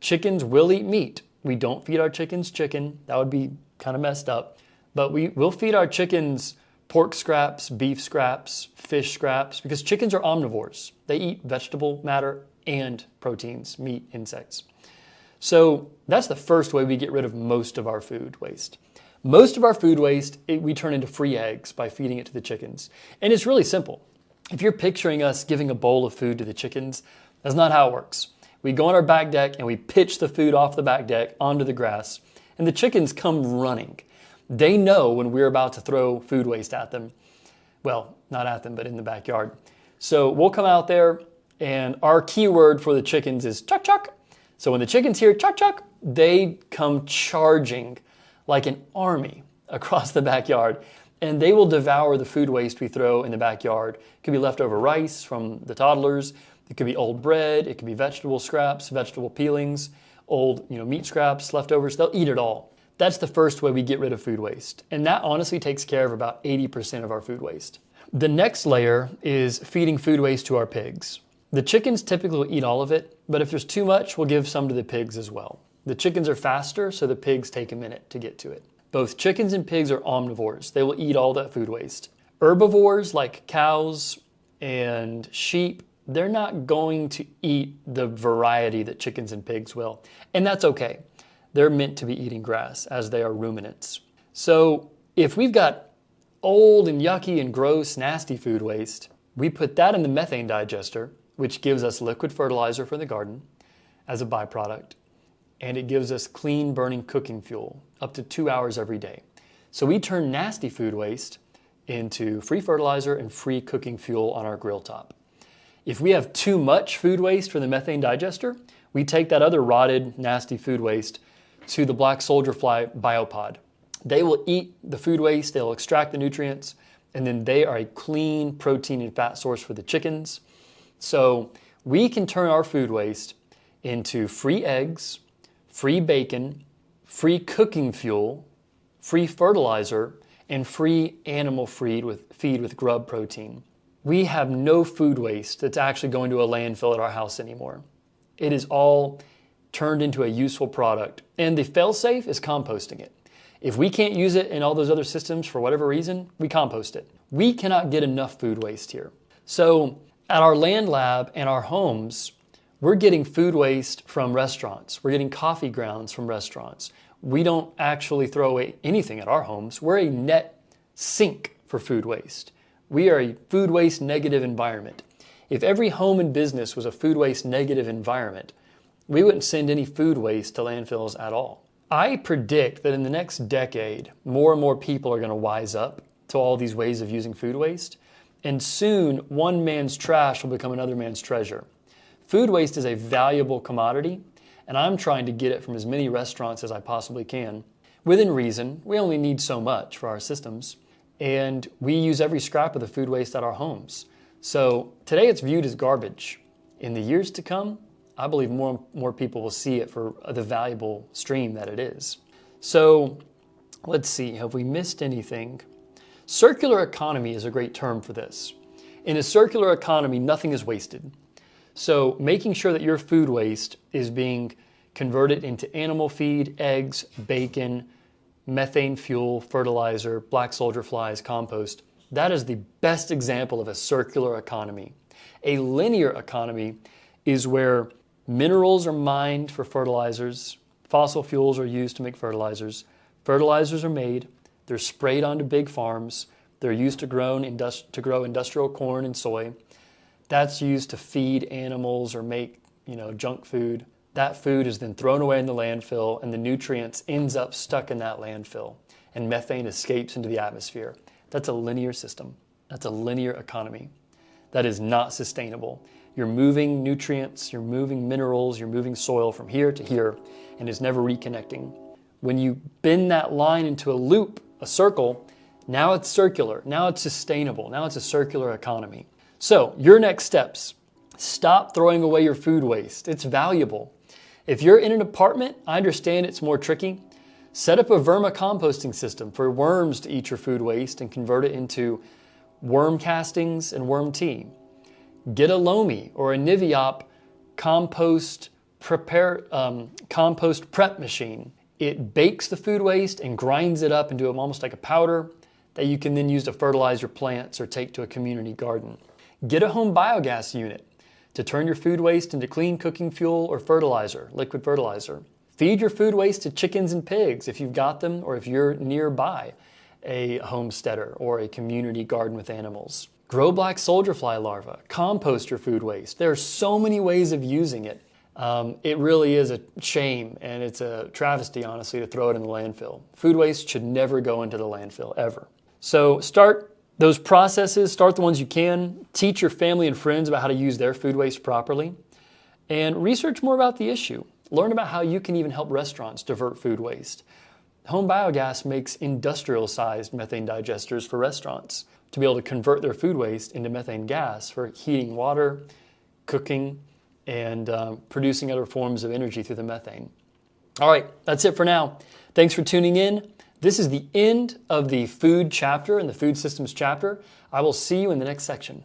Chickens will eat meat. We don't feed our chickens chicken. That would be kind of messed up. But we will feed our chickens pork scraps, beef scraps, fish scraps, because chickens are omnivores. They eat vegetable matter and proteins, meat, insects. So that's the first way we get rid of most of our food waste. Most of our food waste, we turn into free eggs by feeding it to the chickens. And it's really simple. If you're picturing us giving a bowl of food to the chickens, that's not how it works. We go on our back deck and we pitch the food off the back deck onto the grass, and the chickens come running. They know when we're about to throw food waste at them. Well, not at them, but in the backyard. So we'll come out there, and our keyword for the chickens is chuck chuck. So when the chickens hear chuck chuck, they come charging like an army across the backyard, and they will devour the food waste we throw in the backyard. It could be leftover rice from the toddlers. It could be old bread. It could be vegetable scraps, vegetable peelings, old meat scraps, leftovers. They'll eat it all. That's the first way we get rid of food waste. And that honestly takes care of about 80% of our food waste. The next layer is feeding food waste to our pigs. The chickens typically will eat all of it, but if there's too much, we'll give some to the pigs as well. The chickens are faster, so the pigs take a minute to get to it. Both chickens and pigs are omnivores. They will eat all that food waste. Herbivores like cows and sheep, they're not going to eat the variety that chickens and pigs will. And that's okay. They're meant to be eating grass, as they are ruminants. So if we've got old and yucky and gross, nasty food waste, we put that in the methane digester, which gives us liquid fertilizer for the garden as a byproduct. And it gives us clean burning cooking fuel up to 2 hours every day. So we turn nasty food waste into free fertilizer and free cooking fuel on our grill top. If we have too much food waste from the methane digester, we take that other rotted, nasty food waste to the black soldier fly biopod. They will eat the food waste, they'll extract the nutrients, and then they are a clean protein and fat source for the chickens. So we can turn our food waste into free eggs, free bacon, free cooking fuel, free fertilizer, and free animal feed with grub protein. We have no food waste that's actually going to a landfill at our house anymore. It is all turned into a useful product. And the fail-safe is composting it. If we can't use it in all those other systems for whatever reason, we compost it. We cannot get enough food waste here. So at our land lab and our homes, we're getting food waste from restaurants. We're getting coffee grounds from restaurants. We don't actually throw away anything at our homes. We're a net sink for food waste. We are a food waste negative environment. If every home and business was a food waste negative environment, we wouldn't send any food waste to landfills at all. I predict that in the next decade, more and more people are going to wise up to all these ways of using food waste, and soon one man's trash will become another man's treasure. Food waste is a valuable commodity, and I'm trying to get it from as many restaurants as I possibly can. Within reason, we only need so much for our systems, and we use every scrap of the food waste at our homes. So today it's viewed as garbage. In the years to come, I believe more people will see it for the valuable stream that it is. So let's see, have we missed anything? Circular economy is a great term for this. In a circular economy, nothing is wasted. So making sure that your food waste is being converted into animal feed, eggs, bacon, methane fuel, fertilizer, black soldier flies, compost, that is the best example of a circular economy. A linear economy is where minerals are mined for fertilizers, fossil fuels are used to make fertilizers, fertilizers are made, they're sprayed onto big farms, they're used to grow industrial corn and soy. That's used to feed animals or make, junk food. That food is then thrown away in the landfill, and the nutrients ends up stuck in that landfill, and methane escapes into the atmosphere. That's a linear system. That's a linear economy. That is not sustainable. You're moving nutrients, you're moving minerals, you're moving soil from here to here, and it's never reconnecting. When you bend that line into a loop, a circle, now it's circular, now it's sustainable, now it's a circular economy. So your next steps: stop throwing away your food waste. It's valuable. If you're in an apartment, I understand it's more tricky. Set up a vermicomposting system for worms to eat your food waste and convert it into worm castings and worm tea. Get a Lomi or a Niviop compost prep machine. It bakes the food waste and grinds it up into almost like a powder that you can then use to fertilize your plants or take to a community garden. Get a home biogas unit to turn your food waste into clean cooking fuel or fertilizer, liquid fertilizer. Feed your food waste to chickens and pigs if you've got them, or if you're nearby a homesteader or a community garden with animals. Grow black soldier fly larvae. Compost your food waste. There are so many ways of using it. It really is a shame, and it's a travesty, honestly, to throw it in the landfill. Food waste should never go into the landfill, ever. So start those processes, start the ones you can. Teach your family and friends about how to use their food waste properly, and research more about the issue. Learn about how you can even help restaurants divert food waste. Home biogas makes industrial-sized methane digesters for restaurants to be able to convert their food waste into methane gas for heating water, cooking, and producing other forms of energy through the methane. All right, that's it for now. Thanks for tuning in. This is the end of the food chapter and the food systems chapter. I will see you in the next section.